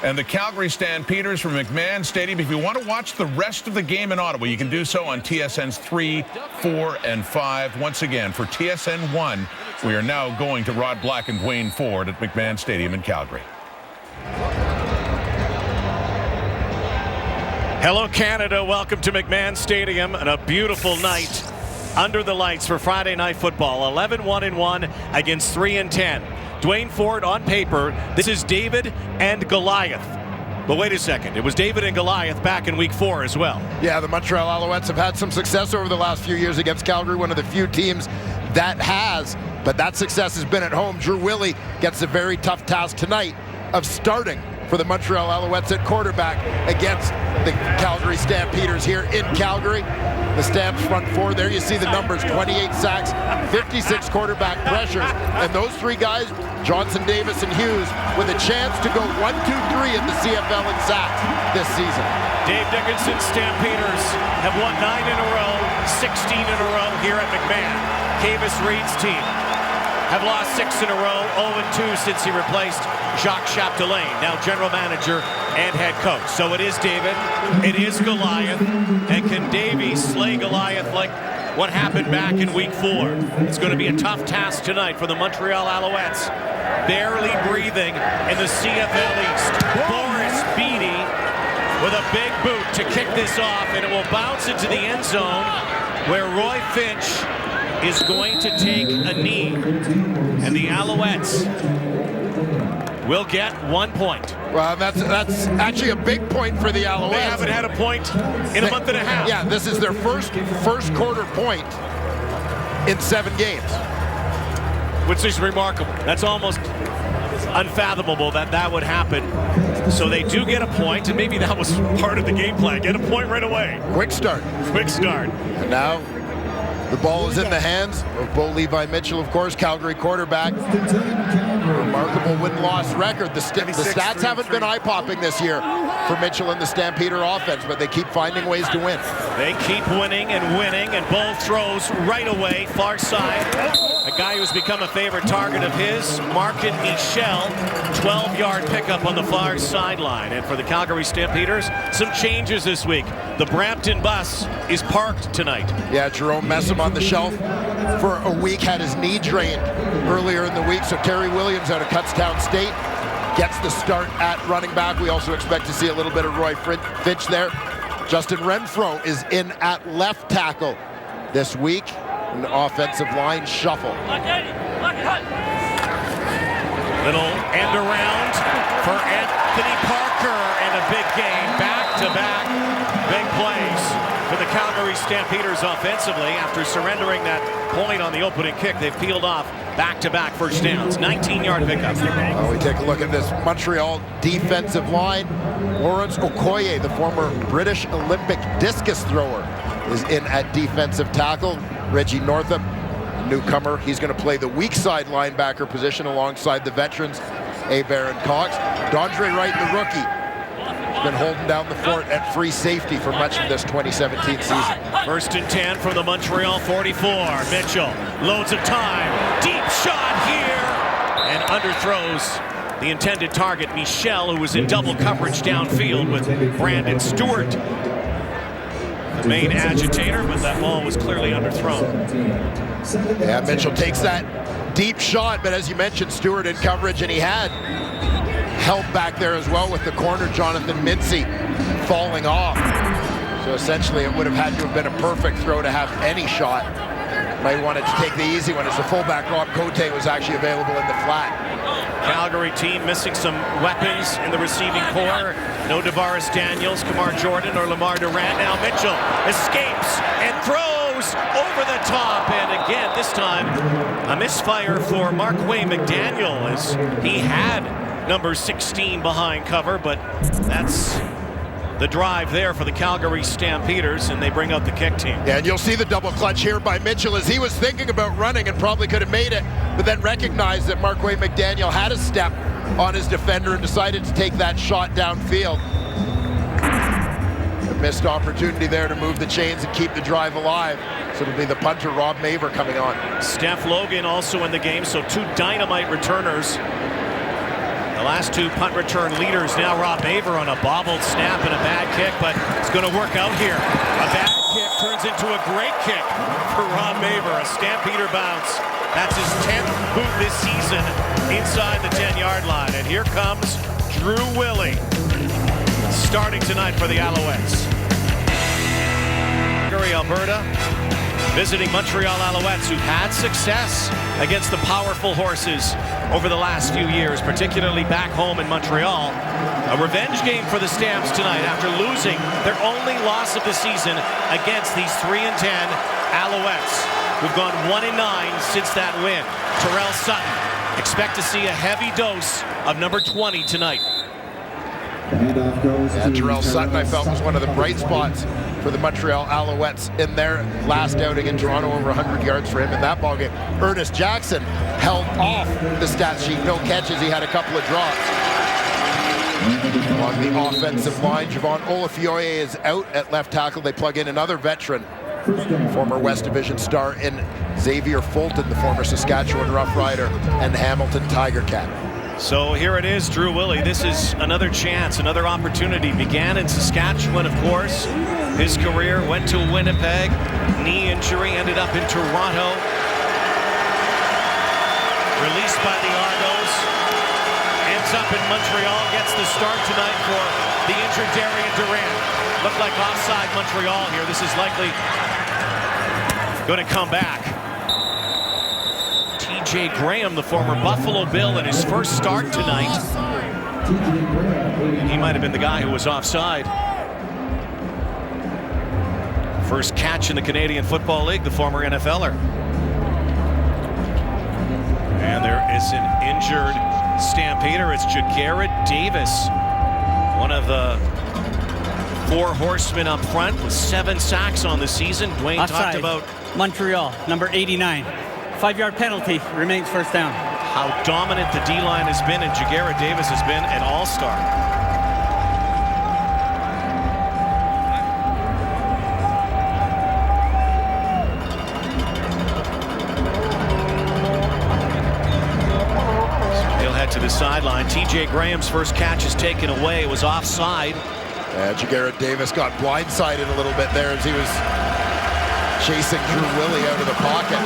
and the Calgary Stampeders from McMahon Stadium. If you want to watch the rest of the game in Ottawa, you can do so on TSN's 3, 4, and 5. Once again, for TSN 1, we are now going to Rod Black and Dwayne Ford at McMahon Stadium in Calgary. Hello, Canada. Welcome to McMahon Stadium and a beautiful night under the lights for Friday Night Football. 11-1-1 against 3-10. Dwayne Ford on paper. This is David and Goliath. But wait a second. It was David and Goliath back in week 4 as well. Yeah, the Montreal Alouettes have had some success over the last few years against Calgary, one of the few teams that has. But that success has been at home. Drew Willie gets a very tough task tonight of starting for the Montreal Alouettes at quarterback against the Calgary Stampeders here in Calgary. The Stamps front four, there you see the numbers, 28 sacks, 56 quarterback pressures, and those three guys, Johnson, Davis, and Hughes, with a chance to go 1, 2, 3 in the CFL in sacks this season. Dave Dickinson's Stampeders have won 9 in a row, 16 in a row here at McMahon. Kavis Reed's team have lost 6 in a row, 0-2 since he replaced Jacques Chapdelaine, now general manager and head coach. So it is David, it is Goliath, and can Davey slay Goliath like what happened back in week 4? It's going to be a tough task tonight for the Montreal Alouettes. Barely breathing in the CFL East. Boris Beattie with a big boot to kick this off, and it will bounce into the end zone where Roy Finch is going to take a knee, and the Alouettes will get 1 point. Well, that's actually a big point for the Alouettes. They haven't had a point in a month and a half. Yeah, this is their first quarter point in 7 games. Which is remarkable. That's almost unfathomable that would happen. So they do get a point, and maybe that was part of the game plan. Get a point right away. Quick start. Quick start. And now the ball is in the hands of Bo Levi Mitchell, of course, Calgary quarterback. Remarkable win-loss record. The stats haven't been eye-popping this year for Mitchell and the Stampeder offense, but they keep finding ways to win. They keep winning, and Bo throws right away, far side. A guy who's become a favorite target of his, Markin Michel, 12-yard pickup on the far sideline. And for the Calgary Stampeders, some changes this week. The Brampton bus is parked tonight. Yeah, Jerome Messam on the shelf for a week, had his knee drained earlier in the week, so Terry Williams out of Kutztown State gets the start at running back. We also expect to see a little bit of Roy Finch there. Justin Renfro is in at left tackle this week. An offensive line shuffle. Little end around for Anthony Parker, and a big game. Back-to-back big plays for the Calgary Stampeders offensively. After surrendering that point on the opening kick, they've peeled off back-to-back first downs. 19-yard pickup. We take a look at this Montreal defensive line. Lawrence Okoye, the former British Olympic discus thrower, is in at defensive tackle. Reggie Northam, newcomer, he's going to play the weak side linebacker position alongside the veterans, Baron Cox. Dondre Wright, the rookie, has been holding down the fort at free safety for much of this 2017 season. 1st and 10 from the Montreal 44. Mitchell, loads of time, deep shot here, and underthrows the intended target, Michel, who was in double coverage downfield with Brandon Stewart, the main agitator, but that ball was clearly underthrown. Yeah, Mitchell takes that deep shot, but as you mentioned, Stewart in coverage, and he had help back there as well with the corner, Jonathan Mincy, falling off. So essentially it would have had to have been a perfect throw to have any shot. Might wanted to take the easy one as the fullback Rob Cote was actually available in the flat. Calgary team missing some weapons in the receiving core. No Davaris Daniels, Kamar Jordan, or Lamar Durant. Now Mitchell escapes and throws over the top. And again, this time, a misfire for Markway McDaniel, as he had number 16 behind cover, but that's the drive there for the Calgary Stampeders, and they bring out the kick team. Yeah, and you'll see the double clutch here by Mitchell as he was thinking about running and probably could have made it, but then recognized that Markway McDaniel had a step on his defender and decided to take that shot downfield. A missed opportunity there to move the chains and keep the drive alive. So it'll be the punter, Rob Maver, coming on. Steph Logan also in the game, so 2 dynamite returners The last two punt return leaders now Rob Maver on a bobbled snap and a bad kick, but it's going to work out here. A bad kick turns into a great kick for Rob Maver. A Stampeder bounce. That's his 10th boot this season inside the 10-yard line. And here comes Drew Willie, starting tonight for the Alouettes. Calgary, Alberta, visiting Montreal Alouettes, who've had success against the powerful horses over the last few years, particularly back home in Montreal. A revenge game for the Stamps tonight after losing their only loss of the season against these 3-10 Alouettes, who've gone 1-9 since that win. Terrell Sutton, expect to see a heavy dose of number 20 tonight. Yeah, Terrell Sutton, I felt, was one of the bright spots for the Montreal Alouettes in their last outing in Toronto. Over 100 yards for him in that ballgame. Ernest Jackson held off the stat sheet. No catches. He had a couple of drops. Along the offensive line, Javon Olafioye is out at left tackle. They plug in another veteran, former West Division star in Xavier Fulton, the former Saskatchewan Rough Rider and Hamilton Tiger Cat. So here it is, Drew Willie. This is another chance, another opportunity. Began in Saskatchewan, of course. His career went to Winnipeg. Knee injury, ended up in Toronto. Released by the Argos. Ends up in Montreal. Gets the start tonight for the injured Darian Durant. Looked like offside Montreal here. This is likely going to come back. TJ Graham, the former Buffalo Bill, in his first start tonight. He might have been the guy who was offside. First catch in the Canadian Football League, the former NFLer. And there is an injured Stampeder. It's Jagarrett Davis, one of the four horsemen up front with 7 sacks on the season. Dwayne offside. Talked about Montreal, number 89. 5-yard penalty, remains first down. How dominant the D-line has been, and Jagarrett Davis has been an all-star. So he'll head to the sideline. TJ Graham's first catch is taken away. It was offside. Jagarrett Davis got blindsided a little bit there as he was chasing Drew Willie out of the pocket.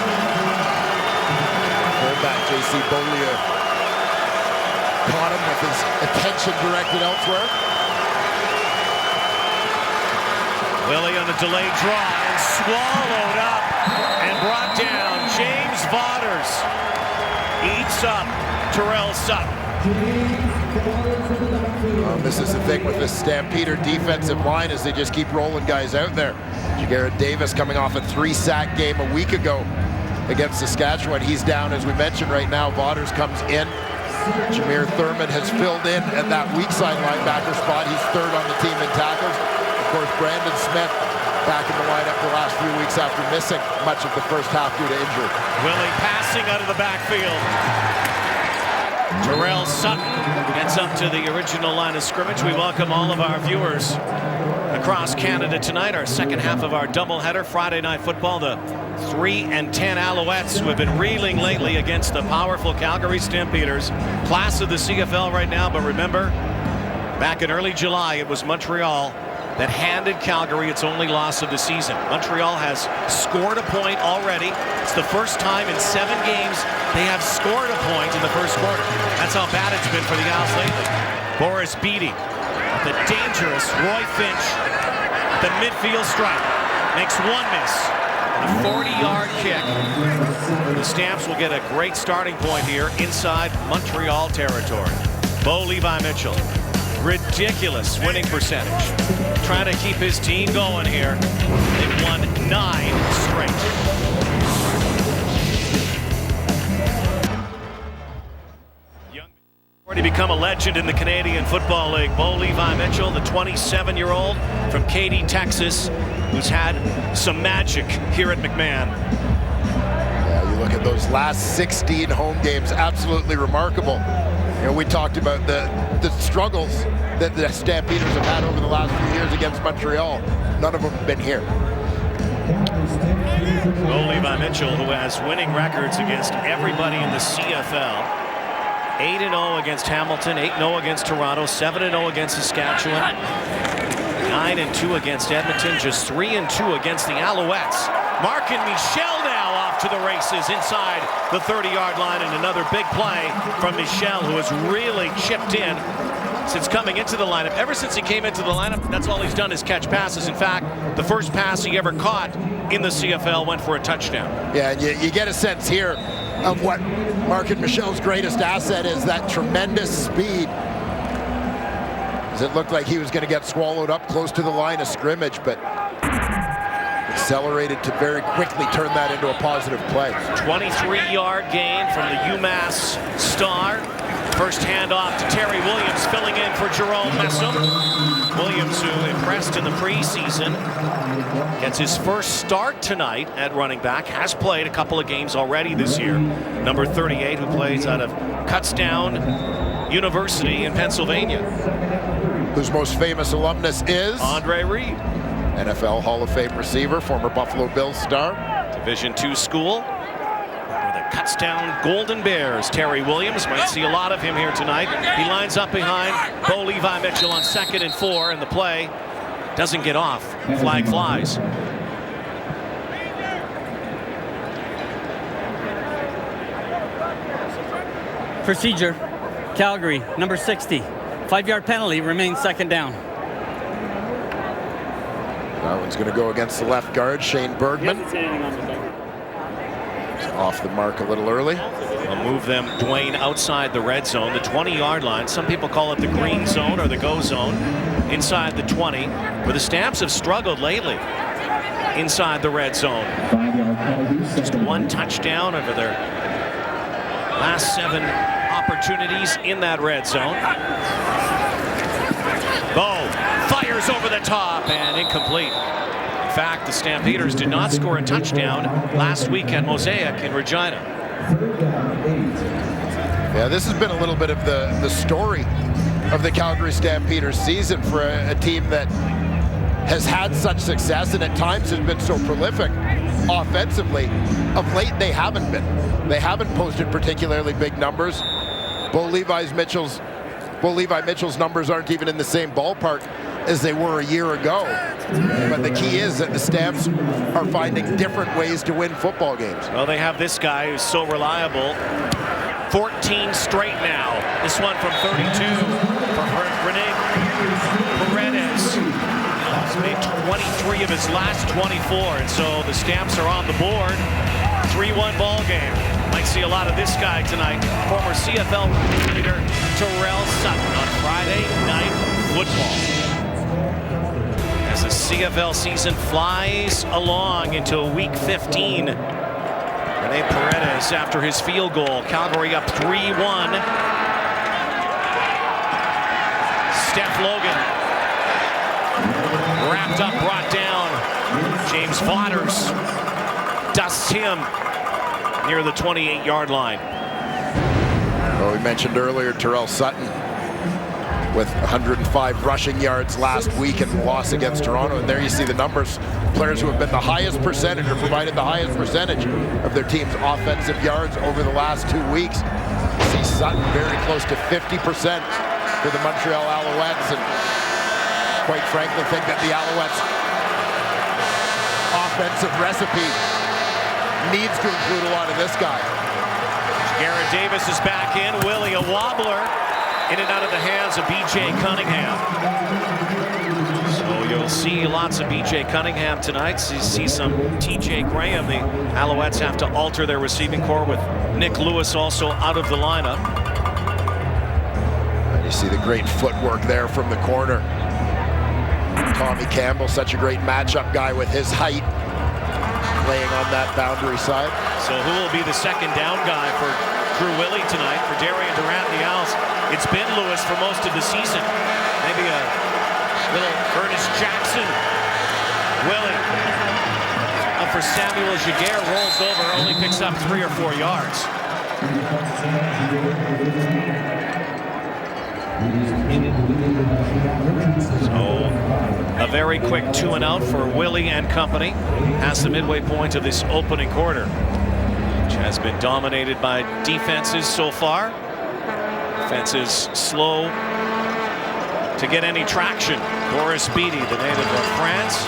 Fullback J.C. Beaulieu caught him with his attention directed elsewhere. Willie on a delayed draw and swallowed up and brought down. James Vaughters eats up Terrell Sutton. This is the thing with this Stampeder defensive line, is they just keep rolling guys out there. Jagarrett Davis coming off a 3-sack game a week ago against Saskatchewan. He's down, as we mentioned right now. Vaughters comes in. Jameer Thurman has filled in at that weak side linebacker spot. He's third on the team in tackles. Of course, Brandon Smith back in the lineup the last few weeks after missing much of the first half due to injury. Willie passing out of the backfield. Terrell Sutton gets up to the original line of scrimmage. We welcome all of our viewers across Canada tonight. Our second half of our doubleheader, Friday Night Football. The 3-10 Alouettes, who have been reeling lately against the powerful Calgary Stampeders. Class of the CFL right now, but remember, back in early July, it was Montreal that handed Calgary its only loss of the season. Montreal has scored a point already. It's the first time in 7 games they have scored a point in the first quarter. That's how bad it's been for the Owls lately. Boris Beatty, the dangerous Roy Finch, the midfield strike, makes one miss. A 40-yard kick. The Stamps will get a great starting point here inside Montreal territory. Bo Levi Mitchell, ridiculous winning percentage. Trying to keep his team going here. They've won 9 straight. Already become a legend in the Canadian Football League. Bo Levi Mitchell, the 27-year-old from Katy, Texas, who's had some magic here at McMahon. Yeah, you look at those last 16 home games, absolutely remarkable. You know, we talked about the struggles that the Stampeders have had over the last few years against Montreal. None of them have been here. Bo Levi Mitchell, who has winning records against everybody in the CFL. 8-0 against Hamilton, 8-0 against Toronto, 7-0 against Saskatchewan, 9-2 against Edmonton, just 3-2 against the Alouettes. Mark and Michel now off to the races inside the 30-yard line, and another big play from Michel, who has really chipped in since coming into the lineup. Ever since he came into the lineup, that's all he's done is catch passes. In fact, the first pass he ever caught in the CFL went for a touchdown. Yeah, and you get a sense here of what Mark and Michel's greatest asset is, that tremendous speed. As it looked like he was going to get swallowed up close to the line of scrimmage, but accelerated to very quickly turn that into a positive play. 23-yard gain from the UMass star. First handoff to Terry Williams, filling in for Jerome Messam. Williams, who impressed in the preseason, gets his first start tonight at running back. Has played a couple of games already this year. Number 38, who plays out of Kutztown University in Pennsylvania. Whose most famous alumnus is? Andre Reed. NFL Hall of Fame receiver, former Buffalo Bills star. Division II school. The Kutztown Golden Bears. Terry Williams, might see a lot of him here tonight. He lines up behind Bo Levi Mitchell on 2nd and 4, and the play doesn't get off. Flag flies. Procedure. Calgary, number 60. 5-yard penalty, remains 2nd down. That one's going to go against the left guard, Shane Bergman. Off the mark a little early. We'll move them, Dwayne, outside the red zone, the 20-yard line. Some people call it the green zone or the go zone. Inside the 20, where the Stamps have struggled lately. Inside the red zone. Just one touchdown over their last 7 opportunities in that red zone. Bo fires over the top and incomplete. In fact, the Stampeders did not score a touchdown last week at Mosaic in Regina. Yeah, this has been a little bit of the story of the Calgary Stampeders season for a team that has had such success and at times has been so prolific offensively. Of late, they haven't been. They haven't posted particularly big numbers. Bo Levi Mitchell's numbers aren't even in the same ballpark as they were a year ago. But the key is that the Stamps are finding different ways to win football games. Well, they have this guy who's so reliable. 14 straight now. This one from 32 for Rene Paredes. He's made 23 of his last 24, and so the Stamps are on the board. 3-1 ball game. Might see a lot of this guy tonight. Former CFL leader Terrell Sutton on Friday Night Football. As the CFL season flies along into week 15. Rene Paredes after his field goal. Calgary up 3-1. Steph Logan wrapped up, brought down. James Vaughters dusts him near the 28-yard line. Well, we mentioned earlier Terrell Sutton with 105 rushing yards last week in the loss against Toronto, and there you see the numbers. Players who have been the highest percentage or provided the highest percentage of their team's offensive yards over the last 2 weeks. You see Sutton very close to 50% for the Montreal Alouettes, and quite frankly think that the Alouettes offensive recipe needs to include a lot of this guy. Garrett Davis is back in. Willie, a wobbler, in and out of the hands of B.J. Cunningham. So you'll see lots of B.J. Cunningham tonight. So you see some T.J. Graham. The Alouettes have to alter their receiving corps with Nick Lewis also out of the lineup. And you see the great footwork there from the corner. Tommy Campbell, such a great matchup guy with his height, laying on that boundary side. So who will be the second down guy for Drew Willie tonight? For Darian Durant and the Owls, it's been Lewis for most of the season. Maybe a little Ernest Jackson. Willie up for Samuel Giguère, rolls over, only picks up 3 or 4 yards. So a very quick 2-and-out for Willie and company past the midway point of this opening quarter, which has been dominated by defenses so far. Defense is slow to get any traction. Boris Beatty, the native of France.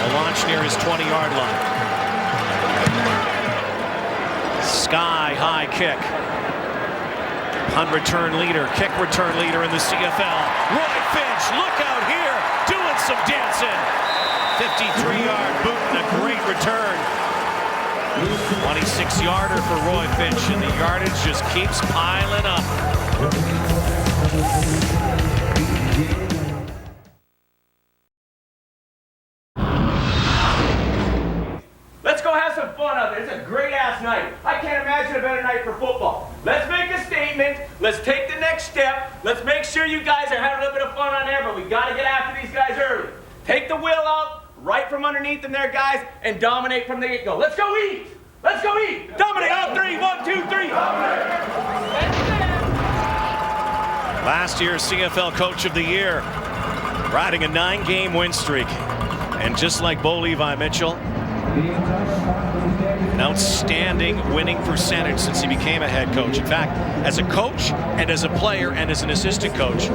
A launch near his 20-yard line. Sky-high kick. Punt return leader, kick return leader in the CFL. Roy Finch, look out here, doing some dancing. 53-yard boot and a great return. 26-yarder for Roy Finch, and the yardage just keeps piling up. Let's go have some fun out there. It's a great-ass night. I can't imagine a better night for football. Let's make a statement. Let's take the next step. Let's make sure you guys are having a little bit of fun on there, but we got to get after these guys early. Take the wheel out, right from underneath them there, guys, and dominate from the get-go. Let's go eat! Let's go eat! Dominate on 3, 1, 2, 3. Last year's CFL Coach of the Year, riding a 9-game win streak. And just like Bo Levi Mitchell, an outstanding winning percentage since he became a head coach. In fact, as a coach and as a player and as an assistant coach,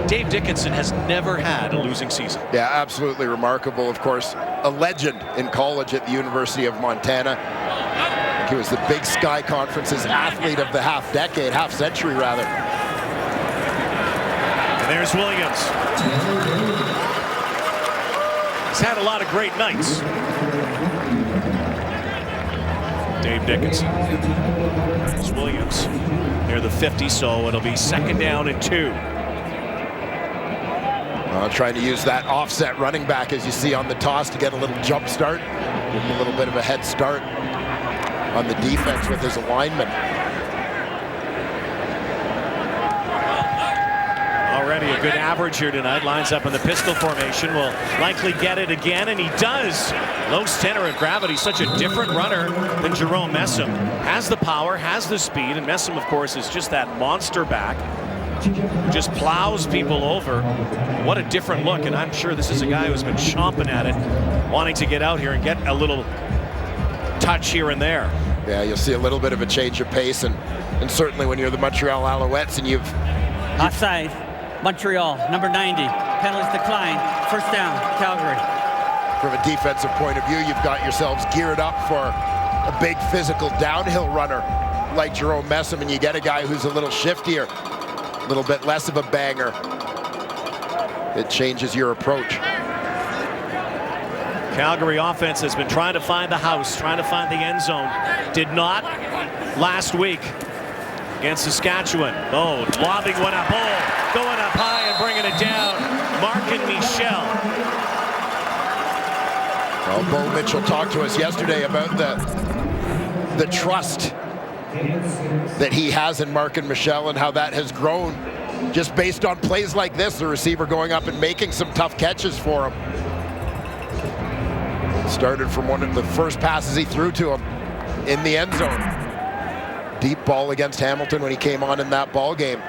Dave Dickinson has never had a losing season. Yeah, absolutely remarkable. Of course, a legend in college at the University of Montana. He was the Big Sky Conference's athlete of the half century rather. And there's Williams. He's had a lot of great nights. Dave Dickinson. There's Williams near the 50, so it'll be 2nd down and 2. Trying to use that offset running back, as you see on the toss, to get a little jump start, give him a little bit of a head start on the defense with his alignment. Already a good average here tonight. Lines up in the pistol formation. Will likely get it again, and he does. Low center of gravity. Such a different runner than Jerome Messam. Has the power, has the speed, and Messam, of course, is just that monster back who just plows people over. What a different look, and I'm sure this is a guy who's been chomping at it, wanting to get out here and get a little touch here and there. Yeah, you'll see a little bit of a change of pace, and certainly when you're the Montreal Alouettes and you've Offside, Montreal, number 90. Penalties decline. 1st down, Calgary. From a defensive point of view, you've got yourselves geared up for a big physical downhill runner like Jerome Messam, and you get a guy who's a little shiftier, a little bit less of a banger. It changes your approach. Calgary offense has been trying to find the house, trying to find the end zone. Did not last week against Saskatchewan. Oh, lobbing one up. Oh, going up high and bringing it down. Markin Michel. Well, Bo Mitchell talked to us yesterday about the trust that he has in Markin Michel and how that has grown just based on plays like this. The receiver going up and making some tough catches for him. Started from one of the first passes he threw to him in the end zone. Deep ball against Hamilton when he came on in that ball game.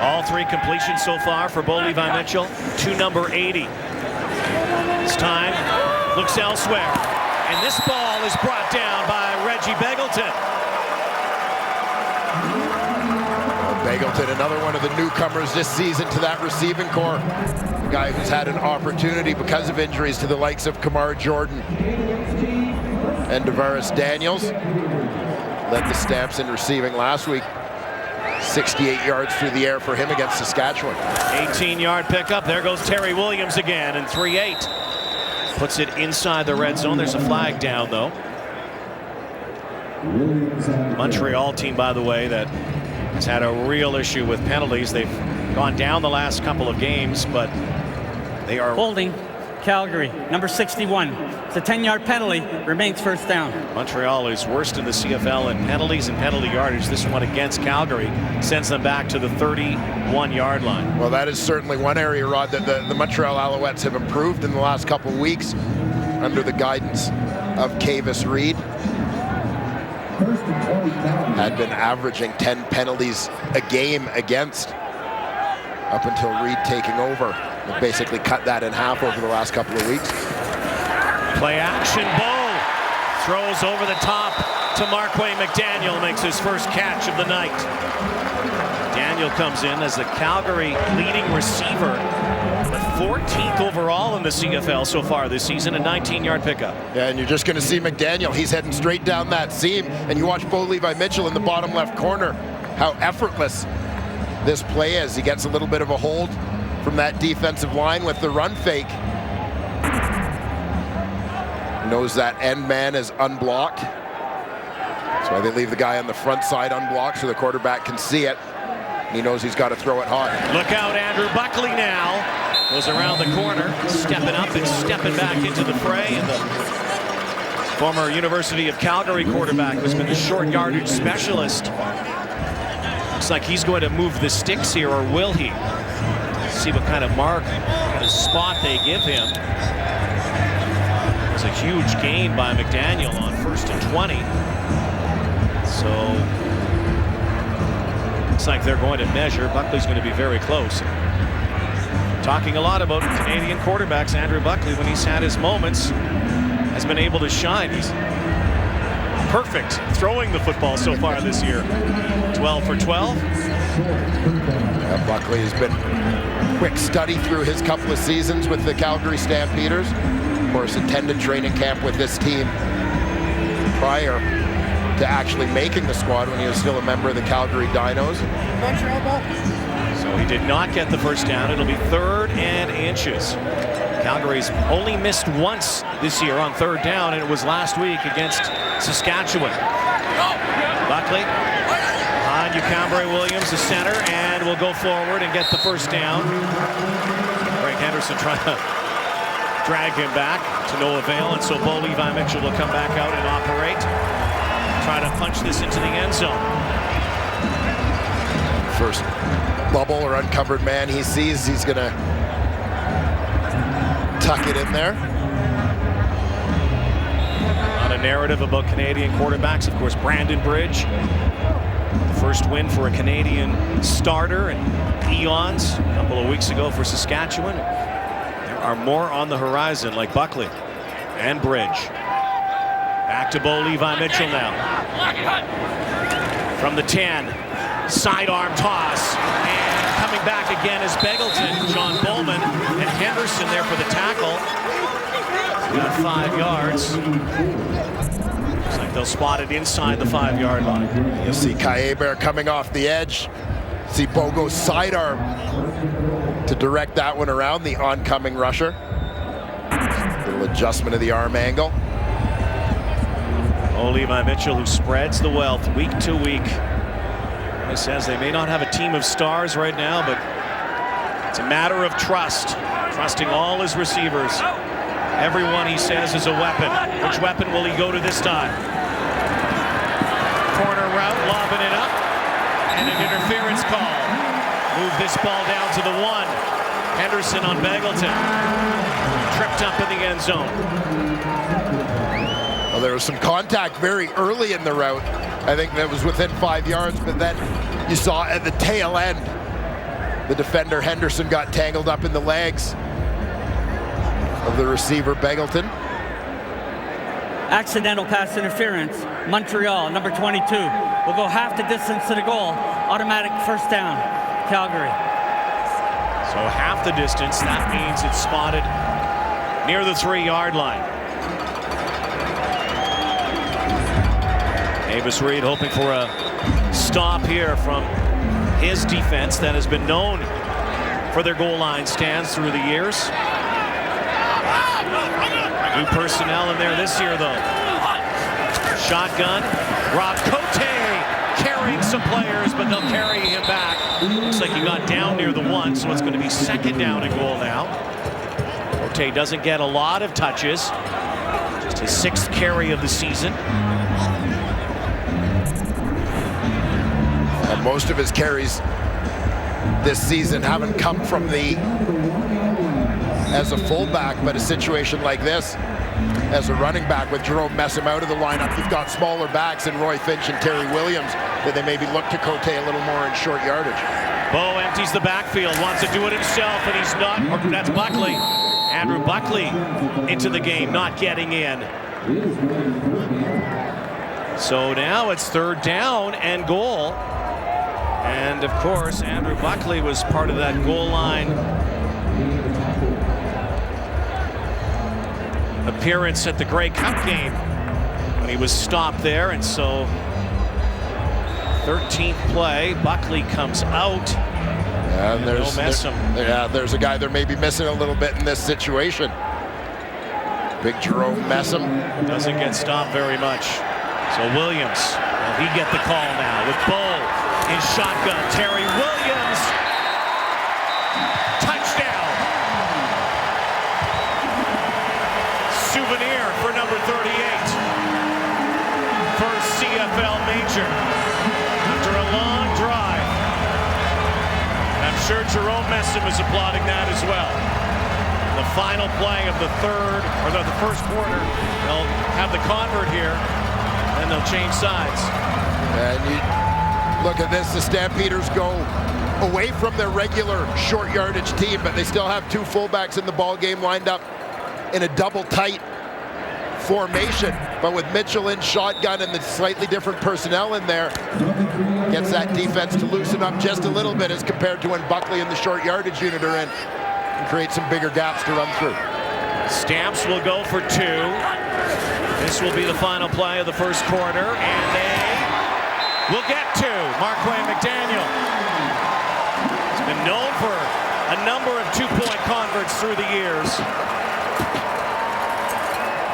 All 3 completions so far for Bo Levi Mitchell to number 80. This time looks elsewhere, and this ball is brought down by Reggie Begelton. Begelton, another one of the newcomers this season to that receiving corps. A guy who's had an opportunity because of injuries to the likes of Kamar Jordan and Devaris Daniels. Led the Stamps in receiving last week. 68 yards through the air for him against Saskatchewan. 18-yard pickup. There goes Terry Williams again, and 3-8. Puts it inside the red zone. There's a flag down, though. Montreal team, by the way, that has had a real issue with penalties. They've gone down the last couple of games, but they are Holding, Calgary, number 61. It's a 10-yard penalty, remains 1st down. Montreal is worst in the CFL in penalties and penalty yardage. This one against Calgary sends them back to the 31-yard line. Well, that is certainly one area, Rod, that the Montreal Alouettes have improved in the last couple of weeks under the guidance of Kavis Reed. Had been averaging 10 penalties a game against up until Reed taking over. They basically cut that in half over the last couple of weeks. Play action, Bo throws over the top to Marquay McDaniel, makes his first catch of the night. Daniel comes in as the Calgary leading receiver, but 14th overall in the CFL so far this season, a 19-yard pickup. Yeah, and you're just going to see McDaniel. He's heading straight down that seam, and you watch Bo Levi Mitchell in the bottom left corner, how effortless this play is. He gets a little bit of a hold from that defensive line with the run fake. Knows that end man is unblocked. That's why they leave the guy on the front side unblocked so the quarterback can see it. He knows he's got to throw it hard. Look out, Andrew Buckley now. Goes around the corner, stepping up and stepping back into the fray. And the former University of Calgary quarterback who's been the short yardage specialist. Looks like he's going to move the sticks here, or will he? See what kind of mark, what kind of spot they give him. It was a huge gain by McDaniel on 1st and 20. So looks like they're going to measure. Buckley's going to be very close. Talking a lot about Canadian quarterbacks, Andrew Buckley, when he's had his moments, has been able to shine. He's perfect throwing the football so far this year. 12 for 12. Yeah, Buckley has been a quick study through his couple of seasons with the Calgary Stampeders. Of course, attended training camp with this team prior to actually making the squad when he was still a member of the Calgary Dinos. Montreal ball. So he did not get the first down. It'll be 3rd and inches. Calgary's only missed once this year on 3rd down, and it was last week against Saskatchewan. Buckley on Ucambre-Williams, the center, and will go forward and get the first down. Greg Henderson trying to drag him back to no avail, and so Bo Levi Mitchell will come back out and operate. Try to punch this into the end zone. First bubble or uncovered man he sees, he's going to tuck it in there. On a narrative about Canadian quarterbacks, of course, Brandon Bridge. The first win for a Canadian starter in eons a couple of weeks ago for Saskatchewan. There are more on the horizon, like Buckley and Bridge. Back to Bo Levi Mitchell now. From the 10, sidearm toss, and coming back again is Beggleton, John Bowman, and Henderson there for the tackle. Got 5 yards. Looks like they'll spot it inside the 5-yard line. You'll see Kaeber coming off the edge. See Bogo sidearm to direct that one around the oncoming rusher. Little adjustment of the arm angle. Oh, Levi Mitchell, who spreads the wealth week to week. He says they may not have a team of stars right now, but it's a matter of trust. Trusting all his receivers. Everyone, he says, is a weapon. Which weapon will he go to this time? Corner route, lobbing it up. And an interference call. Move this ball down to the 1. Henderson on Beggleton. Tripped up in the end zone. Well, there was some contact very early in the route. I think that was within 5 yards, but then you saw at the tail end, the defender Henderson got tangled up in the legs of the receiver Beggleton. Accidental pass interference. Montreal, number 22, will go half the distance to the goal. Automatic first down, Calgary. So half the distance, that means it's spotted near the 3-yard line. Davis Reed hoping for a stop here from his defense that has been known for their goal line stands through the years. New personnel in there this year, though. Shotgun. Rob Cote carrying some players, but they'll carry him back. Looks like he got down near the 1, so it's going to be 2nd down and goal now. Cote doesn't get a lot of touches. Just his 6th carry of the season. And most of his carries this season haven't come from the as a fullback, but a situation like this as a running back with Jerome Messam out of the lineup, you've got smaller backs in Roy Finch and Terry Williams that they maybe look to Cote a little more in short yardage. Bo empties the backfield, wants to do it himself, and he's not. That's Buckley. Andrew Buckley into the game, not getting in. So now it's 3rd down and goal. And of course, Andrew Buckley was part of that goal line appearance at the Grey Cup game when he was stopped there. And so 13th play, Buckley comes out. And there's a guy they're maybe missing a little bit in this situation. Big Jerome Messam. Doesn't get stopped very much. So Williams, will he get the call now with Bull in shotgun. Terry Williams, touchdown. Souvenir for number 38. First CFL major after a long drive. I'm sure Jerome Messam is applauding that as well. The final play of the first quarter, they'll have the convert here, and they'll change sides. And you look at this, the Stampeders go away from their regular short yardage team, but they still have 2 fullbacks in the ball game lined up in a double tight formation. But with Mitchell in shotgun and the slightly different personnel in there, gets that defense to loosen up just a little bit as compared to when Buckley and the short yardage unit are in, and create some bigger gaps to run through. Stamps will go for 2. This will be the final play of the first quarter, and they will get 2. Marquay McDaniel has been known for a number of 2-point converts through the years.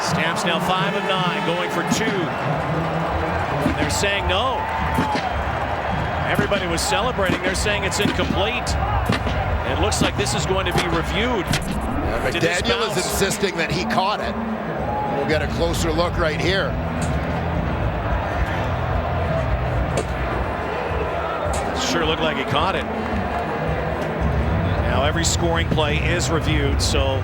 Stamps now 5 of 9, going for 2. They're saying no. Everybody was celebrating. They're saying it's incomplete. It looks like this is going to be reviewed. McDaniel is insisting that he caught it. We'll get a closer look right here. Sure looked like he caught it. Now every scoring play is reviewed, so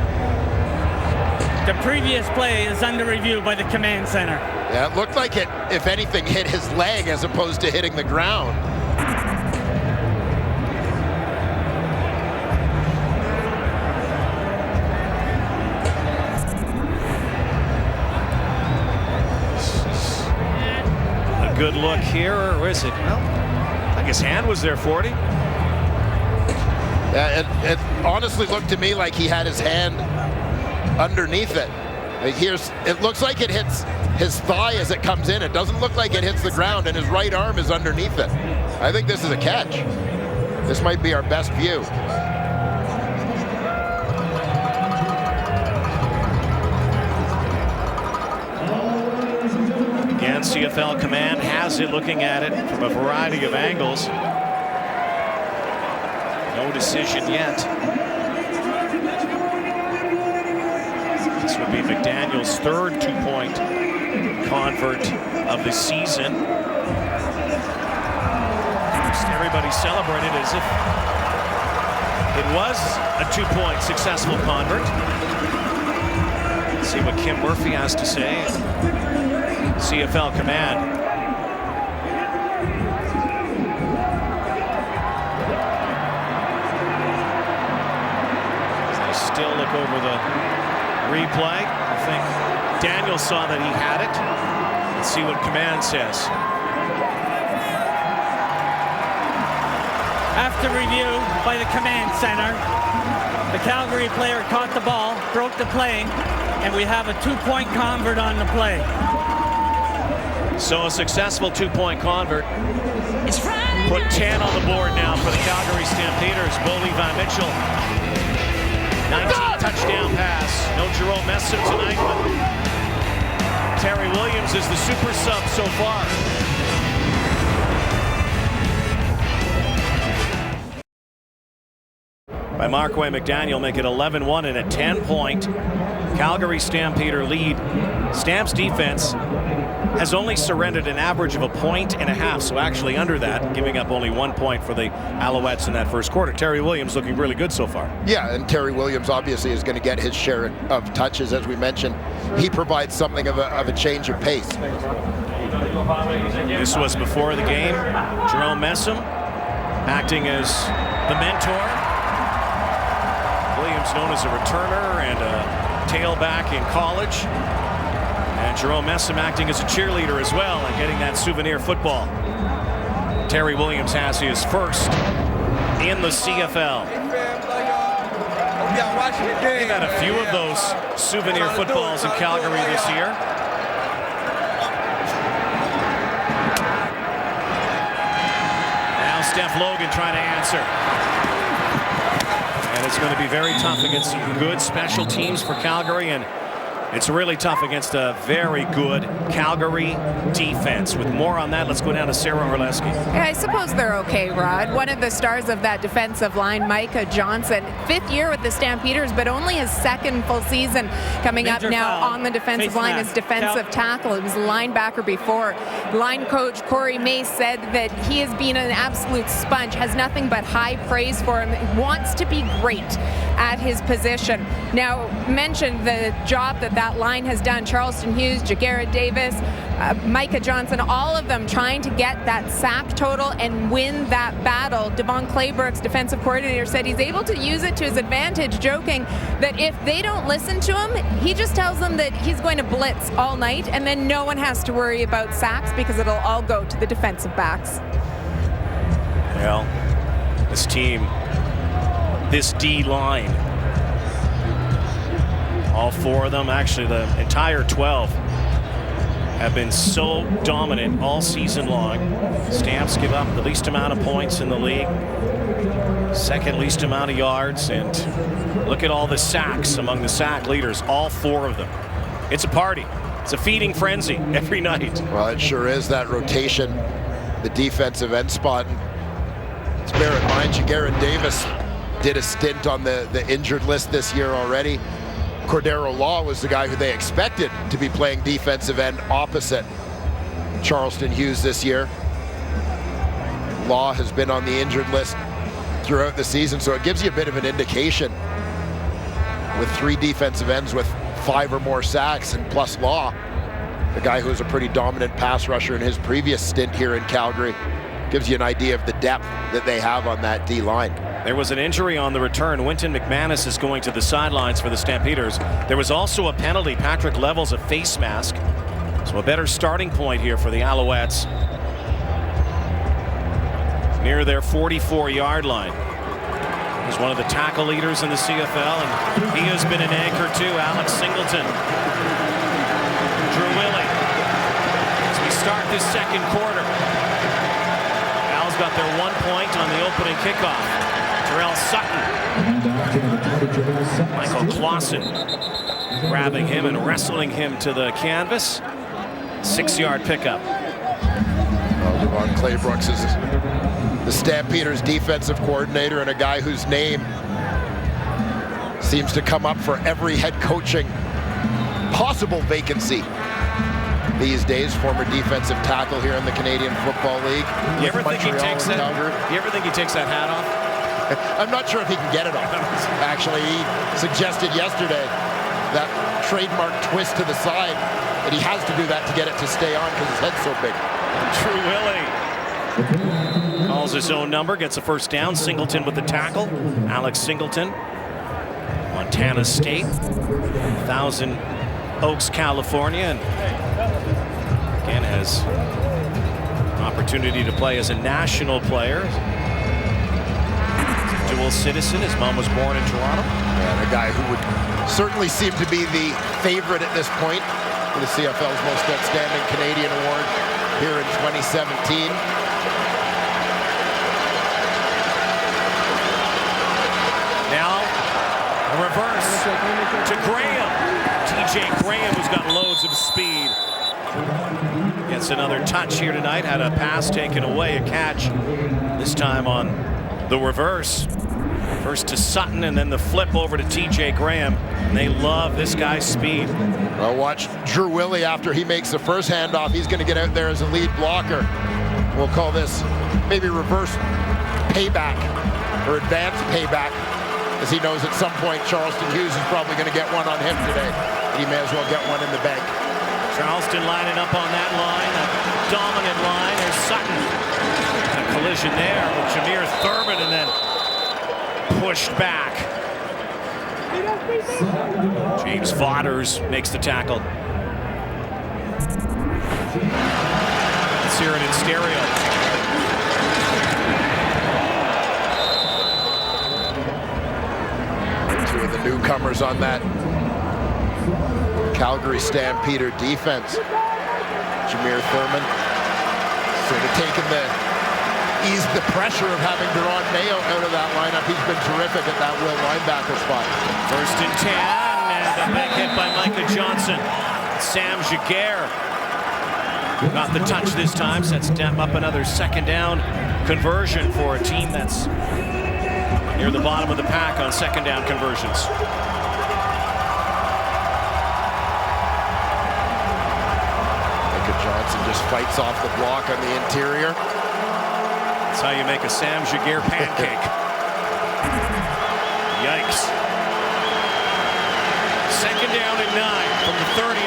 the previous play is under review by the command center. Yeah, it looked like it, if anything, hit his leg as opposed to hitting the ground. a good look here, or is it? Well, I guess hand was there for it. Yeah, it honestly looked to me like he had his hand underneath it. Like it looks like it hits his thigh as it comes in. It doesn't look like it hits the ground, and his right arm is underneath it. I think this is a catch. This might be our best view. Again, CFL Command has it, looking at it from a variety of angles. No decision yet. This would be McDaniel's third two-point convert of the season. Everybody celebrated as if it was a two-point successful convert. Let's see what Kim Murphy has to say. CFL Command. As they still look over the replay. I think Daniel saw that he had it. Let's see what Command says. After review by the command center, the Calgary player caught the ball, broke the play, and we have a two-point convert on the play. So a successful two-point convert. Put 10 on the board now for the Calgary Stampeders. Bo Levi Mitchell. 19 touchdown pass. No Jerome Messam tonight, but Terry Williams is the super sub so far. By Marquay McDaniel, make it 11-1 and a 10-point Calgary Stampeder lead. Stamps defense has only surrendered an average of 1.5 points, so actually under that, giving up only 1 point for the Alouettes in that first quarter. Terry Williams looking really good so far. Yeah, and Terry Williams obviously is going to get his share of touches, as we mentioned. He provides something of a change of pace. This was before the game. Jerome Messam acting as the mentor. Williams known as a returner and a tailback in college. And And Jerome Messam acting as a cheerleader as well and getting that souvenir football. Terry Williams has his first in the CFL. They've had a few of those souvenir footballs in Calgary this year. Now Steph Logan trying to answer. And it's going to be very tough against some good special teams for Calgary, and it's really tough against a very good Calgary defense. With more on that, let's go down to Sarah Orleski. Yeah, I suppose they're okay, Rod. One of the stars of that defensive line, Micah Johnson, 5th year with the Stampeders, but only his 2nd full season coming up now on the defensive line as defensive tackle. He was a linebacker before. Line coach Corey Mace said that he has been an absolute sponge, has nothing but high praise for him, wants to be great at his position. Now, mentioned the job that line has done. Charleston Hughes, Jagarrett Davis, Micah Johnson, all of them trying to get that sack total and win that battle. Devon Claybrooks, defensive coordinator, said he's able to use it to his advantage, joking that if they don't listen to him, he just tells them that he's going to blitz all night, and then no one has to worry about sacks because it'll all go to the defensive backs. Well, this team, this D-line, all 4 of them, actually the entire 12, have been so dominant all season long. Stamps give up the least amount of points in the league, 2nd least amount of yards, and look at all the sacks among the sack leaders, all 4 of them. It's a party. It's a feeding frenzy every night. Well, it sure is, that rotation, the defensive end spot. Let's bear in mind, Jagarrett Davis did a stint on the injured list this year already. Cordero Law was the guy who they expected to be playing defensive end opposite Charleston Hughes this year. Law has been on the injured list throughout the season, so it gives you a bit of an indication with 3 defensive ends with 5 or more sacks, and plus Law, the guy who was a pretty dominant pass rusher in his previous stint here in Calgary. Gives you an idea of the depth that they have on that D-line. There was an injury on the return. Winton McManus is going to the sidelines for the Stampeders. There was also a penalty. Patrick Levels a face mask. So a better starting point here for the Alouettes. Near their 44-yard line. He's one of the tackle leaders in the CFL, and he has been an anchor too. Alex Singleton. Drew Willie. As we start this 2nd quarter. Al's got their 1 point on the opening kickoff. Terrell Sutton. Michael Clausen grabbing him and wrestling him to the canvas. 6-yard pickup. Well, Devon Claybrooks is the Stampeders defensive coordinator, and a guy whose name seems to come up for every head coaching possible vacancy these days. Former defensive tackle here in the Canadian Football League. You ever think he takes that hat off? I'm not sure if he can get it off. Actually, he suggested yesterday that trademark twist to the side, and he has to do that to get it to stay on because his head's so big. Drew Willie calls his own number, gets a first down. Singleton with the tackle. Alex Singleton, Montana State, Thousand Oaks, California, and again has an opportunity to play as a national player. Dual citizen. His mom was born in Toronto. And a guy who would certainly seem to be the favorite at this point for the CFL's Most Outstanding Canadian Award here in 2017. Now a reverse to Graham. TJ Graham, who's got loads of speed, gets another touch here tonight. Had a pass taken away, a catch this time on the reverse. First to Sutton and then the flip over to TJ Graham. And they love this guy's speed. Well, watch Drew Willie after he makes the first handoff. He's going to get out there as a lead blocker. We'll call this maybe reverse payback or advanced payback, as he knows at some point Charleston Hughes is probably going to get one on him today. He may as well get one in the bank. Charleston lining up on that line, a dominant line. There's Sutton. A collision there with Jameer Thurman, and then pushed back. James Vaughters makes the tackle. hear it in stereo. Two of the newcomers on that Calgary Stampeder defense. Jameer Thurman sort of eased the pressure of having Deron Mayo out of that lineup. He's been terrific at that will linebacker spot. 1st and 10, and a big hit by Micah Johnson. Sam Jaguar got the touch this time, sets them up another 2nd down conversion for a team that's near the bottom of the pack on 2nd down conversions. Micah Johnson just fights off the block on the interior. That's how you make a Sam Jaguar pancake. Yikes. 2nd down and 9 from the 39.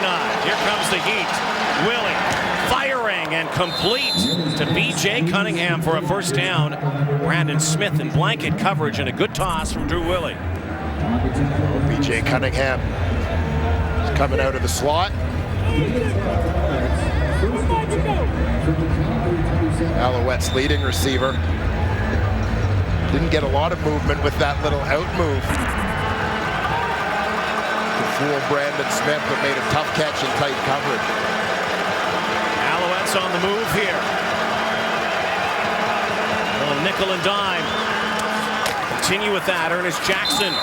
Here comes the heat. Willie firing and complete to B.J. Cunningham for a 1st down. Brandon Smith in blanket coverage and a good toss from Drew Willie. B.J. Cunningham is coming out of the slot. Alouettes leading receiver. Didn't get a lot of movement with that little out move to fool Brandon Smith, but made a tough catch in tight coverage. Alouettes on the move here. Little nickel and dime. Continue with that. Ernest Jackson.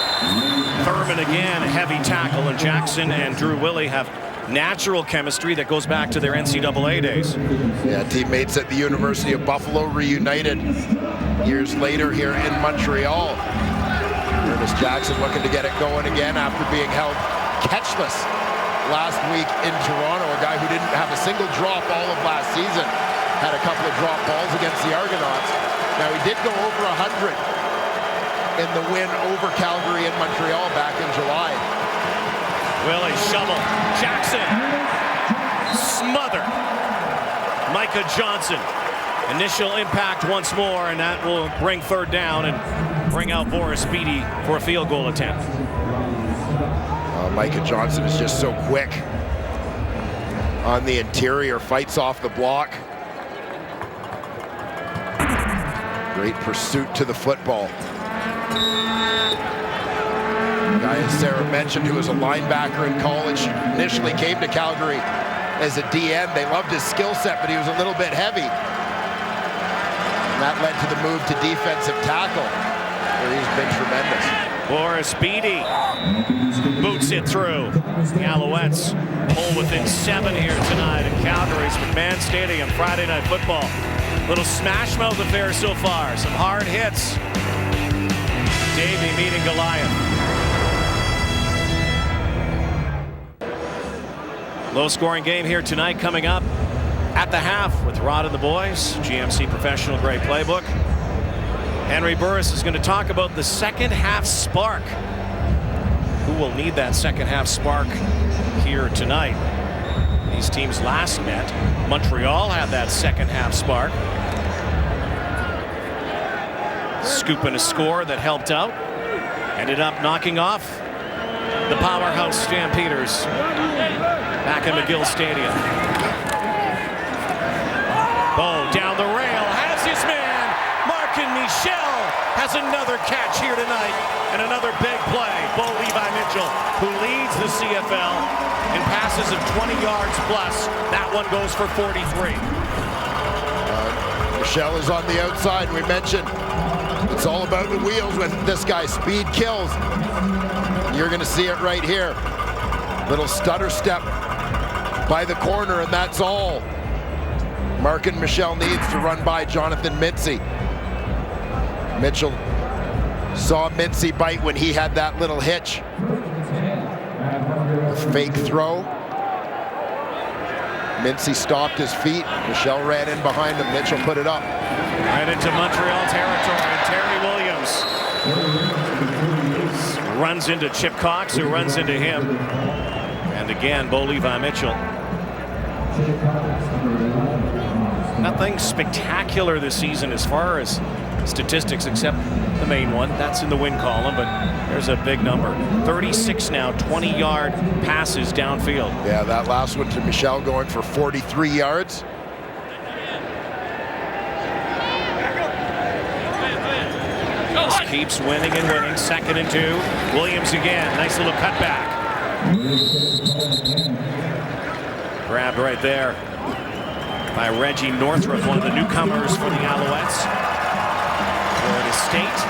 Thurman again, a heavy tackle, and Jackson and Drew Willie have natural chemistry that goes back to their NCAA days. Yeah, teammates at the University of Buffalo reunited years later here in Montreal. Ernest Jackson looking to get it going again after being held catchless last week in Toronto. A guy who didn't have a single drop all of last season. Had a couple of drop balls against the Argonauts. Now he did go over 100 in the win over Calgary and Montreal back in July. Willie shovel. Jackson smothered. Micah Johnson. Initial impact once more, and that will bring 3rd down and bring out Boris Beatty for a field goal attempt. Micah Johnson is just so quick on the interior, fights off the block. Great pursuit to the football. Guy, as Sarah mentioned, who was a linebacker in college, initially came to Calgary as a DN. They loved his skill set, but he was a little bit heavy. And that led to the move to defensive tackle, where he's been tremendous. Boris Beatty boots it through. The Alouettes pull within 7 here tonight at Calgary's McMahon Stadium. Friday Night Football. Little smash mouth affair so far. Some hard hits. Davey meeting Goliath. Low-scoring game here tonight coming up at the half with Rod and the boys. GMC Professional Grade Playbook. Henry Burris is going to talk about the 2nd half spark. Who will need that 2nd half spark here tonight? These teams last met. Montreal had that 2nd half spark. Scooping a score that helped out. Ended up knocking off the powerhouse Stampeders back in McGill Stadium. Bo down the rail, has his man. Markin Michel has another catch here tonight and another big play. Bo Levi Mitchell, who leads the CFL in passes of 20 yards plus. That one goes for 43. Michel is on the outside. We mentioned it's all about the wheels with this guy. Speed kills. You're going to see it right here. Little stutter step by the corner, and that's all Markin Michel needs to run by Jonathan Mincy. Mitchell saw Mincy bite when he had that little hitch. A fake throw. Mincy stopped his feet. Michel ran in behind him. Mitchell put it up. Right into Montreal territory. Terry Williams runs into Chip Cox, who runs into him. And again, Bo Levi Mitchell. Nothing spectacular this season as far as statistics, except the main one. That's in the win column, but there's a big number. 36 now, 20-yard passes downfield. Yeah, that last one to Michel going for 43 yards. keeps winning and winning. 2nd and 2. Williams again. Nice little cutback. Grabbed right there by Reggie Northrup, one of the newcomers for the Alouettes. Florida State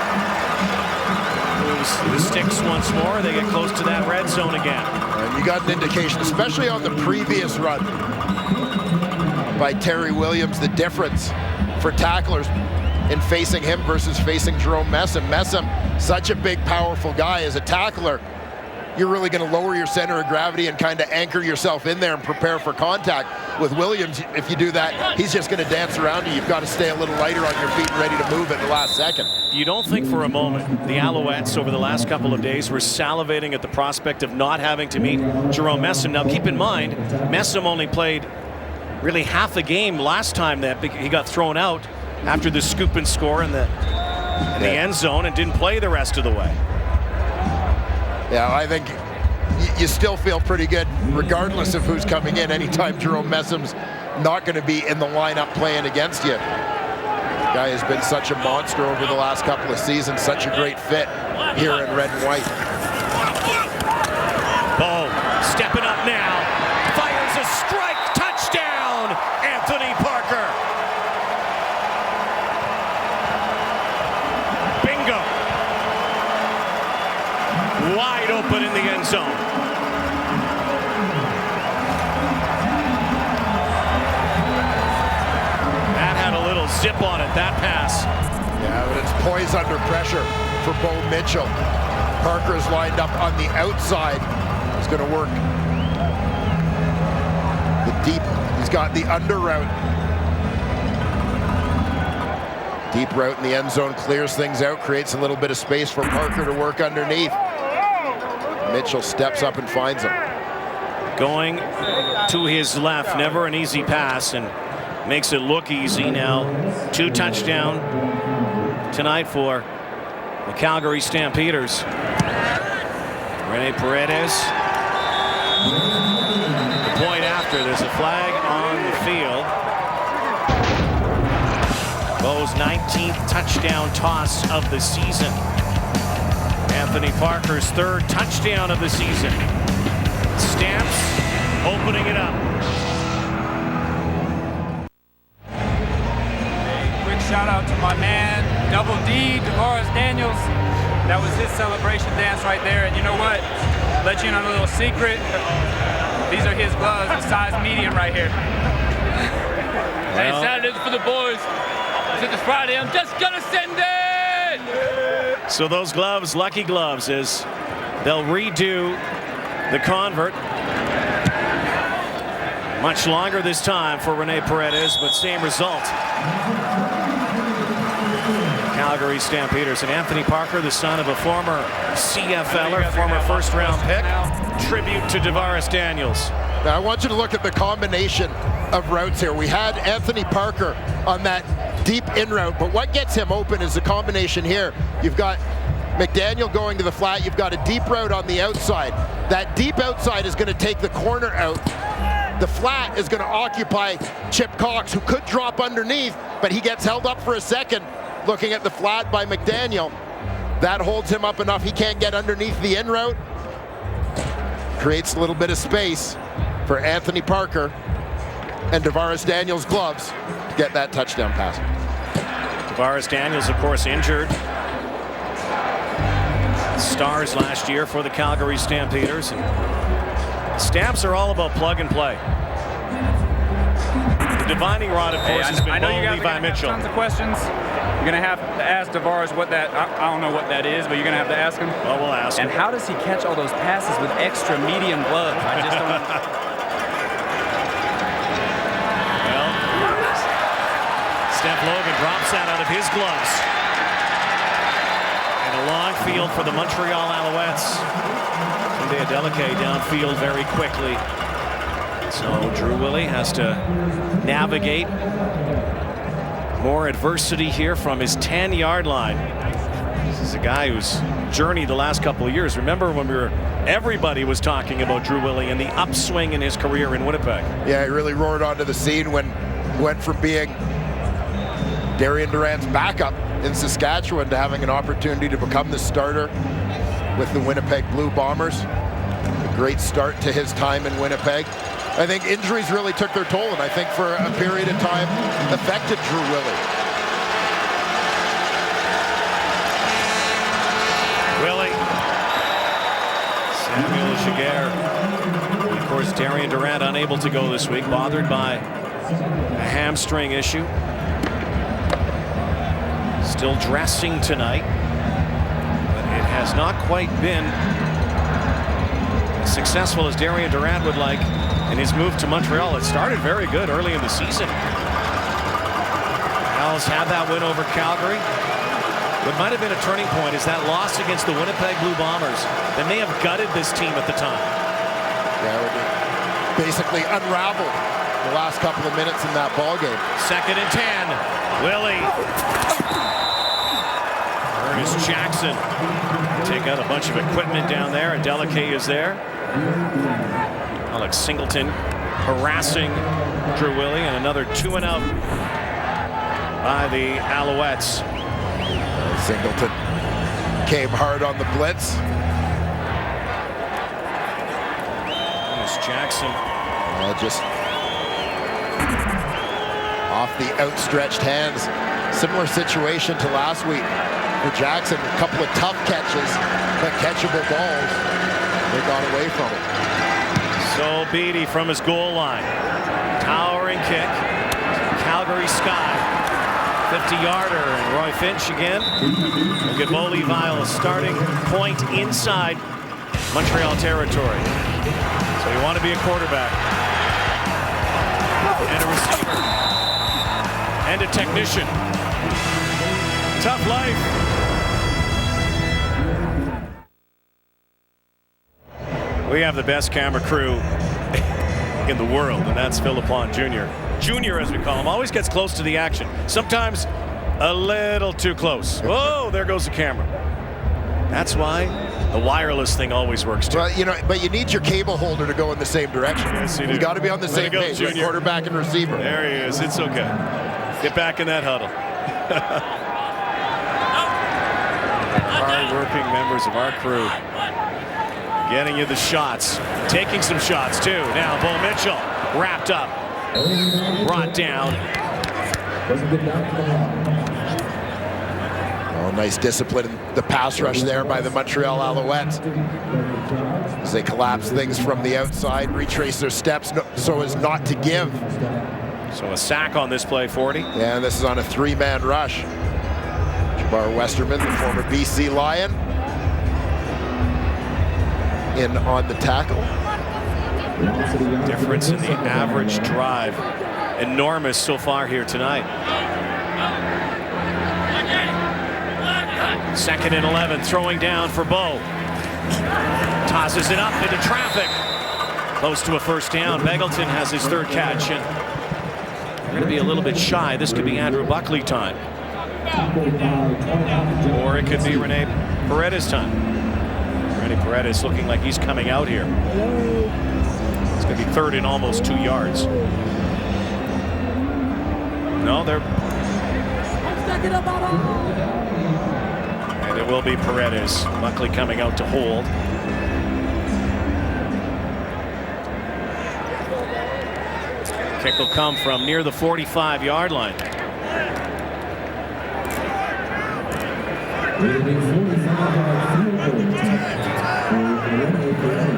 moves the sticks once more. They get close to that red zone again. And you got an indication, especially on the previous run by Terry Williams, the difference for tacklers in facing him versus facing Jerome Messam. Messam, such a big, powerful guy. As a tackler, you're really going to lower your center of gravity and kind of anchor yourself in there and prepare for contact. With Williams, if you do that, he's just going to dance around you. You've got to stay a little lighter on your feet and ready to move at the last second. You don't think for a moment the Alouettes over the last couple of days were salivating at the prospect of not having to meet Jerome Messam. Now keep in mind, Messam only played really half the game last time that he got thrown out after the scoop and score in the end zone and didn't play the rest of the way. Yeah, I think you still feel pretty good regardless of who's coming in. Anytime Jerome Messam's not going to be in the lineup playing against you. The guy has been such a monster over the last couple of seasons, such a great fit here in red and white. Bo stepping up now, fires a strike, touchdown, Anthony Parker. Bingo. Wide open in the end zone. That had a little zip on it, that pass. Yeah, but it's poised under pressure for Bo Mitchell. Parker is lined up on the outside. He's going to work the deep. He's got the under route. Deep route in the end zone clears things out, creates a little bit of space for Parker to work underneath. Mitchell steps up and finds him. Going to his left, never an easy pass, and makes it look easy now. 2 touchdown tonight for the Calgary Stampeders. Rene Paredes. The point after, there's a flag on the field. Bo's 19th touchdown toss of the season. Anthony Parker's 3rd touchdown of the season. Stamps opening it up. Quick shout out to my man, Double D, DeVaris Daniels. That was his celebration dance right there. And you know what? Let you in on a little secret. These are his gloves, a size medium right here. Hey, Saturdays for the boys. Since it's Friday, I'm just gonna send it. So those gloves, lucky gloves, is they'll redo the convert. Much longer this time for Rene Paredes, but same result. Calgary Stampeders. And Anthony Parker, the son of a former CFLer, former first-round pick. Tribute to DeVaris Daniels. Now I want you to look at the combination of routes here. We had Anthony Parker on that deep in route, but what gets him open is the combination here. You've got McDaniel going to the flat. You've got a deep route on the outside. That deep outside is going to take the corner out. The flat is going to occupy Chip Cox, who could drop underneath, but he gets held up for a second looking at the flat by McDaniel. That holds him up enough. He can't get underneath the in route. Creates a little bit of space for Anthony Parker and DeVaris Daniels' gloves to get that touchdown pass. DeVaris Daniels, of course, injured. Stars last year for the Calgary Stampeders. And Stamps are all about plug and play. The divining rod, of course, has been Levi Mitchell. Tons of questions. You're going to have to ask DeVaris what that, I don't know what that is, but you're going to have to ask him. Well, we'll ask him. And how does he catch all those passes with extra medium gloves? I just don't know. Steph Logan drops that out of his gloves. And a long field for the Montreal Alouettes. Sunday Adeleke downfield very quickly. So Drew Willie has to navigate more adversity here from his 10-yard line. This is a guy who's journeyed the last couple of years. Remember when everybody was talking about Drew Willie and the upswing in his career in Winnipeg. Yeah, he really roared onto the scene when he went from being Darian Durant's backup in Saskatchewan to having an opportunity to become the starter with the Winnipeg Blue Bombers. A great start to his time in Winnipeg. I think injuries really took their toll, and I think for a period of time affected Drew Willie. Samuel Giguère. Of course, Darian Durant unable to go this week, bothered by a hamstring issue. Still dressing tonight, but it has not quite been as successful as Darian Durant would like in his move to Montreal. It started very good early in the season. Owls had that win over Calgary. What might have been a turning point is that loss against the Winnipeg Blue Bombers that may have gutted this team at the time. Yeah, it basically unraveled the last couple of minutes in that ball game. 2nd and 10. Willie. Ernest Jackson take out a bunch of equipment down there, and Delicate is there. Alex Singleton harassing Drew Willie, and another 2-and-out by the Alouettes. Singleton came hard on the blitz. Ernest Jackson. Just off the outstretched hands. Similar situation to last week for Jackson. A couple of tough catches, but catchable balls. They got away from him. So Beatty from his goal line. Towering kick. Calgary sky. 50-yarder, and Roy Finch again. We'll get Mo Levi a starting point inside Montreal territory. So you want to be a quarterback. And a receiver. And a technician. Tough life. We have the best camera crew in the world, and that's Philip Lawn Jr. Junior, as we call him, always gets close to the action. Sometimes a little too close. Whoa, there goes the camera. That's why the wireless thing always works too. Well, you know, but you need your cable holder to go in the same direction. Yes, you do. You got to be on the same page, like quarterback and receiver. There he is. It's okay. Get back in that huddle. Hard-working members of our crew getting you the shots, taking some shots too. Now Bo Mitchell wrapped up. Brought down. Oh, nice discipline in the pass rush there by the Montreal Alouettes. As they collapse things from the outside, retrace their steps so as not to give. So a sack on this play, 40. Yeah, and this is on a 3-man rush. Jabbar Westerman, the former BC Lion, in on the tackle. Difference in the average drive. Enormous so far here tonight. 2nd and 11, throwing down for Bo. Tosses it up into traffic. Close to a first down. Begelton has his 3rd catch, and they're going to be a little bit shy. This could be Andrew Buckley time. Or it could be Rene Paredes time. Rene Paredes looking like he's coming out here. It's going to be 3rd and almost 2 yards. No, they're... And it will be Paredes. Buckley coming out to hold. Kick will come from near the 45-yard line.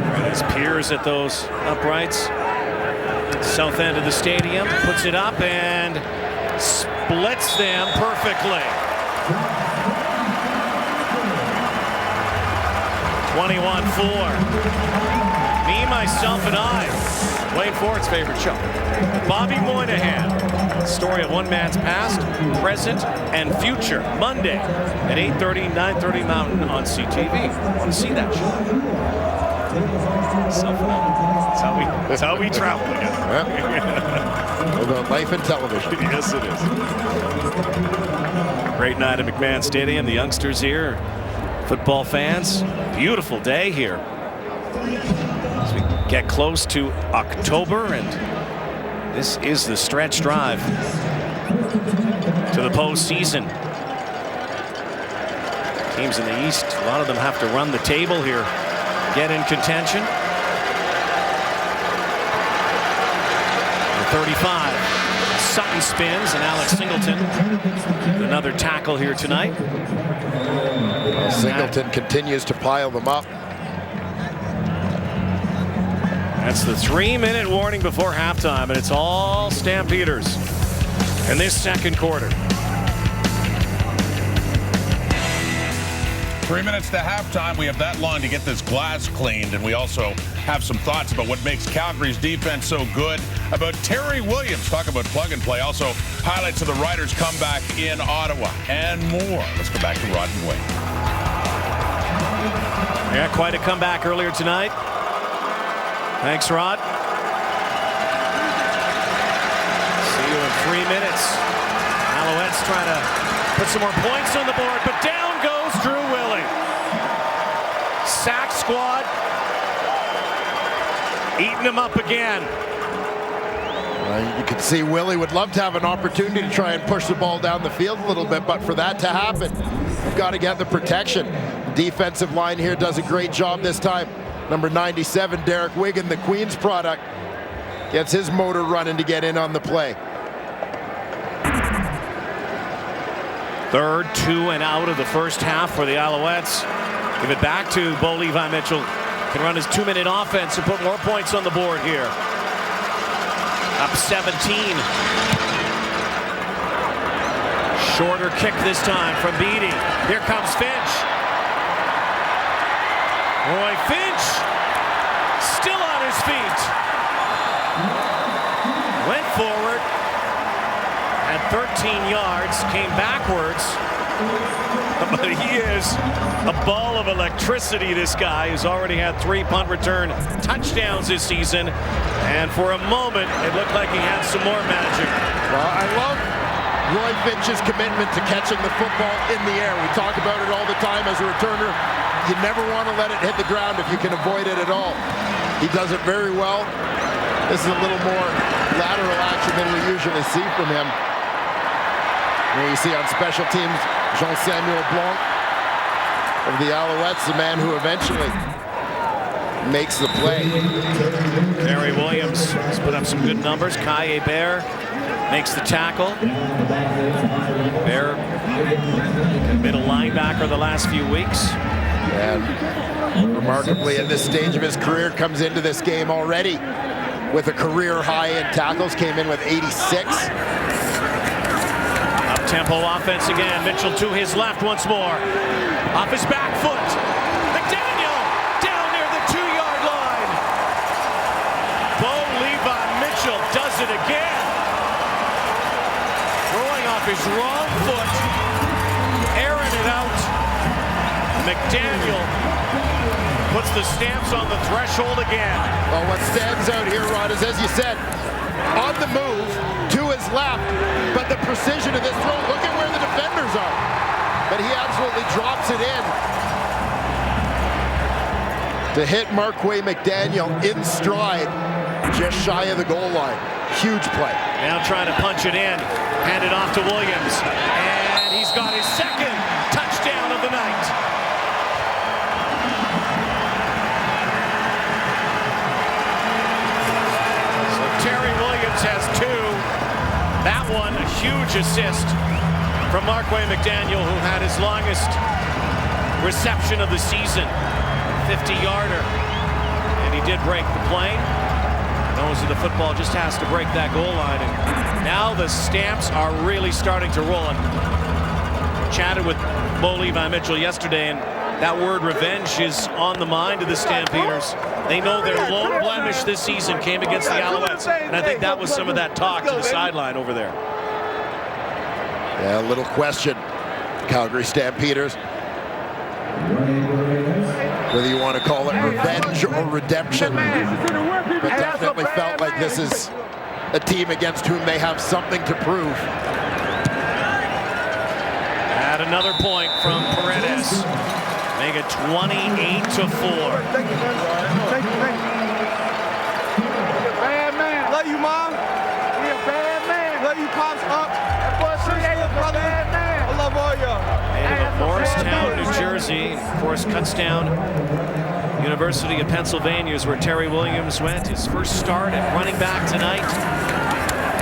Paredes peers at those uprights. South end of the stadium, puts it up and splits them perfectly. 21-4. Me, myself, and I. Wayne Ford's favorite show. Bobby Moynihan. Story of one man's past, present, and future. Monday at 8:30, 9:30 Mountain on CTV. Want to see that show? That's how we travel together. About life and television. Yes, it is. Great night at McMahon Stadium. The youngsters here, football fans. Beautiful day here. As we get close to October, and this is the stretch drive to the postseason. Teams in the East, a lot of them have to run the table here, get in contention. 35. Sutton spins, and Alex Singleton another tackle here tonight. Well, Singleton continues to pile them up. That's the 3-minute warning before halftime, and it's all Stampeders in this second quarter. 3 minutes to halftime. We have that long to get this glass cleaned, and we also have some thoughts about what makes Calgary's defense so good. About Terry Williams, talk about plug and play. Also, highlights of the Riders' comeback in Ottawa and more. Let's go back to Rod and Wayne. Yeah, quite a comeback earlier tonight. Thanks, Rod. See you in 3 minutes. Alouettes trying to put some more points on the board, but down goes Drew Willie. Sack squad eating him up again. You can see Willie would love to have an opportunity to try and push the ball down the field a little bit, but for that to happen, you've got to get the protection. The defensive line here does a great job this time. Number 97, Derek Wigan, the Queens product, gets his motor running to get in on the play. Third 2 and out of the first half for the Alouettes. Give it back to Bo Levi Mitchell. Can run his 2-minute offense and put more points on the board here. Up 17. Shorter kick this time from Beatty. Here comes Finch. Roy Finch still on his feet. Went forward. At 13 yards, came backwards. But he is a ball of electricity, this guy, who's already had 3 punt return touchdowns this season. And for a moment, it looked like he had some more magic. Well, I love Roy Finch's commitment to catching the football in the air. We talk about it all the time as a returner. You never want to let it hit the ground if you can avoid it at all. He does it very well. This is a little more lateral action than we usually see from him. There you see on special teams, Jean-Samuel Blanc of the Alouettes, the man who eventually makes the play. Terry Williams has put up some good numbers. Kai Bear makes the tackle. Bear, been a linebacker the last few weeks. And remarkably, at this stage of his career, comes into this game already with a career high in tackles. Came in with 86. Up-tempo offense again. Mitchell to his left once more. Off his back foot. McDaniel down near the 2-yard line. Bo Levi Mitchell does it again. Throwing off his wrong foot. Airing it out. McDaniel puts the stamps on the threshold again. Well, what stands out here, Rod, is, as you said, on the move to his left, but the precision of this throw, look at where the defenders are. But he absolutely drops it in to hit Marquay McDaniel in stride, just shy of the goal line. Huge play. Now trying to punch it in, hand it off to Williams, and he's got his second touchdown of the night. Terry Williams has 2. That one, a huge assist from Marquay McDaniel, who had his longest reception of the season, 50-yarder. And he did break the plane. Knows that the football just has to break that goal line. And now the stamps are really starting to roll. And chatted with Bo Levi Mitchell yesterday, and that word revenge is on the mind of the Stampeders. They know their lone blemish this season came against the Alouettes, and I think that was some of that talk to the sideline over there. Yeah, a little question, Calgary Stampeders. Whether you want to call it revenge or redemption, but definitely felt like this is a team against whom they have something to prove. At another point from Paredes. Make it 28-4. Bad man. Love you, Mom. He a bad man. Love you, Pops. Up. That boy, brother. Bad man. I love all y'all. Native of Morristown, New Jersey. Jersey. Of course, cuts down University of Pennsylvania is where Terry Williams went. His first start at running back tonight.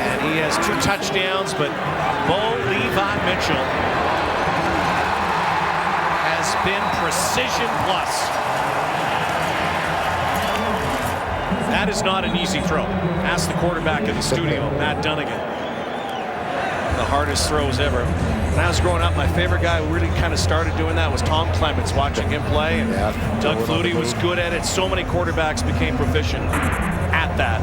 And he has 2 touchdowns, but Bo Levi Mitchell has been precision plus. That is not an easy throw. Ask the quarterback in the studio, Matt Dunnigan. The hardest throws ever. When I was growing up, my favorite guy who really kind of started doing that was Tom Clements, watching him play. And Doug Flutie was good at it. So many quarterbacks became proficient at that.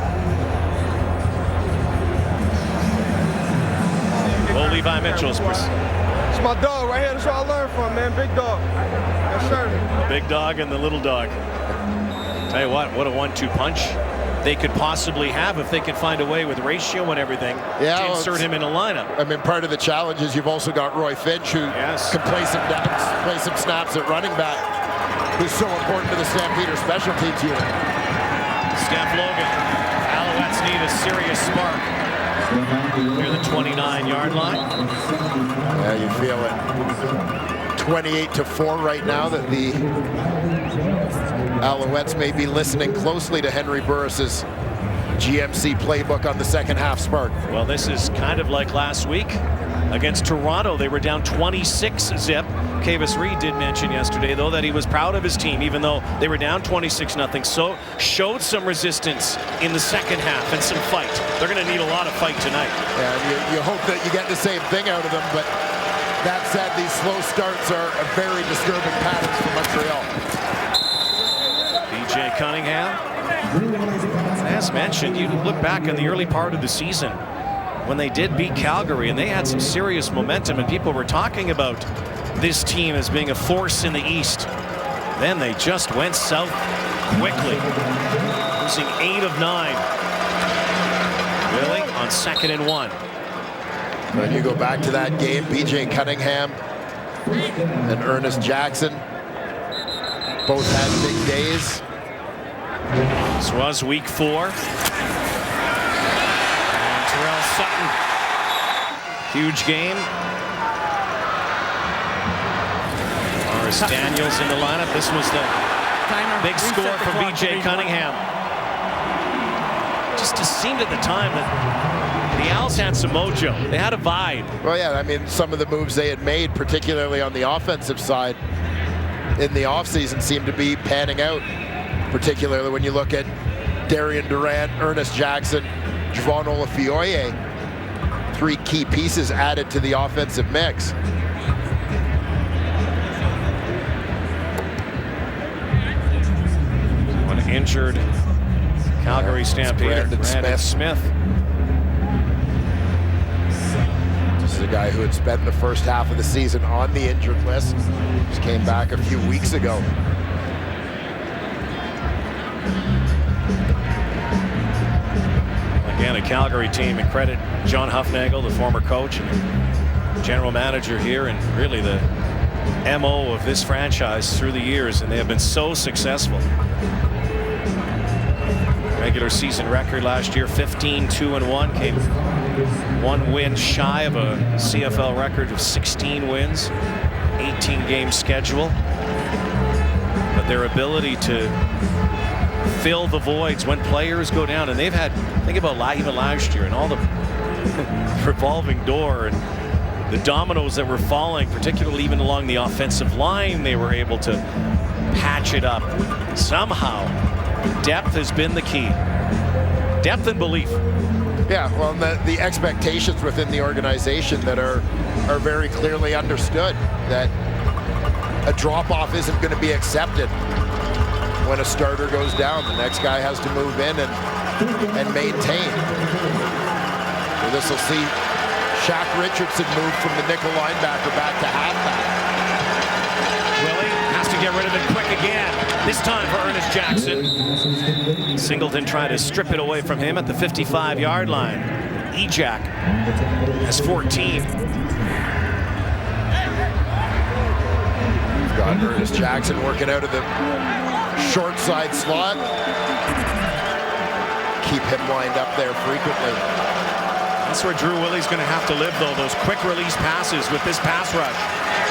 Well, Levi Mitchell's. It's my dog right here. That's what I learned from, man. Big dog. Yes, sir. The big dog and the little dog. Tell you what a 1-2 punch they could possibly have if they could find a way with ratio and everything to insert him in a lineup. I mean, part of the challenge is you've also got Roy Finch, who can play some snaps at running back, who's so important to the Stampeders special teams unit. Steph Logan. Alouettes need a serious spark near the 29-yard line. Yeah, you feel it. 28-4 right now that the Alouettes may be listening closely to Henry Burris's GMC playbook on the second half spark. Well, this is kind of like last week against Toronto. They were down 26-zip. Kavis Reed did mention yesterday, though, that he was proud of his team, even though they were down 26-0. So showed some resistance in the second half and some fight. They're going to need a lot of fight tonight. Yeah, you hope that you get the same thing out of them, but that said, these slow starts are a very disturbing pattern for Montreal. BJ Cunningham. As mentioned, you look back in the early part of the season when they did beat Calgary and they had some serious momentum and people were talking about this team as being a force in the East. Then they just went south quickly, losing 8 of 9. Willie on 2nd and 1. When you go back to that game, BJ Cunningham and Ernest Jackson both had big days. This was week 4. And Terrell Sutton. Huge game. Morris Daniels in the lineup. This was the big score from BJ Cunningham. Just seemed at the time that the Owls had some mojo. They had a vibe. Well, yeah, I mean, some of the moves they had made, particularly on the offensive side in the offseason, seemed to be panning out, particularly when you look at Darian Durant, Ernest Jackson, Javon Olafioye, 3 key pieces added to the offensive mix. An injured Calgary Stampeder, Brandon Smith. This is a guy who had spent the first half of the season on the injured list. Just came back a few weeks ago. Again, a Calgary team, and credit John Hufnagel, the former coach and general manager here, and really the MO of this franchise through the years, and they have been so successful. Regular season record last year, 15-2-1, came 1 win shy of a CFL record of 16 wins, 18-game schedule. But their ability to fill the voids when players go down, and they've had, think about even last year and all the revolving door and the dominoes that were falling, particularly even along the offensive line, they were able to patch it up. Somehow, depth has been the key. Depth and belief. Yeah, well, the expectations within the organization that are very clearly understood, that a drop-off isn't going to be accepted when a starter goes down. The next guy has to move in and maintain. So this will see Shaq Richardson move from the nickel linebacker back to halfback. Willie has to get rid of it quick again. This time for Ernest Jackson. Singleton tried to strip it away from him at the 55-yard line. Ejack has 14. We've got Ernest Jackson working out of the short side slot. Keep him lined up there frequently. That's where Drew Willie's going to have to live, though. Those quick release passes with this pass rush.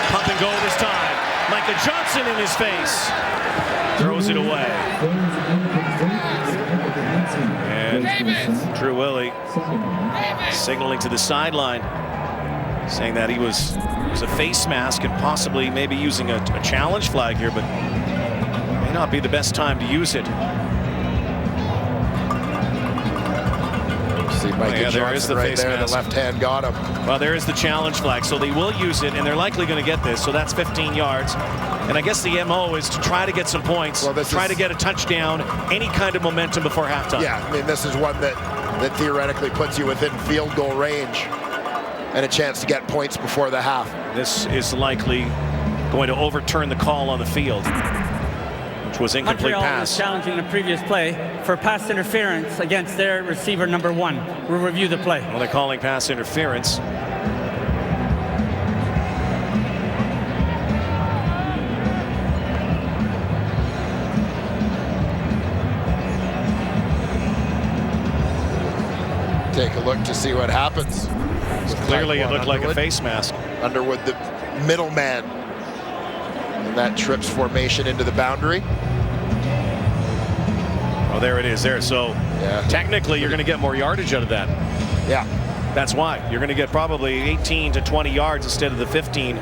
Pump and go this time. Micah Johnson in his face. Throws it away. And Drew Willie signaling to the sideline, saying that he was a face mask and possibly maybe using a challenge flag here, but may not be the best time to use it. See Micah Johnson there is the right face there. mask. The left hand got him. Well, there is the challenge flag, so they will use it, and they're likely going to get this. So that's 15 yards. And I guess the MO is to try to get some points, try to get a touchdown, any kind of momentum before halftime. Yeah, I mean, this is one that theoretically puts you within field goal range and a chance to get points before the half. This is likely going to overturn the call on the field, which was incomplete Montreal pass. was challenging the previous play for pass interference against their receiver number 1. We'll review the play. Well, they're calling pass interference. Take a look to see what happens. Clearly, it looked like a face mask. Underwood, the middleman, and that trips formation into the boundary. Oh, there it is there. So technically, you're going to get more yardage out of that. Yeah. That's why. You're going to get probably 18 to 20 yards instead of the 15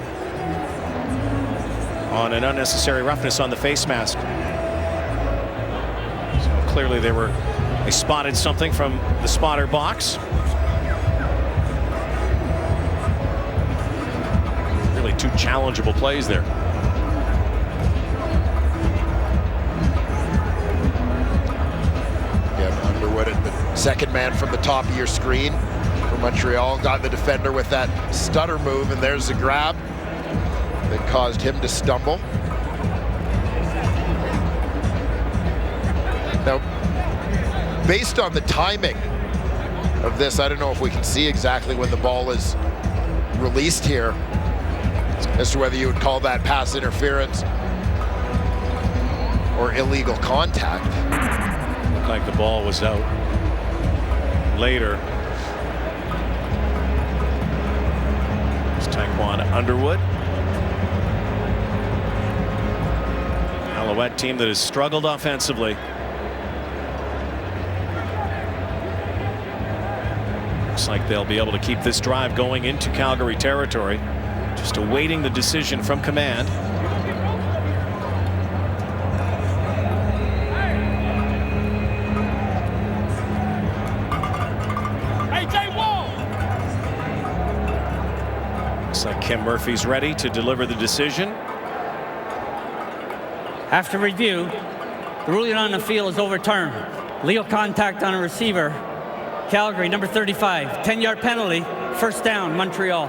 on an unnecessary roughness on the face mask. So clearly they spotted something from the spotter box. Really two challengeable plays there. Yeah, Underwood at the second man from the top of your screen for Montreal. Got the defender with that stutter move, and there's the grab that caused him to stumble. Now, based on the timing of this, I don't know if we can see exactly when the ball is released here as to whether you would call that pass interference or illegal contact. Looked like the ball was out later. It's Taekwon Underwood. Alouette team that has struggled offensively. Looks like they'll be able to keep this drive going into Calgary territory. Just awaiting the decision from command. Looks like Kim Murphy's ready to deliver the decision. After review, the ruling on the field is overturned. Legal contact on a receiver. Calgary, number 35, 10-yard penalty, first down, Montreal.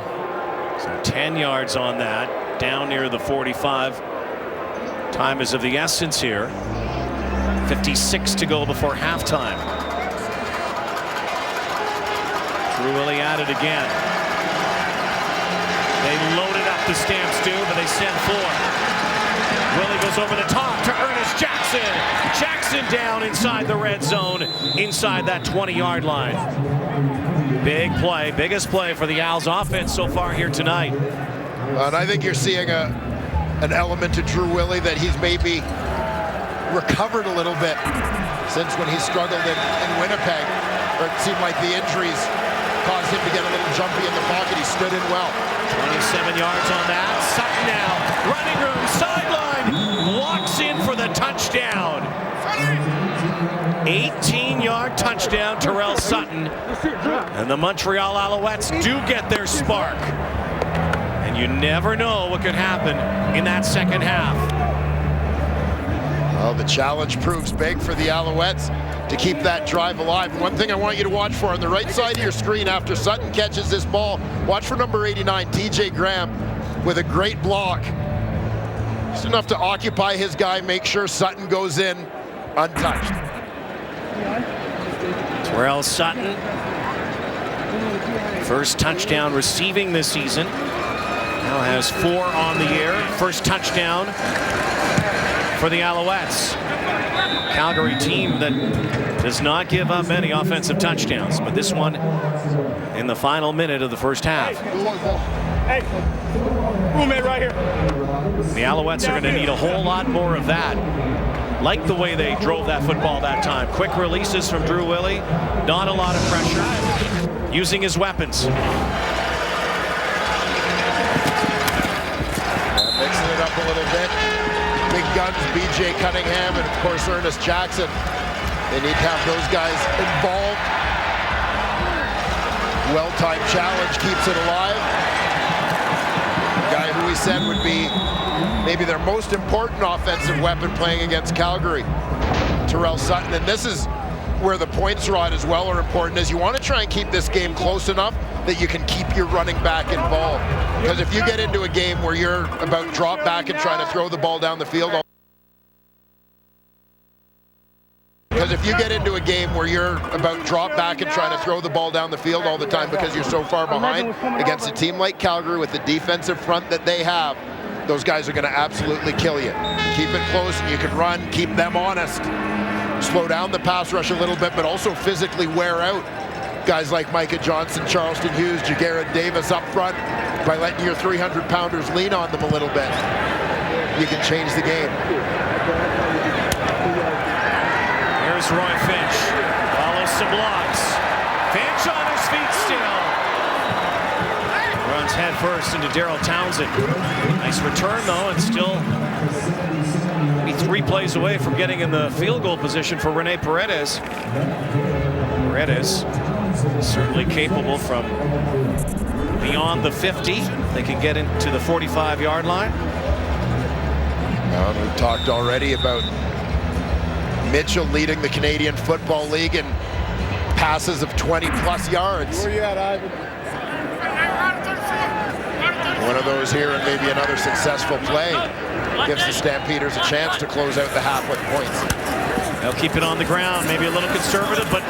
So 10 yards on that, down near the 45. Time is of the essence here. 56 to go before halftime. Drew Willie at it again. They loaded up the Stamps too, but they sent 4. Willie goes over the top to Ernest Jackson. Jackson down inside the red zone, inside that 20-yard line. Big play, biggest play for the Owls offense so far here tonight. And I think you're seeing an element to Drew Willie that he's maybe recovered a little bit since when he struggled in Winnipeg, or it seemed like the injuries caused him to get a little jumpy in the pocket. He stood in well. 27 yards on that. Sutton now, running room, sideline, walks in for the touchdown. 18-yard touchdown, Terrell Sutton. And the Montreal Alouettes do get their spark. And you never know what could happen in that second half. Well, the challenge proves big for the Alouettes to keep that drive alive. One thing I want you to watch for on the right side of your screen after Sutton catches this ball, watch for number 89, TJ Graham, with a great block. Just enough to occupy his guy, make sure Sutton goes in untouched. Terrell Sutton, first touchdown receiving this season. Now has 4 on the year. First touchdown for the Alouettes. Calgary team that does not give up many offensive touchdowns, but this one in the final minute of the first half. Hey, roommate right here. The Alouettes are going to need a whole lot more of that. Like the way they drove that football that time. Quick releases from Drew Willie. Not a lot of pressure. Using his weapons. Mixing it up a little bit. Big guns, B.J. Cunningham, and of course Ernest Jackson. They need to have those guys involved. Well-timed challenge keeps it alive. The guy who we said would be maybe their most important offensive weapon playing against Calgary, Terrell Sutton. And this is where the points, Rod, as well are important, is you want to try and keep this game close enough that you can keep your running back involved. Because if you get into a game where you're about to drop back and trying to throw the ball down the field, all the time because you're so far behind against a team like Calgary with the defensive front that they have, those guys are going to absolutely kill you. Keep it close and you can run, keep them honest. Slow down the pass rush a little bit, but also physically wear out guys like Micah Johnson, Charleston Hughes, Jagarrett Davis up front. By letting your 300-pounders lean on them a little bit, you can change the game. Here's Roy Finch. Follows some blocks. Finch on his feet still. Runs head first into Daryl Townsend. Nice return though, and still be 3 plays away from getting in the field goal position for Rene Paredes. Paredes certainly capable from beyond the 50. They can get into the 45-yard line. Well, we've talked already about Mitchell leading the Canadian Football League in passes of 20-plus yards. Where you at, Ivan? One of those here and maybe another successful play gives the Stampeders a chance to close out the half with points. They'll keep it on the ground, maybe a little conservative, but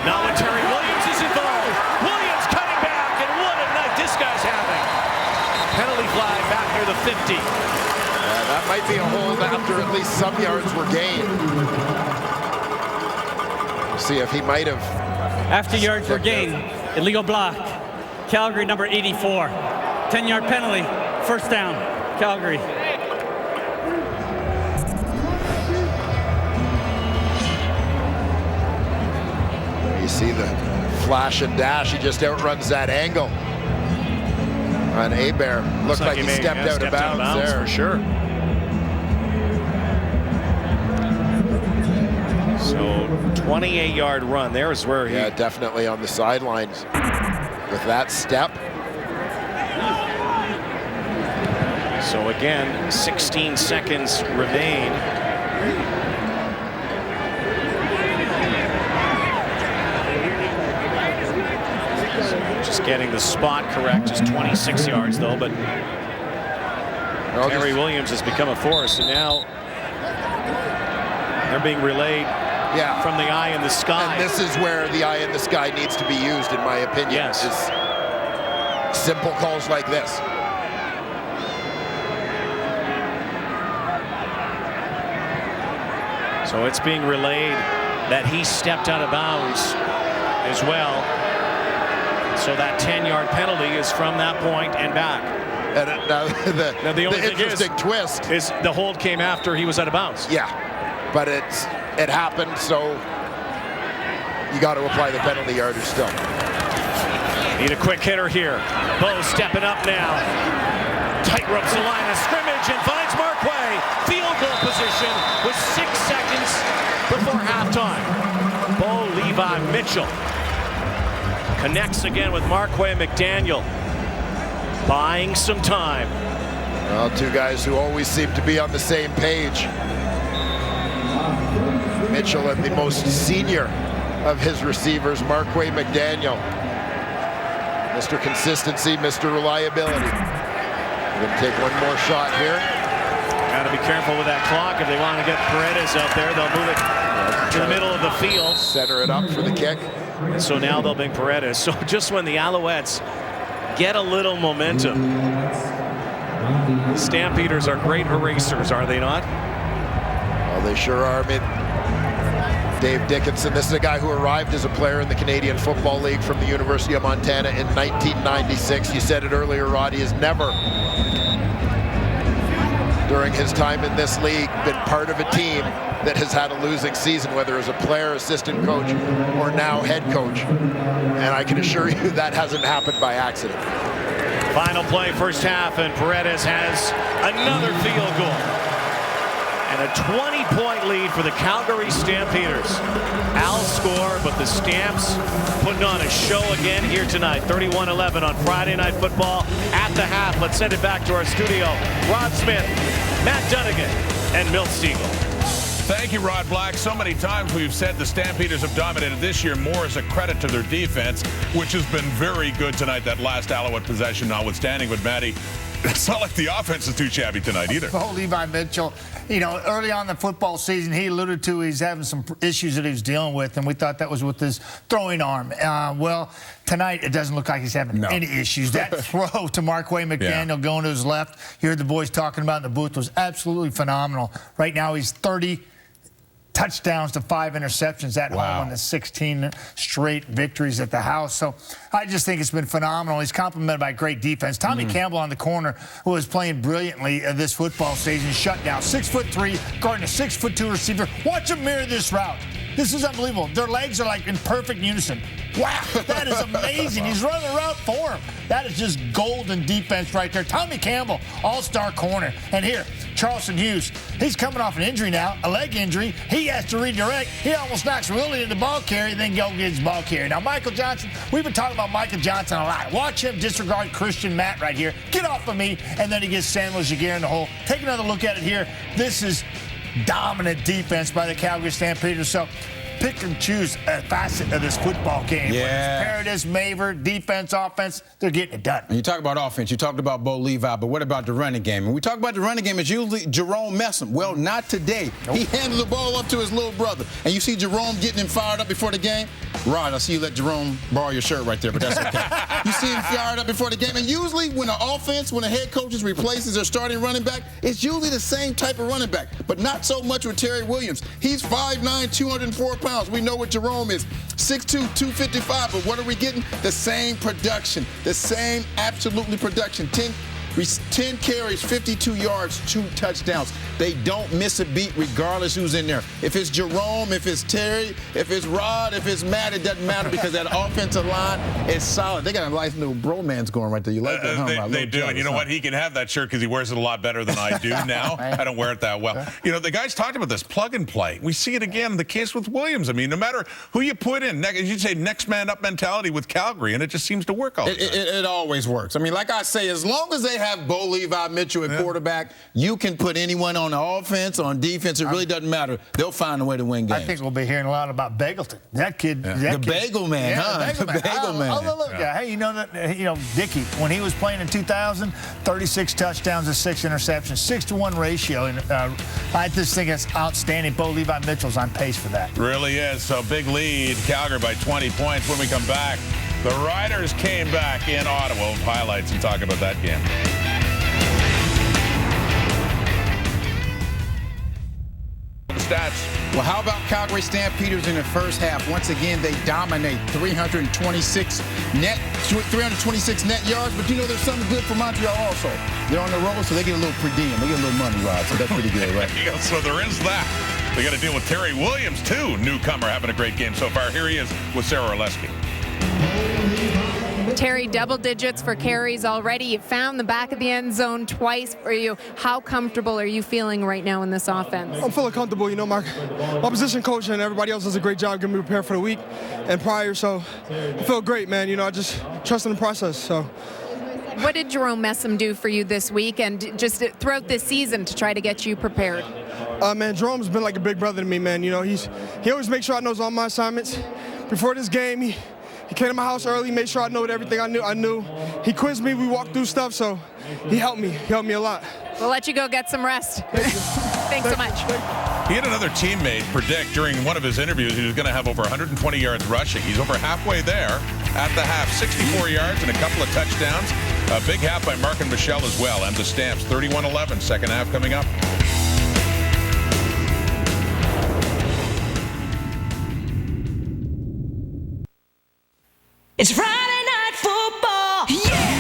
not when Terry Williams is involved. Williams cutting back, and what a night this guy's having. Penalty flag back near the 50. That might be a hold after at least some yards were gained. See if he might have. After yards were gained, illegal block. Calgary number 84. 10-yard penalty, first down, Calgary. You see the flash and dash. He just outruns that angle. On Hebert. Looked like he stepped out of bounds there. For sure. So 28-yard run. There is where he... Yeah, definitely on the sidelines with that step. So again, 16 seconds remain. Just getting the spot correct is 26 yards though, but Terry Williams has become a force, and now they're being relayed from the eye in the sky. And this is where the eye in the sky needs to be used, in my opinion. Yes. Is simple calls like this. So it's being relayed that he stepped out of bounds as well. So that 10-yard penalty is from that point and back. And now the only interesting twist is the hold came after he was out of bounds. Yeah, but it happened, so you got to apply the penalty yardage still. Need a quick hitter here. Bo stepping up now. Tightrope's the line of scrimmage and finds Marquay. Field goal position with 6 seconds before halftime. Bo Levi Mitchell connects again with Marquay McDaniel. Buying some time. Well, two guys who always seem to be on the same page. Mitchell and the most senior of his receivers, Marquay McDaniel. Mr. Consistency, Mr. Reliability. We're going to take one more shot here. Got to be careful with that clock. If they want to get Paredes out there, they'll move it to the middle of the field. Center it up for the kick. And so now they'll bring Paredes. So just when the Alouettes get a little momentum, the Stampeders are great erasers, are they not? Well, they sure are. I mean, Dave Dickinson, this is a guy who arrived as a player in the Canadian Football League from the University of Montana in 1996. You said it earlier, Rod, he has never during his time in this league been part of a team that has had a losing season, whether as a player, assistant coach, or now head coach. And I can assure you that hasn't happened by accident. Final play, first half, and Paredes has another field goal. And a 20-point lead for the Calgary Stampeders. Al score, but the Stamps putting on a show again here tonight. 31-11 on Friday Night Football at the half. Let's send it back to our studio. Rod Smith, Matt Dunnigan, and Milt Siegel. Thank you, Rod Black. So many times we've said the Stampeders have dominated this year more as a credit to their defense, which has been very good tonight, that last Alouette possession notwithstanding. But, Matty, it's not like the offense is too shabby tonight either. Oh, Levi Mitchell, you know, early on in the football season, he alluded to he's having some issues that he was dealing with, and we thought that was with his throwing arm. Well, tonight it doesn't look like he's having any issues. That throw to Marquay McDaniel going to his left, you heard the boys talking about in the booth, was absolutely phenomenal. Right now he's 30 touchdowns to 5 interceptions at home on the 16 straight victories at the house. So I just think it's been phenomenal. He's complemented by great defense. Tommy Campbell on the corner, who is playing brilliantly this football season, shut down. 6'3", guarding a 6'2" receiver. Watch him mirror this route. This is unbelievable. Their legs are like in perfect unison. Wow, that is amazing. He's running the route for him. That is just golden defense right there. Tommy Campbell, all-star corner. And here, Charleston Hughes, he's coming off an injury now, a leg injury. He has to redirect. He almost knocks Willie into the ball carrier, then go get his ball carrier. Now, Michael Johnson, we've been talking about Michael Johnson a lot. Watch him disregard Christian Matt right here. Get off of me, and then he gets Samuel Jaguar in the hole. Take another look at it here. This is dominant defense by the Calgary Stampeders. So pick and choose a facet of this football game. Yeah. Paradis, Maver, defense, offense, they're getting it done. And you talk about offense, you talked about Bo Levi, but what about the running game? And we talk about the running game, it's usually Jerome Messam. Well, not today. Nope. He handed the ball up to his little brother. And you see Jerome getting him fired up before the game. Rod, I see you let Jerome borrow your shirt right there, but that's okay. You see him fired up before the game. And usually when an offense, when a head coach replaces their starting running back, it's usually the same type of running back, but not so much with Terry Williams. He's 5'9", 204 pounds. We know what Jerome is, 6'2", 255, but what are we getting? The same production, the same absolutely production. 10 carries, 52 yards, 2 touchdowns. They don't miss a beat regardless who's in there. If it's Jerome, if it's Terry, if it's Rod, if it's Matt, it doesn't matter because that offensive line is solid. They got a nice little bromance going right there. You like that, huh? They do, and you know what? He can have that shirt because he wears it a lot better than I do now. I don't wear it that well. You know, the guys talked about this plug and play. We see it again in the case with Williams. I mean, no matter who you put in, you'd say next man up mentality with Calgary, and it just seems to work all the time. It always works. I mean, like I say, as long as they have Bo Levi Mitchell at quarterback, you can put anyone on the offense, on defense. It really doesn't matter. They'll find a way to win games. I think we'll be hearing a lot about Bagleton. That kid. The Bagel Man, huh? The Bagel Man. Look, hey, you know, Dickey, when he was playing in 2000, 36 touchdowns and 6 interceptions, 6-to-1 ratio. And I just think it's outstanding. Bo Levi Mitchell's on pace for that. Really is. So big lead, Calgary by 20 points. When we come back, the Riders came back in Ottawa. We'll have highlights and talk about that game. Stats. Well, how about Calgary Stampeders in the first half? Once again, they dominate 326 net yards. But you know, there's something good for Montreal also. They're on the road, so they get a little per diem. They get a little money, Rod. So that's pretty good, right? So there is that. They got to deal with Terry Williams, too. Newcomer having a great game so far. Here he is with Sarah Oleski. Terry, double digits for carries already. You found the back of the end zone twice for you. How comfortable are you feeling right now in this offense? I'm feeling comfortable. You know, my position coach and everybody else does a great job getting me prepared for the week and prior. So I feel great, man. You know, I just trust in the process. So. What did Jerome Messam do for you this week and just throughout this season to try to get you prepared? Man, Jerome's been like a big brother to me, man. You know, he always makes sure I knows all my assignments. Before this game, he came to my house early, made sure I knew everything I knew. He quizzed me, we walked through stuff, so he helped me a lot. We'll let you go get some rest. Thanks so much. He had another teammate predict during one of his interviews he was going to have over 120 yards rushing. He's over halfway there at the half, 64 yards and a couple of touchdowns. A big half by Mark and Michelle as well. And the Stamps, 31-11, second half coming up. It's Friday Night Football. Yeah!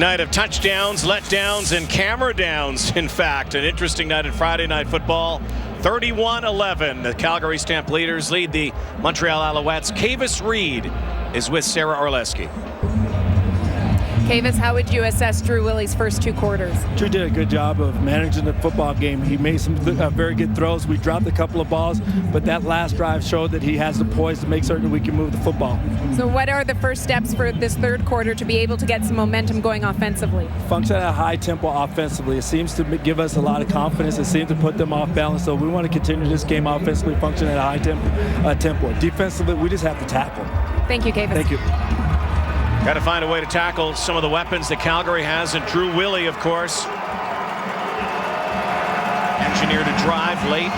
night of touchdowns, letdowns, and camera downs. In fact, an interesting night of Friday Night Football. 31-11. The Calgary Stampeders lead the Montreal Alouettes. Kavis Reed is with Sarah Orleski. Kavis, how would you assess Drew Willie's first 2 quarters? Drew did a good job of managing the football game. He made some very good throws. We dropped a couple of balls, but that last drive showed that he has the poise to make certain we can move the football. So what are the first steps for this third quarter to be able to get some momentum going offensively? Function at a high tempo offensively. It seems to give us a lot of confidence. It seems to put them off balance. So we want to continue this game offensively, function at a high tempo. Defensively, we just have to tackle. Thank you, Kavis. Thank you. Got to find a way to tackle some of the weapons that Calgary has, and Drew Willie, of course, engineered a drive late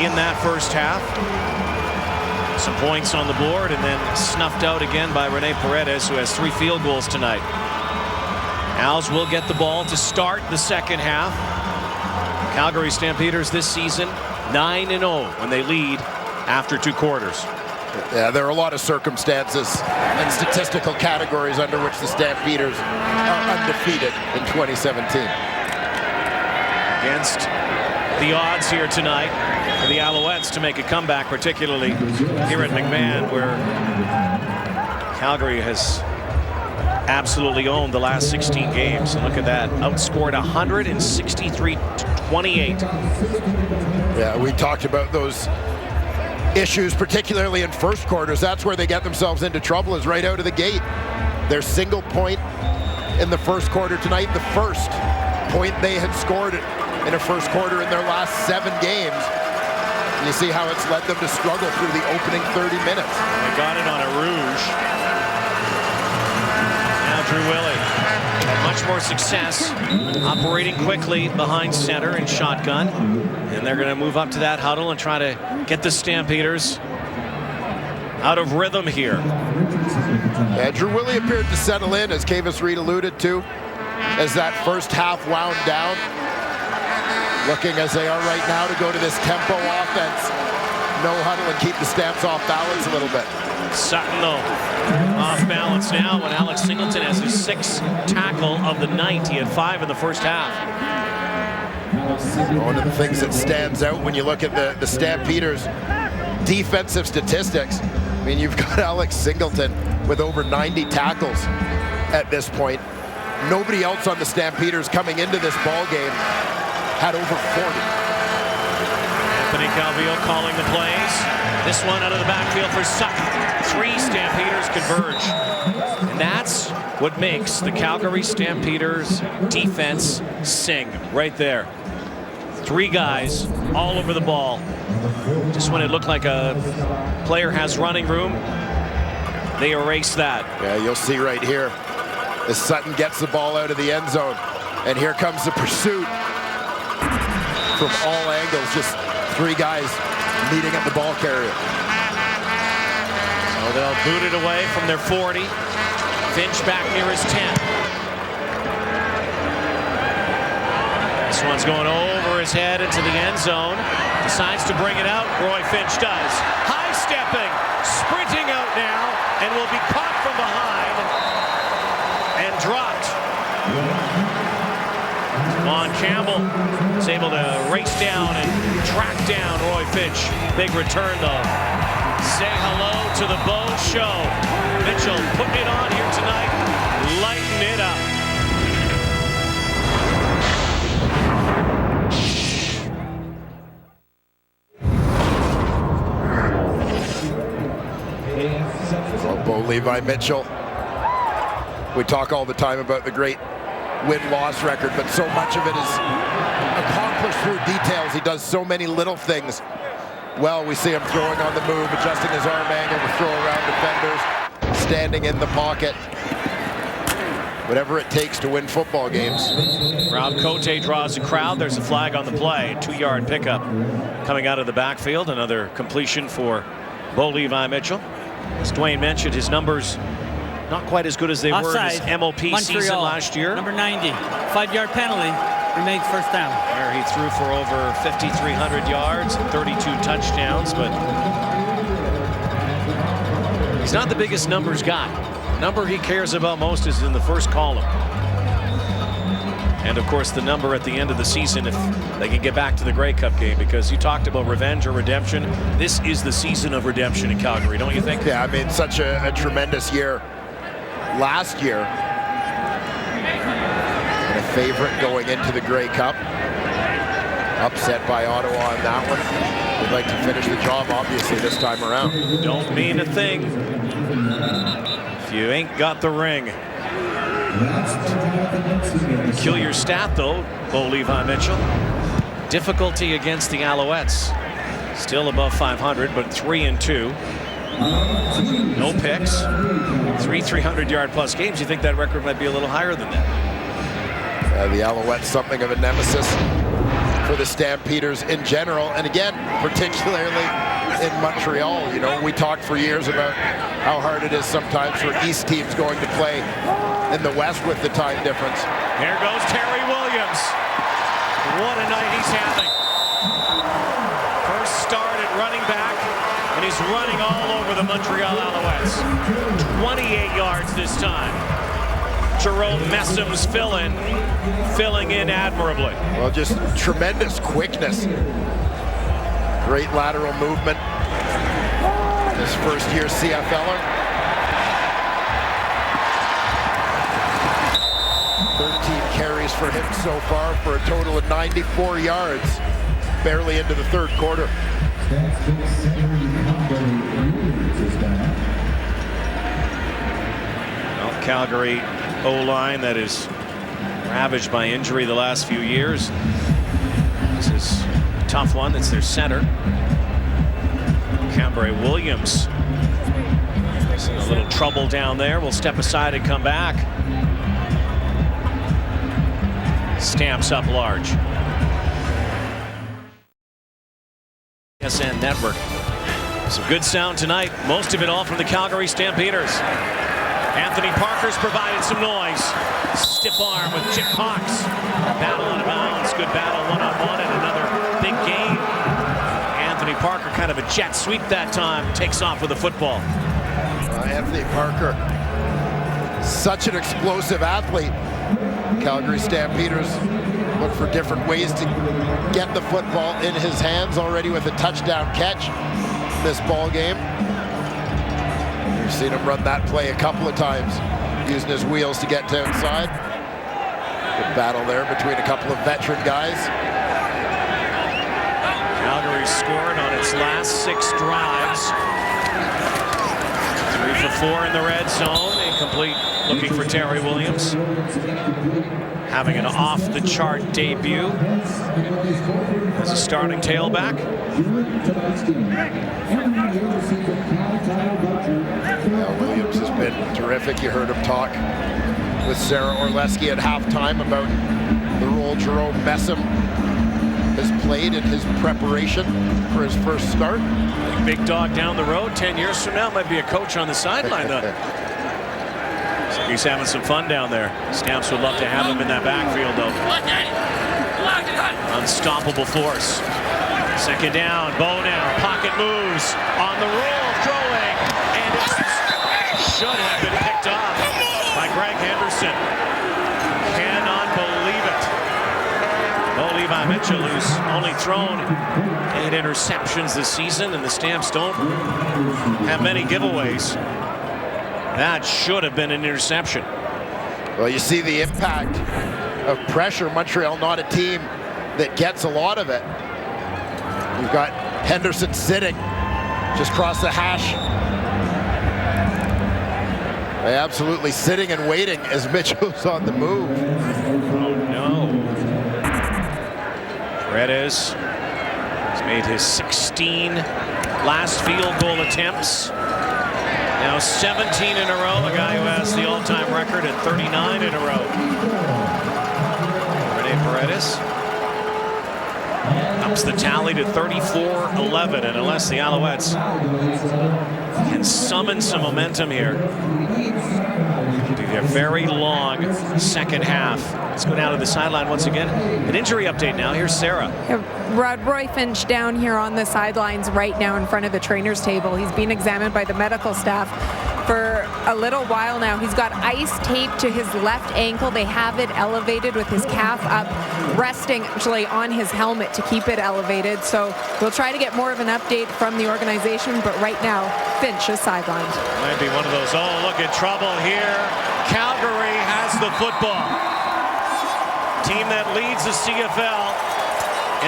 in that first half. Some points on the board, and then snuffed out again by Rene Paredes, who has 3 field goals tonight. Als will get the ball to start the second half. Calgary Stampeders this season 9-0 when they lead after 2 quarters. Yeah, there are a lot of circumstances and statistical categories under which the Stampeders are undefeated in 2017. Against the odds here tonight for the Alouettes to make a comeback, particularly here at McMahon, where Calgary has absolutely owned the last 16 games. And look at that, outscored 163-28. Yeah, we talked about those issues, particularly in first quarters. That's where they get themselves into trouble, is right out of the gate. Their single point in the first quarter tonight, the first point they had scored in a first quarter in their last 7 games. And you see how it's led them to struggle through the opening 30 minutes. They got it on a rouge. Now Drew Willie had much more success operating quickly behind center and shotgun. And they're going to move up to that huddle and try to get the Stampeders out of rhythm here. Yeah, Drew Willie appeared to settle in, as Kavis Reed alluded to, as that first half wound down. Looking as they are right now to go to this tempo offense. No huddle and keep the Stamps off balance a little bit. Sutton, though, off balance now when Alex Singleton has his 6th tackle of the night. He had 5 in the first half. One of the things that stands out when you look at the Stampeders' defensive statistics, I mean, you've got Alex Singleton with over 90 tackles at this point. Nobody else on the Stampeders coming into this ball game had over 40. Anthony Calvillo calling the plays. This one out of the backfield for Sutton. 3 Stampeders converge. And that's what makes the Calgary Stampeders defense sing right there. 3 guys all over the ball. Just when it looked like a player has running room, they erase that. Yeah, you'll see right here as Sutton gets the ball out of the end zone. And here comes the pursuit from all angles. Just 3 guys meeting at the ball carrier. So they'll boot it away from their 40. Finch back near his 10. This one's going over his head into the end zone. Decides to bring it out. Roy Finch does. High stepping, sprinting out now, and will be caught from behind and dropped. Vaughn Campbell is able to race down and track down Roy Finch. Big return, though. Say hello to the Bow Show. Mitchell putting it on here tonight, lighting it up. Well, Bo Levi Mitchell. We talk all the time about the great win-loss record, but so much of it is accomplished through details. He does so many little things. Well, we see him throwing on the move, adjusting his arm angle to throw around defenders, standing in the pocket. Whatever it takes to win football games. Rob Cote draws a crowd. There's a flag on the play. 2-yard pickup coming out of the backfield. Another completion for Bo Levi Mitchell. As Dwayne mentioned, his numbers not quite as good as they were in his MOP Montreal, season last year. Number 90, 5-yard penalty, remains first down. Where he threw for over 5,300 yards and 32 touchdowns, but he's not the biggest numbers guy. The number he cares about most is in the first column. And of course the number at the end of the season if they can get back to the Grey Cup game, because you talked about revenge or redemption. This is the season of redemption in Calgary, don't you think? Yeah, I mean, such a tremendous year last year. And a favorite going into the Grey Cup. Upset by Ottawa on that one. They'd like to finish the job, obviously, this time around. Don't mean a thing if you ain't got the ring. Peculiar stat, though, Bo Levi Mitchell. Difficulty against the Alouettes. Still above 500, but 3-2. No picks. 3 300-yard-plus games. You think that record might be a little higher than that? The Alouettes, something of a nemesis for the Stampeders in general, and again, particularly in Montreal. You know, we talked for years about how hard it is sometimes for East teams going to play in the West with the time difference. Here goes Terry Williams. What a night he's having. First start at running back, and he's running all over the Montreal Alouettes. 28 yards this time. Jerome Messum's filling in admirably. Well, just tremendous quickness. Great lateral movement. This first-year CFLer. 13 carries for him so far for a total of 94 yards. Barely into the third quarter. Well, Calgary O-line that is ravaged by injury the last few years. This is a tough one. That's their center. Cambry Williams in a little trouble down there. Will step aside and come back. Stamps up large. TSN Network. Some good sound tonight. Most of it all from the Calgary Stampeders. Anthony Parker's provided some noise. Stiff arm with Chip Hawks. Battle out of bounds. Good battle one-on-one and another big game. Anthony Parker, kind of a jet sweep that time, takes off with the football. Anthony Parker, such an explosive athlete. Calgary Stampeders look for different ways to get the football in his hands, already with a touchdown catch this ball game. We've seen him run that play a couple of times, using his wheels to get to inside. Good battle there between a couple of veteran guys. Calgary scored on its last 6 drives. 3 for 4 in the red zone. Incomplete, looking for Terry Williams. Having an off-the-chart debut as a starting tailback. Williams has been terrific. You heard him talk with Sarah Orlesky at halftime about the role Jerome Messum has played in his preparation for his first start. Big dog down the road. 10 years from now might be a coach on the sideline. He's having some fun down there. Stamps would love to have him in that backfield, though. Unstoppable force. Second down. Bo now. Pocket moves. On the roll. Throwing. And it should have been picked off by Greg Henderson. Cannot believe it. Bo Levi Mitchell, who's only thrown 8 interceptions this season, and the Stamps don't have many giveaways. That should have been an interception. Well, you see the impact of pressure. Montreal, not a team that gets a lot of it. You've got Henderson sitting just across the hash. Absolutely sitting and waiting as Mitchell's on the move. Oh, no. Paredes has made his 16 last field goal attempts. Now 17 in a row, a guy who has the all-time record at 39 in a row. Rene Paredes ups the tally to 34-11, and unless the Alouettes can summon some momentum here, do a very long second half. Let's go down to the sideline once again. An injury update now. Here's Sarah. Roy Finch down here on the sidelines right now in front of the trainer's table. He's being examined by the medical staff. for a little while now. He's got ice taped to his left ankle. They have it elevated with his calf up, resting actually on his helmet to keep it elevated. So we'll try to get more of an update from the organization, but right now, Finch is sidelined. Might be one of those, oh, look at trouble here. Calgary has the football. Team that leads the CFL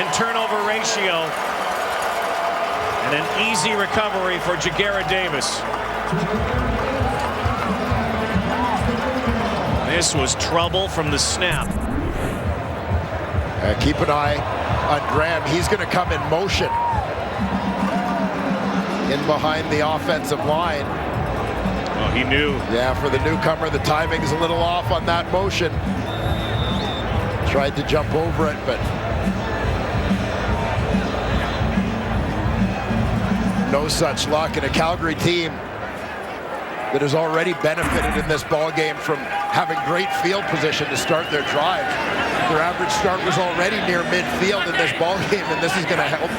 in turnover ratio. And an easy recovery for Jagera Davis. This was trouble from the snap. Keep an eye on Graham. He's going to come in motion in behind the offensive line. Oh, he knew. Yeah, for the newcomer, the timing's a little off on that motion. Tried to jump over it, but no such luck. And a Calgary team that has already benefited in this ball game from having great field position to start their drive. Their average start was already near midfield in this ball game, and this is going to help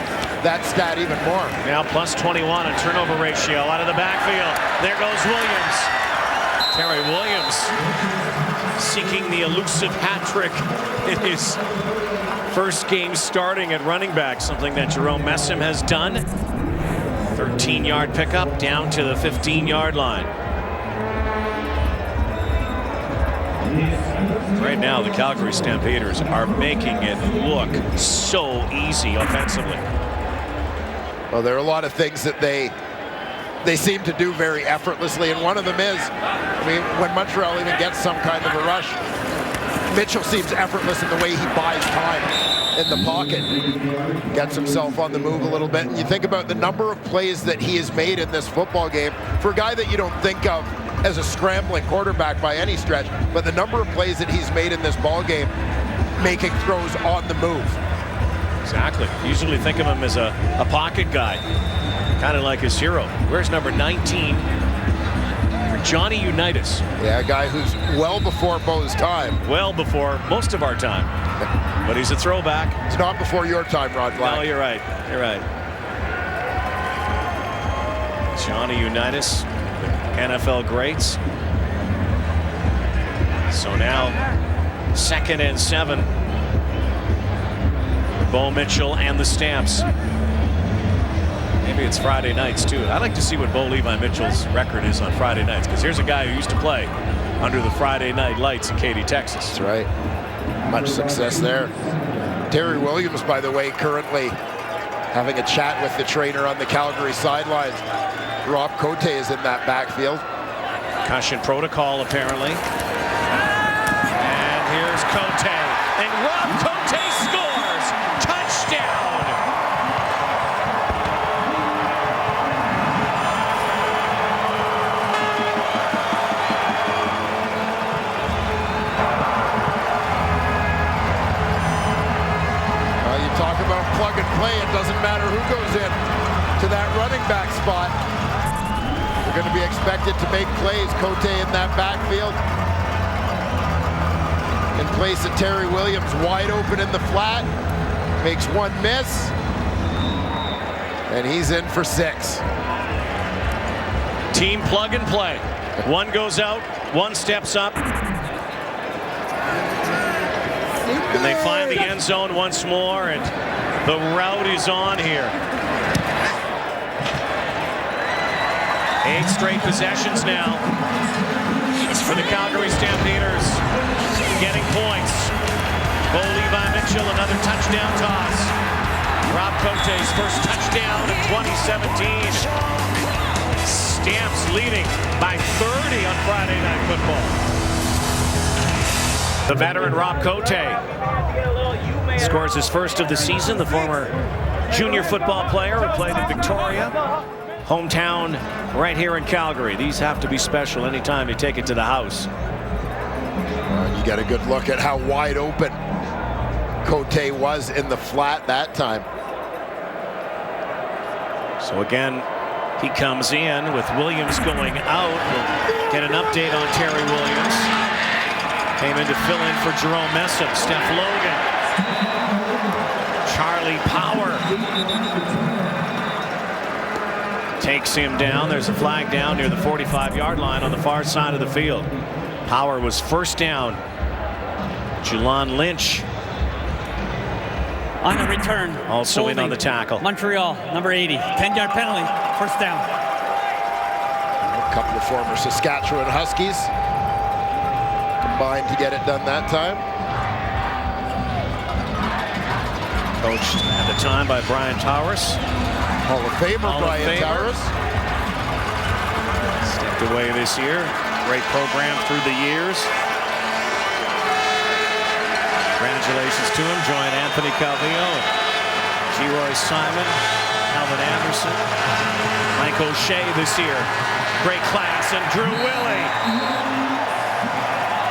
that stat even more. Now plus 21 in turnover ratio out of the backfield. There goes Williams. Terry Williams seeking the elusive hat trick in his first game starting at running back, something that Jerome Messam has done. 13-yard pickup down to the 15-yard line. Right now, the Calgary Stampeders are making it look so easy offensively. Well, there are a lot of things that they seem to do very effortlessly, and one of them is, I mean, when Montreal even gets some kind of a rush, Mitchell seems effortless in the way he buys time in the pocket, gets himself on the move a little bit. And you think about the number of plays that he has made in this football game for a guy that you don't think of as a scrambling quarterback by any stretch, but the number of plays that he's made in this ball game making throws on the move. Exactly. Usually think of him as a pocket guy, kind of like his hero. Where's number 19? Johnny Unitas. Yeah, a guy who's well before Bo's time. Well before most of our time. But he's a throwback. It's not before your time, Rod Black. No, you're right. You're right. Johnny Unitas, NFL greats. So now, 2nd and 7. Bo Mitchell and the Stamps. Maybe it's Friday nights, too. I'd like to see what Bo Levi Mitchell's record is on Friday nights, because here's a guy who used to play under the Friday night lights in Katy, Texas. That's right. Much success there. Terry Williams, by the way, currently having a chat with the trainer on the Calgary sidelines. Rob Cote is in that backfield. Concussion protocol, apparently. And here's Cote. And Rob Cote scores! Touchdown! Talk about plug and play. It doesn't matter who goes in to that running back spot. They're going to be expected to make plays. Cote in that backfield. In place of Terry Williams, wide open in the flat. Makes one miss. And he's in for 6. Team plug and play. One goes out, one steps up. And they find the end zone once more, and the route is on here. 8 straight possessions now. It's for the Calgary Stampeders. Getting points. Bo Levi Mitchell, another touchdown toss. Rob Cote's first touchdown of 2017. Stamps leading by 30 on Friday Night Football. The veteran Rob Cote scores his first of the season. The former junior football player who played in Victoria. Hometown right here in Calgary. These have to be special anytime you take it to the house. You get a good look at how wide open Cote was in the flat that time. So again, he comes in with Williams going out. We'll get an update on Terry Williams. Came in to fill in for Jerome Messam. Steph Logan. Charlie Power. Takes him down. There's a flag down near the 45-yard line on the far side of the field. Power was first down. Julon Lynch on the return. Also holding. In on the tackle. Montreal, number 80. 10-yard penalty. First down. A couple of former Saskatchewan Huskies combined to get it done that time. Coached at the time by Brian Towers. Hall of Famer Brian Towers. Stepped away this year. Great program through the years. Congratulations to him. Join Anthony Calvillo, G-Roy Simon, Calvin Anderson, Mike O'Shea this year. Great class. And Drew Willie.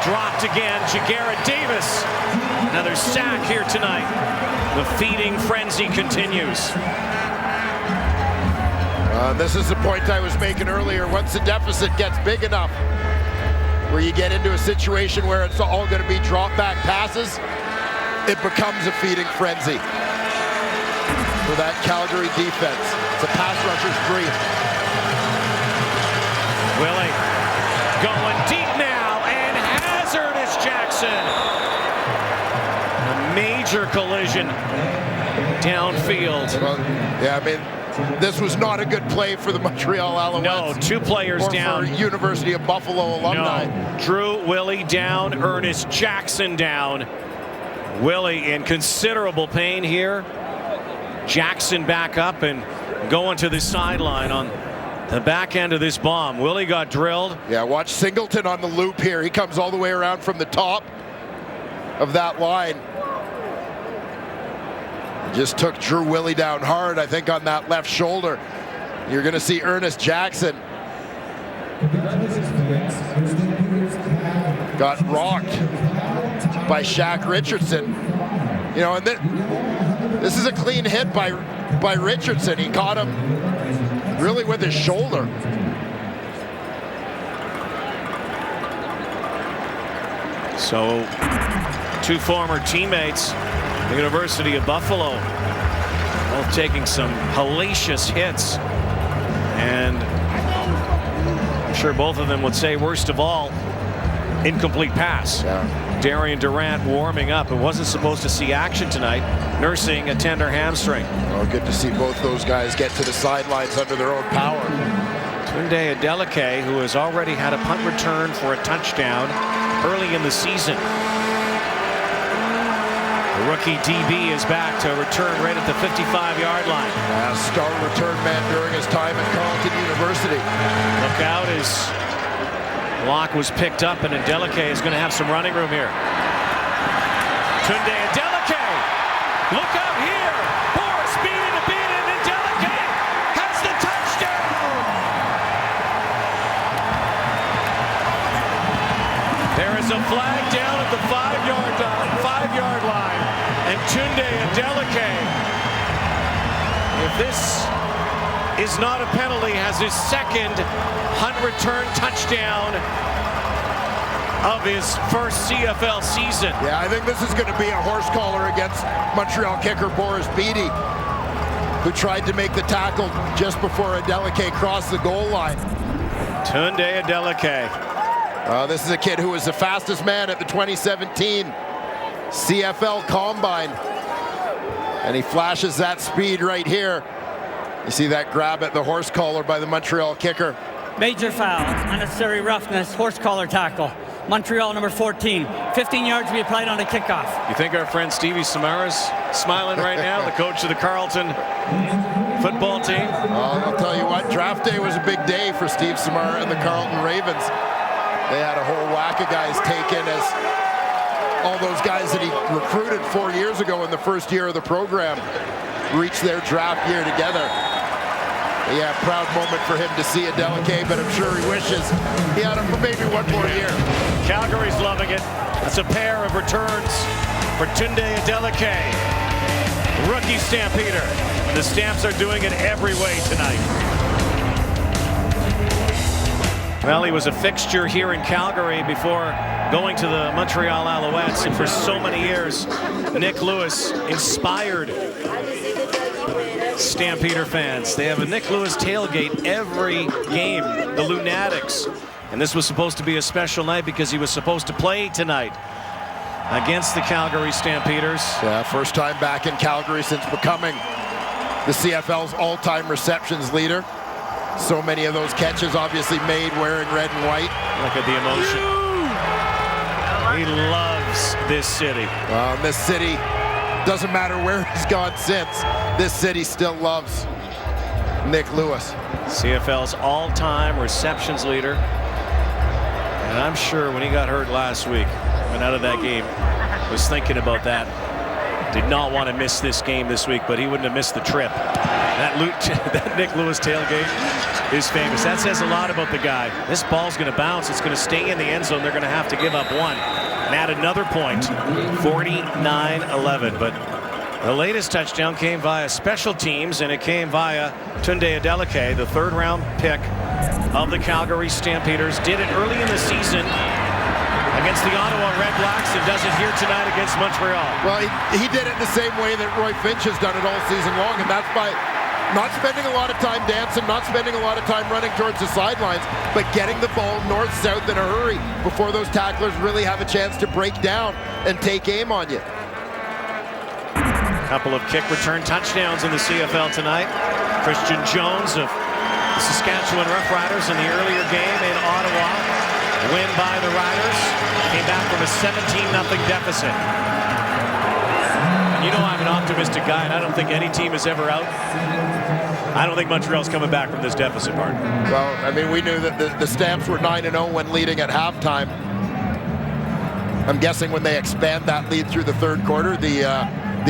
Dropped again. Jagarrett Davis. Another sack here tonight. The feeding frenzy continues. This is the point I was making earlier. Once the deficit gets big enough, where you get into a situation where it's all going to be drop back passes, it becomes a feeding frenzy for that Calgary defense. It's a pass rusher's dream. Willie going deep now, and has Ernest Jackson. A major collision downfield. Well, yeah, I mean, this was not a good play for the Montreal Alouettes. No, two players or down. For University of Buffalo alumni. No. Drew Willie down, Ernest Jackson down. Willie in considerable pain here. Jackson back up and going to the sideline on the back end of this bomb. Willie got drilled. Yeah, watch Singleton on the loop here. He comes all the way around from the top of that line. Just took Drew Willie down hard, I think, on that left shoulder. You're going to see Ernest Jackson got rocked by Shaq Richardson. You know, and this is a clean hit by Richardson. He caught him really with his shoulder. So, two former teammates, the University of Buffalo, both taking some hellacious hits. And I'm sure both of them would say, worst of all, incomplete pass. Yeah. Darian Durant warming up. It wasn't supposed to see action tonight, nursing a tender hamstring. Oh, good to see both those guys get to the sidelines under their own power. Tunde Adeleke, who has already had a punt return for a touchdown early in the season. The rookie DB is back to return right at the 55-yard line. Star return man during his time at Carleton University. Look out as block was picked up, and Adeleke is going to have some running room here. Tunde Adeleke, look out here. Boris beating to beat it, and Adeleke has the touchdown. There is a flag down at the 5-yard line, and Tunde Adeleke, if this is not a penalty, has his second return touchdown of his first CFL season. Yeah, I think this is going to be a horse collar against Montreal kicker Boris Beatty, who tried to make the tackle just before Adeleke crossed the goal line. Tunde Adeleke. This is a kid who was the fastest man at the 2017 CFL Combine. And he flashes that speed right here. You see that grab at the horse collar by the Montreal kicker. Major foul, unnecessary roughness, horse collar tackle. Montreal, number 14. 15 yards to be applied on a kickoff. You think our friend Stevie Samara's smiling right now, the coach of the Carleton football team? I'll tell you what, draft day was a big day for Steve Samara and the Carleton Ravens. They had a whole whack of guys taken, as all those guys that he recruited 4 years ago in the first year of the program reached their draft year together. Yeah, proud moment for him to see Adeleke, but I'm sure he wishes he had him for maybe one more year. Calgary's loving it. It's a pair of returns for Tunde Adeleke, rookie Stampeder. The Stamps are doing it every way tonight. Well, he was a fixture here in Calgary before going to the Montreal Alouettes, and for so many years, Nick Lewis inspired Stampeder fans. They have a Nick Lewis tailgate every game, the Lunatics. And this was supposed to be a special night because he was supposed to play tonight against the Calgary Stampeders. Yeah, first time back in Calgary since becoming the CFL's all-time receptions leader. So many of those catches obviously made wearing red and white. Look at the emotion. He loves this city. This city, doesn't matter where he's gone since, this city still loves Nick Lewis. CFL's all-time receptions leader. And I'm sure when he got hurt last week, went out of that game, was thinking about that. Did not want to miss this game this week, but he wouldn't have missed the trip. That Nick Lewis tailgate is famous. That says a lot about the guy. This ball's going to bounce. It's going to stay in the end zone. They're going to have to give up one and add another point. 49-11. But the latest touchdown came via special teams, and it came via Tunde Adeleke, the third-round pick of the Calgary Stampeders. Did it early in the season against the Ottawa Red Blacks and does it here tonight against Montreal. Well, he did it the same way that Roy Finch has done it all season long, and that's by not spending a lot of time dancing, not spending a lot of time running towards the sidelines, but getting the ball north-south in a hurry before those tacklers really have a chance to break down and take aim on you. Couple of kick return touchdowns in the CFL tonight. Christian Jones of the Saskatchewan Roughriders in the earlier game in Ottawa. Win by the Riders. Came back from a 17-0 deficit. You know I'm an optimistic guy, and I don't think any team is ever out. I don't think Montreal's coming back from this deficit, Martin. Well, I mean, we knew that the Stamps were 9-0 when leading at halftime. I'm guessing when they expand that lead through the third quarter, the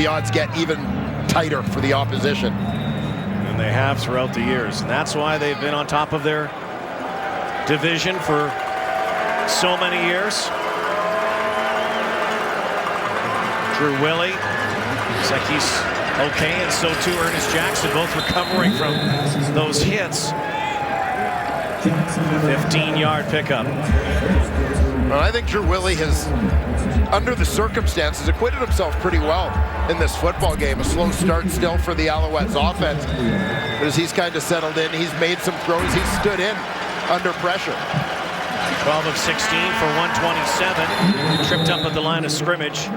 odds get even tighter for the opposition. And they have throughout the years, and that's why they've been on top of their division for so many years. Drew Willie, looks like he's okay, and so too Ernest Jackson, both recovering from those hits. 15-yard pickup. Well, I think Drew Willie has, under the circumstances, acquitted himself pretty well in this football game. A slow start still for the Alouettes offense. But as he's kind of settled in, he's made some throws. He's stood in under pressure. 12 of 16 for 127. Tripped up at the line of scrimmage.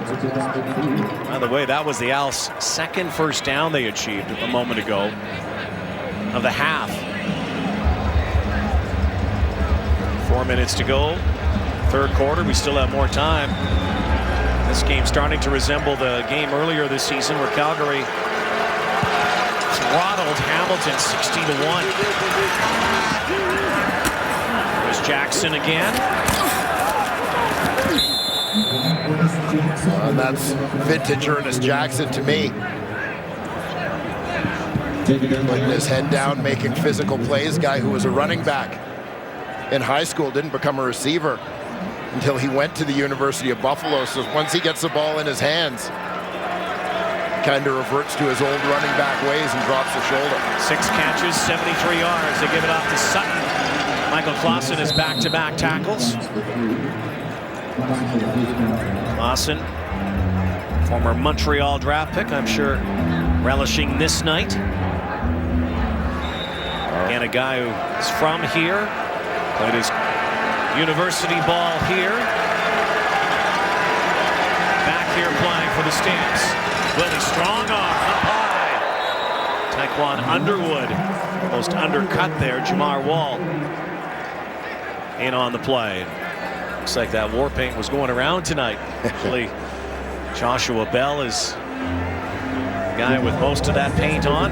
By the way, that was the Owls' second first down they achieved a moment ago of the half. 4 minutes to go. Third quarter, we still have more time. This game starting to resemble the game earlier this season where Calgary throttled Hamilton 60-1. There's Jackson again. That's vintage Ernest Jackson to me. Putting his head down, making physical plays. Guy who was a running back in high school, didn't become a receiver until he went to the University of Buffalo. So once he gets the ball in his hands, kind of reverts to his old running back ways and drops the shoulder. 6 catches, 73 yards. They give it off to Sutton. Michael Clausen has back-to-back tackles. Clausen, former Montreal draft pick, I'm sure relishing this night. And a guy who is from here, played his university ball here. Back here playing for the Stamps. Willie, strong arm up high. Taekwon Underwood, almost undercut there. Jamar Wall in on the play. Looks like that war paint was going around tonight. Actually, Joshua Bell is the guy with most of that paint on.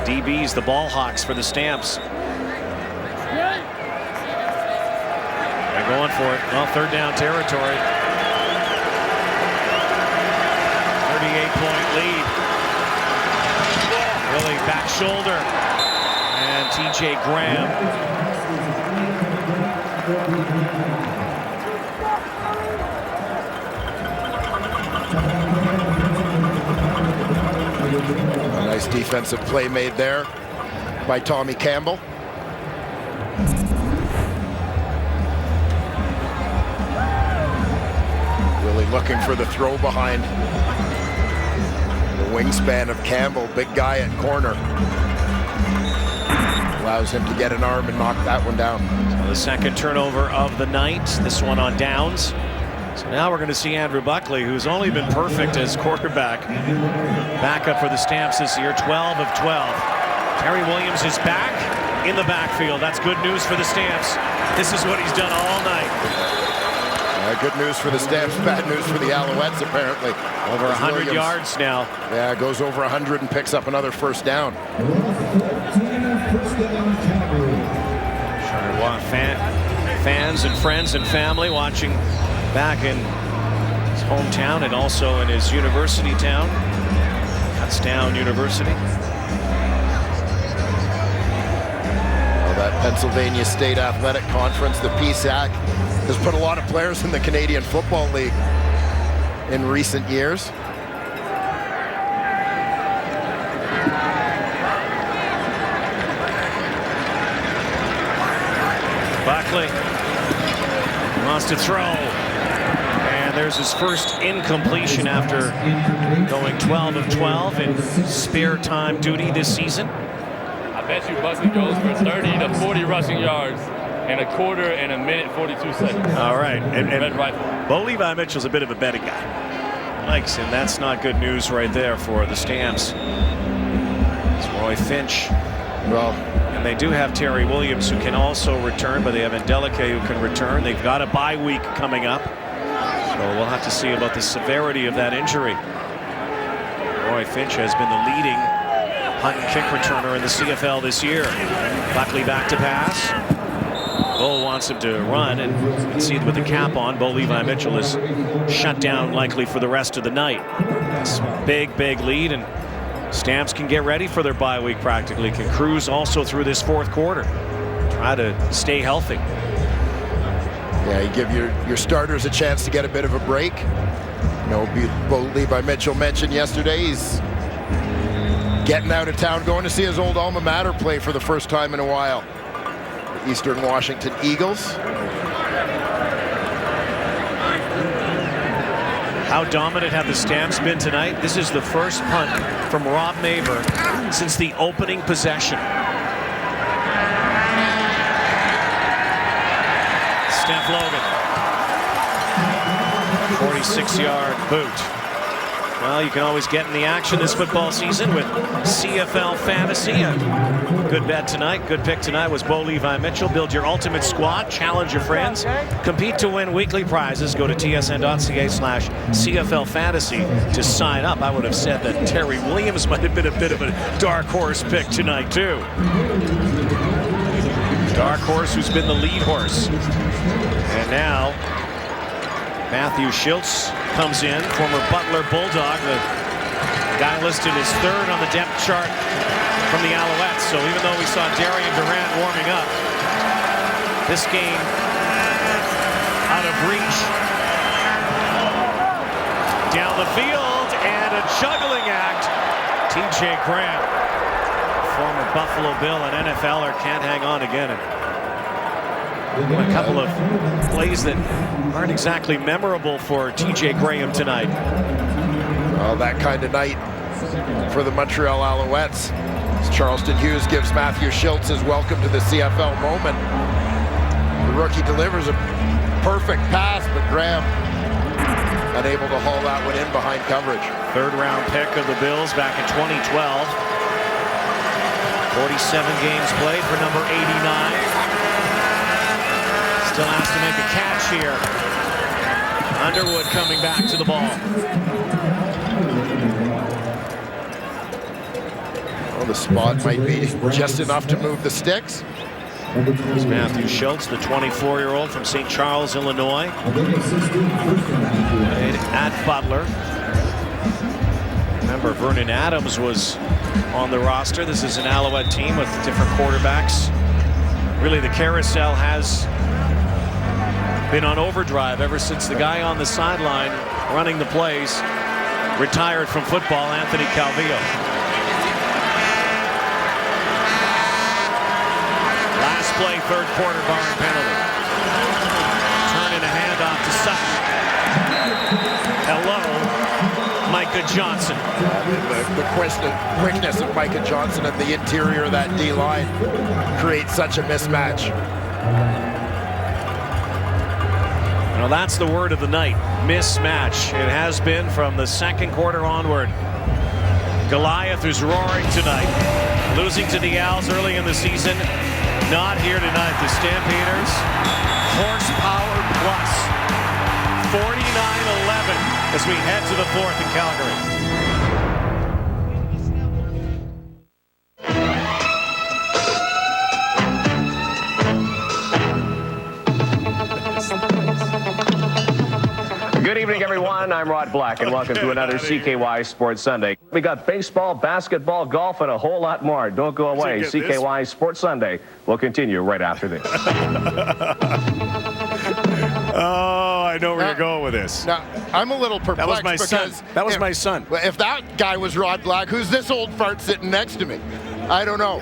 DB's the ball hawks for the Stamps. They're going for it. Well, third down territory. 38-point lead. Willie back shoulder. And TJ Graham. A nice defensive play made there by Tommy Campbell. Really looking for the throw behind The wingspan of Campbell, big guy at corner. Allows him to get an arm and knock that one down. So the second turnover of the night, this one on downs. So now we're going to see Andrew Buckley, who's only been perfect as quarterback. Backup for the Stamps this year, 12 of 12. Terry Williams is back in the backfield. That's good news for the Stamps. This is what he's done all night. Good news for the Stamps, bad news for the Alouettes, apparently. Over 100 yards now. Yeah, goes over 100 and picks up another first down. Fans and friends and family watching back in his hometown and also in his university town. Kutztown University. Well, that Pennsylvania State Athletic Conference, the PSAC, has put a lot of players in the Canadian Football League in recent years. Buckley wants to throw. And there's his first incompletion after going 12 of 12 in spare time duty this season. I bet you Buckley goes for 30 to 40 rushing yards in a quarter and a minute 42 seconds. All right. And Red Rifle. Bo Levi Mitchell's a bit of a betting guy. Likes him. That's not good news right there for the Stamps. It's Roy Finch. Well, and they do have Terry Williams, who can also return, but they have Ndeleke, who can return. They've got a bye week coming up. So we'll have to see about the severity of that injury. Roy Finch has been the leading punt and kick returner in the CFL this year. Buckley back to pass. Bo wants him to run, and you can see with the cap on, Bo Levi Mitchell is shut down likely for the rest of the night. It's big lead, and Stamps can get ready for their bye week practically. Can cruise also through this fourth quarter. Try to stay healthy. Yeah, you give your starters a chance to get a bit of a break. You know, Bo Levi Mitchell mentioned yesterday he's getting out of town, going to see his old alma mater play for the first time in a while. The Eastern Washington Eagles. How dominant have the Stamps been tonight? This is the first punt from Rob Maver since the opening possession. Steph Logan. 46-yard boot. Well, you can always get in the action this football season with CFL Fantasy. A good bet tonight, good pick tonight was Bo Levi Mitchell. Build your ultimate squad, challenge your friends, compete to win weekly prizes. Go to tsn.ca/CFL Fantasy to sign up. I would have said that Terry Williams might have been a bit of a dark horse pick tonight, too. Dark horse who's been the lead horse. And now Matthew Schiltz comes in, former Butler Bulldog, the guy listed as third on the depth chart from the Alouettes. So even though we saw Darian Durant warming up, this game out of reach. Down the field, and a juggling act. TJ Graham, former Buffalo Bill and NFLer, can't hang on again. A couple of plays that aren't exactly memorable for TJ Graham tonight. Well, that kind of night for the Montreal Alouettes. As Charleston Hughes gives Matthew Schiltz his welcome to the CFL moment. The rookie delivers a perfect pass, but Graham unable to haul that one in behind coverage. Third-round pick of the Bills back in 2012. 47 games played for number 89. Still has to make a catch here. Underwood coming back to the ball. Well, the spot might be just enough to move the sticks. There's Matthew Schiltz, the 24-year-old from St. Charles, Illinois. Played at Butler. Remember, Vernon Adams was on the roster. This is an Alouette team with different quarterbacks. Really, the carousel has been on overdrive ever since the guy on the sideline running the plays retired from football, Anthony Calvillo. Last play, third quarter, barring penalty. Turn in a handoff to Sutton. Hello, Mike Micah Johnson. The quickness of Micah Johnson at the interior of that D-line creates such a mismatch. Well, that's the word of the night, mismatch. It has been from the second quarter onward. Goliath is roaring tonight, losing to the Owls early in the season. Not here tonight. The Stampeders, horsepower plus, 49-11 as we head to the fourth in Calgary. Good evening, everyone. I'm Rod Black, and welcome to another CKY Sports Sunday. We got baseball, basketball, golf, and a whole lot more. Don't go away. CKY Sports Sunday will continue right after this. Oh, I know where you're going with this. Now, I'm a little perplexed. That was my son. That was my son. If that guy was Rod Black, who's this old fart sitting next to me? I don't know.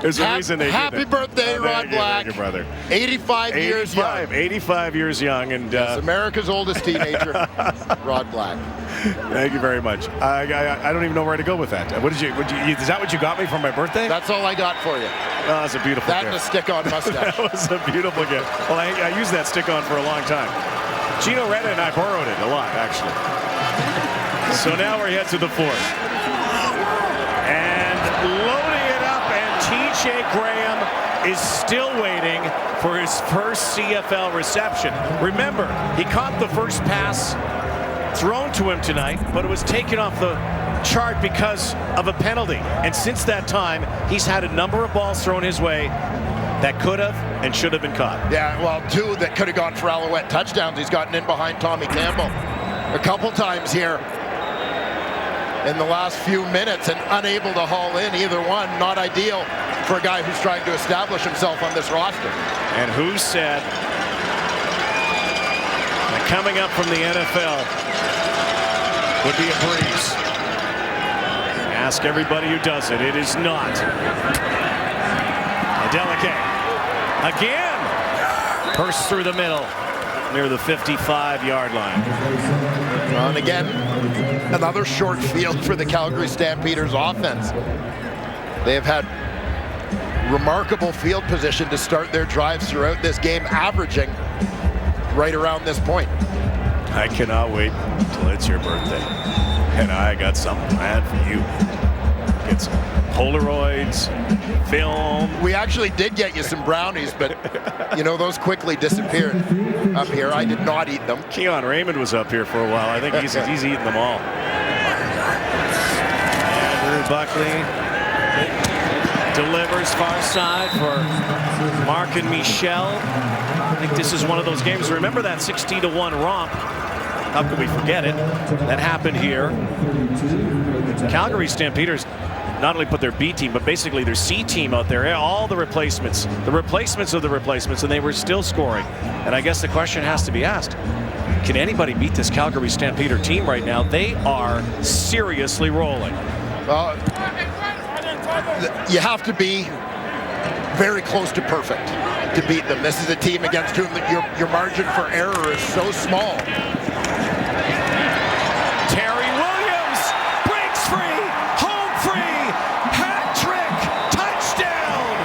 There's a reason they Happy did birthday, Rod Black. Thank you, brother. 85 years young. 85 years young. And yes, America's oldest teenager, Rod Black. Thank you very much. I don't even know where to go with that. What did you? Is that what you got me for my birthday? That's all I got for you. Oh, that's a beautiful that gift. And a stick-on mustache. That was a beautiful gift. Well, I used that stick-on for a long time. Gino Reda and I borrowed it a lot, actually. So now we're head to the fourth. And loading it up, and TJ Graham is still waiting for his first CFL reception. Remember, he caught the first pass thrown to him tonight, but it was taken off the chart because of a penalty. And since that time, he's had a number of balls thrown his way that could have and should have been caught. Yeah, well, two that could have gone for Alouette touchdowns. He's gotten in behind Tommy Campbell a couple times here in the last few minutes and unable to haul in either one. Not ideal for a guy who's trying to establish himself on this roster. And who said that coming up from the NFL would be a breeze? Ask everybody who does it. It is not. Adeleke again. Burst through the middle near the 55-yard line. And again, another short field for the Calgary Stampeders offense. They have had remarkable field position to start their drives throughout this game, averaging right around this point. I cannot wait until it's your birthday. And I got something planned for you. Get some Polaroids, film. We actually did get you some brownies, but you know, those quickly disappeared up here. I did not eat them. Keon Raymond was up here for a while. I think he's eaten them all. Andrew Buckley delivers far side for Mark and Michel. I think this is one of those games. Remember that 60-1 romp? How could we forget it? That happened here. Calgary Stampeders not only put their B team, but basically their C team out there, all the replacements of the replacements, and they were still scoring. And I guess the question has to be asked, can anybody beat this Calgary Stampeder team right now? They are seriously rolling. You have to be very close to perfect to beat them. This is a team against whom your margin for error is so small. Terry Williams breaks free, home free, hat trick, touchdown.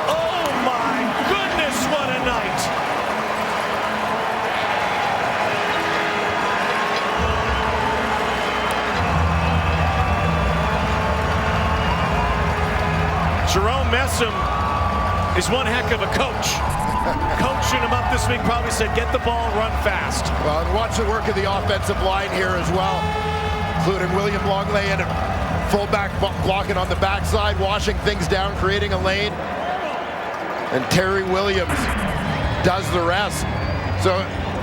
Oh my goodness, what a night. Jerome Messam is one heck of a coach. Coaching him up this week, probably said, get the ball, run fast. Well, and watch the work of the offensive line here as well, including William Longley and fullback blocking on the backside, washing things down, creating a lane. And Terry Williams does the rest. So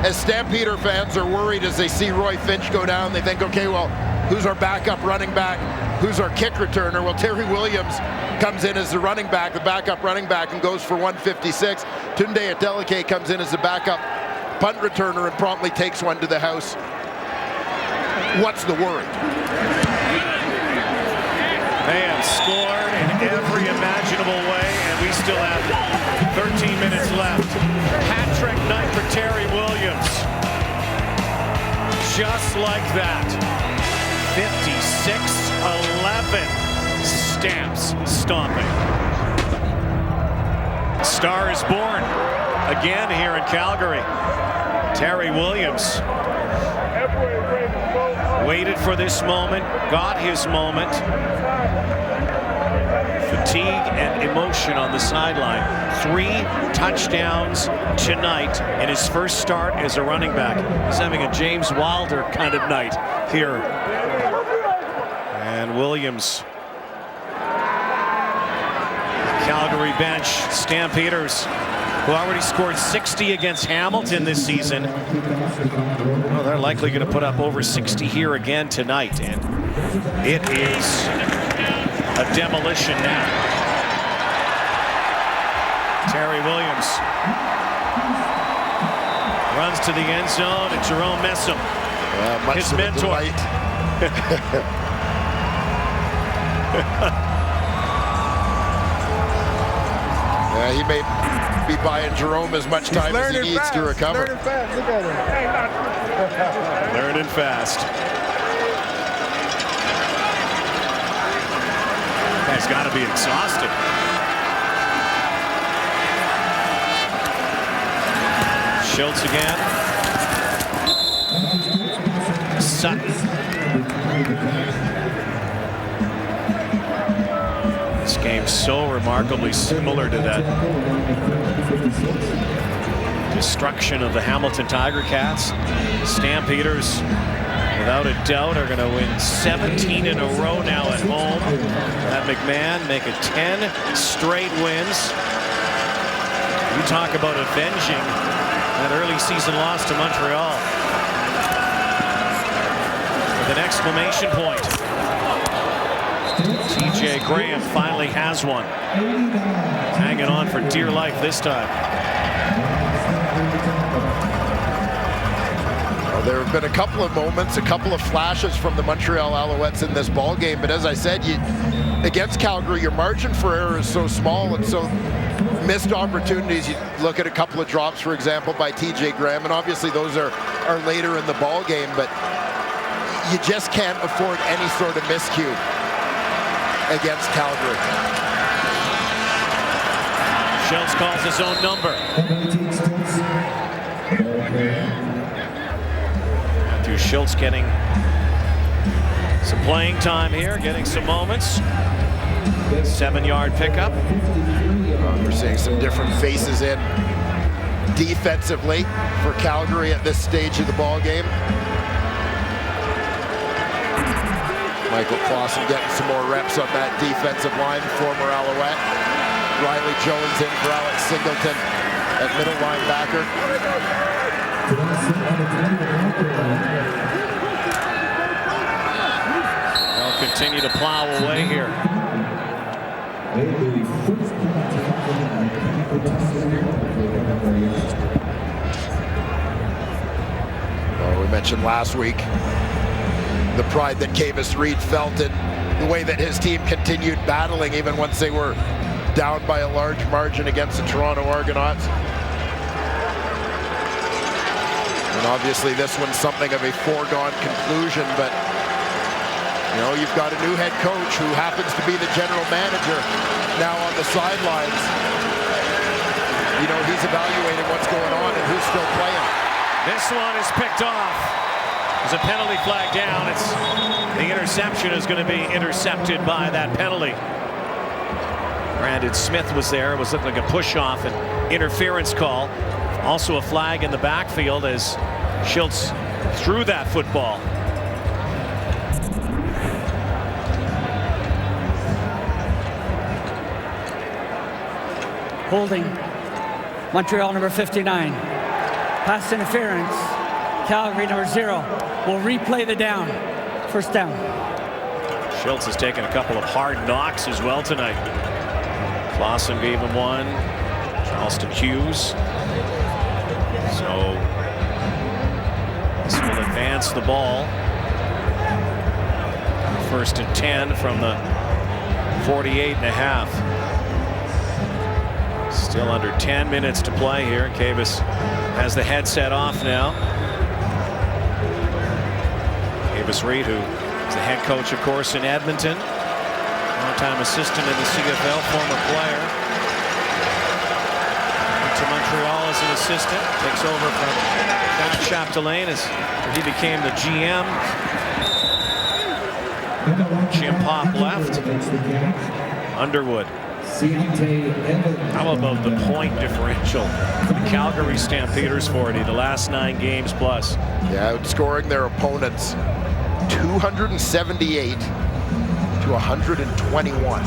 as Stampeder fans are worried as they see Roy Finch go down, they think, okay, well, who's our backup running back? Who's our kick returner? Well, Terry Williams comes in as the running back, the backup running back, and goes for 156. Tunde Adeleke comes in as the backup punt returner and promptly takes one to the house. What's the worry? They have scored in every imaginable way, and we still have 13 minutes left. Hat trick night for Terry Williams. just like that. 56-11. Stamps stomping. Star is born again here in Calgary. Terry Williams waited for this moment, got his moment. Fatigue and emotion on the sideline. 3 touchdowns tonight in his first start as a running back. He's having a James Wilder kind of night here. And Williams. Calgary bench, Stampeders, who already scored 60 against Hamilton this season. Well, they're likely going to put up over 60 here again tonight, and it is a demolition now. Terry Williams runs to the end zone, and Jerome Messam, his mentor. Yeah, he may be buying Jerome as much time as he needs to recover. Learning fast. Look at him. Learning fast. Guy's got to be exhausted. Schultz again. Sutton. This game's so remarkably similar to that destruction of the Hamilton Tiger Cats. Stampeders, without a doubt, are going to win 17 in a row now at home at McMahon, make it 10 straight wins. You talk about avenging that early season loss to Montreal with an exclamation point. TJ Graham finally has one. Hanging on for dear life this time. Well, there have been a couple of moments, a couple of flashes from the Montreal Alouettes in this ball game, but as I said, against Calgary, your margin for error is so small, and so missed opportunities. You look at a couple of drops, for example, by TJ Graham, and obviously those are later in the ball game, but you just can't afford any sort of miscue against Calgary. Schultz calls his own number. Matthew Schultz getting some playing time here, getting some moments. 7-yard pickup. We're seeing some different faces in defensively for Calgary at this stage of the ball game. Michael Clausen getting some more reps on that defensive line, former Alouette. Riley Jones in for Alex Singleton at middle linebacker. They'll continue to plow away here. Well, we mentioned last week the pride that Kavis Reed felt in the way that his team continued battling even once they were down by a large margin against the Toronto Argonauts. And obviously this one's something of a foregone conclusion, but you know, you've got a new head coach who happens to be the general manager now on the sidelines. You know, he's evaluating what's going on and who's still playing. This one is picked off. There's a penalty flag down. The interception is going to be intercepted by that penalty. Brandon Smith was there. It was looking like a push-off and interference call. Also a flag in the backfield as Schultz threw that football. Holding. Montreal number 59. Pass interference. Calgary number 0 will replay the down. First down. Schultz has taken a couple of hard knocks as well tonight. Clausen gave him one. Charleston Hughes. So this will advance the ball. 1st and 10 from the 48.5. Still under 10 minutes to play here. Kavis has the headset off now. Davis Reed, who is the head coach, of course, in Edmonton. Long-time assistant in the CFL, former player. Went to Montreal as an assistant. Takes over from Don Chapdelaine as he became the GM. Jim Pop left. Underwood. How about the point differential? The Calgary Stampeders 40, the last 9 games plus. Yeah, outscoring their opponents 278 to 121.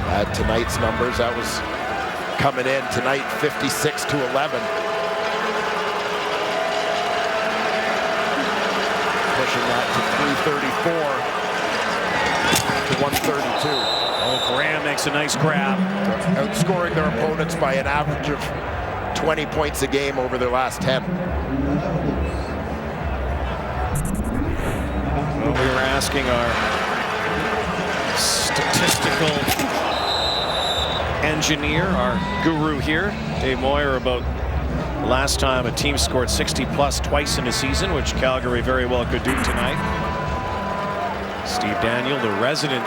At tonight's numbers, that was coming in tonight 56 to 11. Pushing that to 334 to 132. Oh, Graham makes a nice grab. Outscoring their opponents by an average of 20 points a game over their last 10. Well, we were asking our statistical engineer, our guru here, Dave Moyer, about the last time a team scored 60+ twice in a season, which Calgary very well could do tonight. Steve Daniel, the resident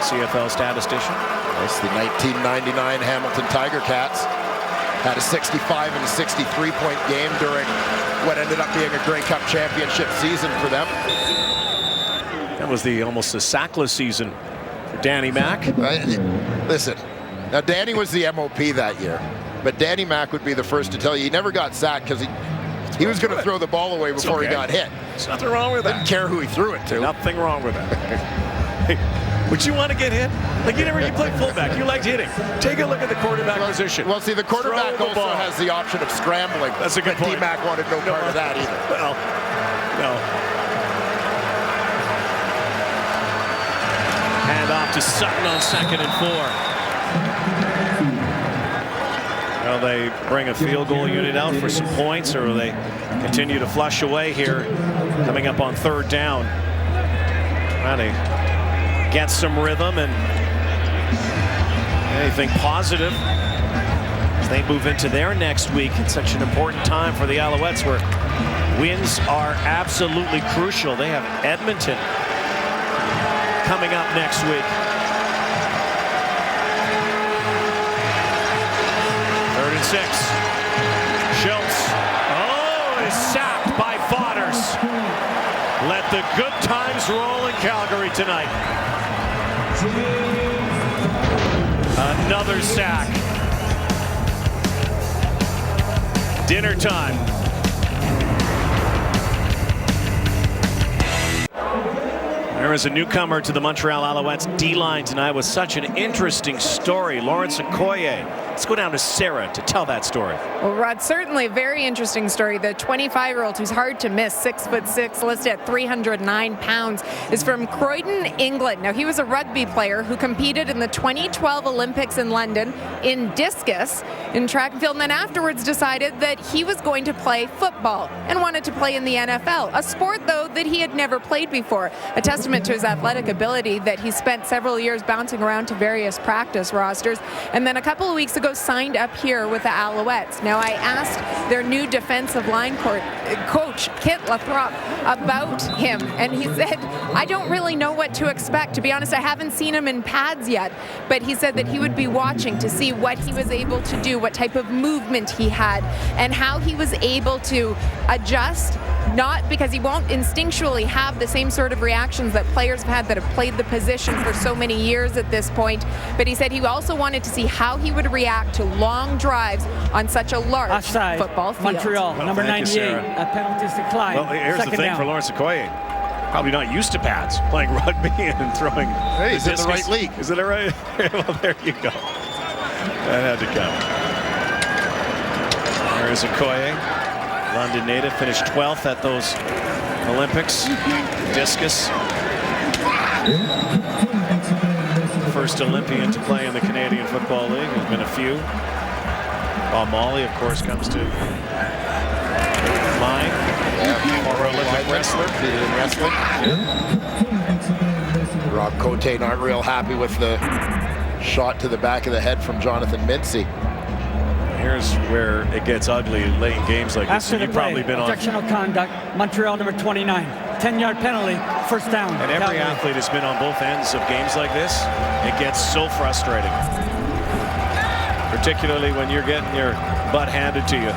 CFL statistician. That's the 1999 Hamilton Tiger Cats. Had a 65 and a 63-point game during what ended up being a Grey Cup championship season for them. That was almost a sackless season for Danny Mac. Listen, now Danny was the MOP that year, but Danny Mac would be the first to tell you he never got sacked because he was going to throw the ball away before he got hit. There's nothing wrong with that. Didn't care who he threw it to. Nothing wrong with that. Would you want to get hit? Like you played fullback. You liked hitting. Take a look at the quarterback position. Well, see, the quarterback also has the option of scrambling. That's a good point. D-Mac wanted no part of that either. Well, no. Hand off to Sutton on 2nd and 4. Will they bring a field goal unit out for some points, or will they continue to flush away here coming up on 3rd down? Trying to get some rhythm and anything positive as they move into their next week. It's such an important time for the Alouettes where wins are absolutely crucial. They have Edmonton coming up next week. 3rd and 6. Schultz. Oh, is sacked by Fodders. Let the good times roll in Calgary tonight. Another sack. Dinner time. There is a newcomer to the Montreal Alouettes D-line tonight with such an interesting story. Lawrence Okoye. Let's go down to Sarah to tell that story. Well, Rod, certainly a very interesting story. The 25-year-old who's hard to miss, 6'6", listed at 309 pounds, is from Croydon, England. Now, he was a rugby player who competed in the 2012 Olympics in London in discus, in track and field, and then afterwards decided that he was going to play football and wanted to play in the NFL, a sport, though, that he had never played before. A testament to his athletic ability that he spent several years bouncing around to various practice rosters, and then a couple of weeks ago signed up here with the Alouettes. Now, I asked their new defensive line coach, Kit Lathrop, about him, and he said, I don't really know what to expect. To be honest, I haven't seen him in pads yet, but he said that he would be watching to see what he was able to do, what type of movement he had, and how he was able to adjust, not because he won't instinctually have the same sort of reactions that players have had that have played the position for so many years at this point, but he said he also wanted to see how he would react to long drives on such a large offside, football field. Montreal, number 98, a penalty decline. Well, here's the thing for Lawrence Okoye. Probably not used to pads, playing rugby and throwing. Hey, he's in the right league. Is it all right? Well, there you go. That had to come. There's Okoye, London native, finished 12th at those Olympics. Discus. First Olympian to play in the Canadian Football League. There's been a few. Bob Molly, of course, comes to mind. Former Olympic wrestler. In wrestling. Yeah. Rob Cote not real happy with the shot to the back of the head from Jonathan Mincy. here's where it gets ugly late in games like this. After the You've play, probably been on. objectional conduct, Montreal number 29. 10-yard penalty, first down. And every Calgary. athlete has been on both ends of games like this. It gets so frustrating. Particularly when you're getting your butt handed to you.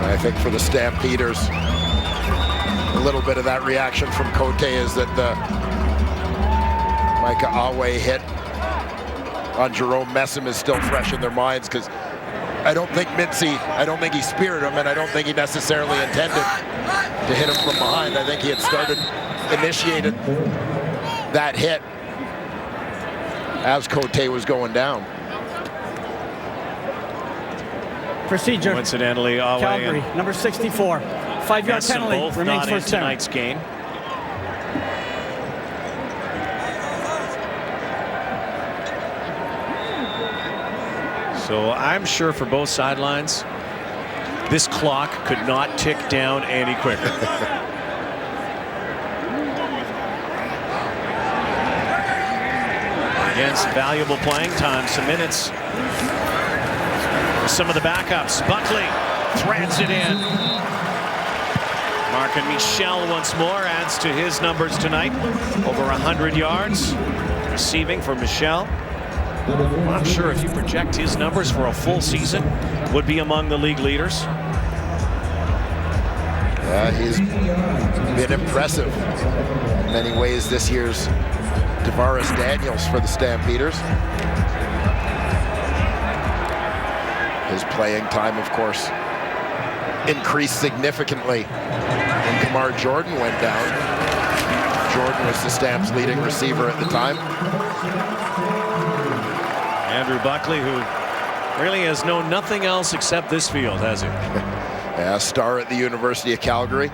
I think for the Stampeders, a little bit of that reaction from Cote is that the Micah Awe hit on Jerome Messam is still fresh in their minds, because I don't think he speared him, and I don't think he necessarily intended to hit him from behind. I think he had initiated that hit as Cote was going down. Procedure. Coincidentally, Awe Calgary, number 64. 5-yard penalty, both remains not in first down. tonight's game. So I'm sure for both sidelines, this clock could not tick down any quicker. Against valuable playing time, some minutes. Some of the backups. Buckley threads it in. Mark and Michel once more adds to his numbers tonight. Over 100 yards receiving for Michel. I'm sure if you project his numbers for a full season, would be among the league leaders. Yeah, he's been impressive in many ways this year's Tavares Daniels for the Stampeders. His playing time, of course, increased significantly when Kamar Jordan went down. Jordan was the Stamps' leading receiver at the time. Andrew Buckley, who really has known nothing else except this field, has he? Yeah, star at the University of Calgary.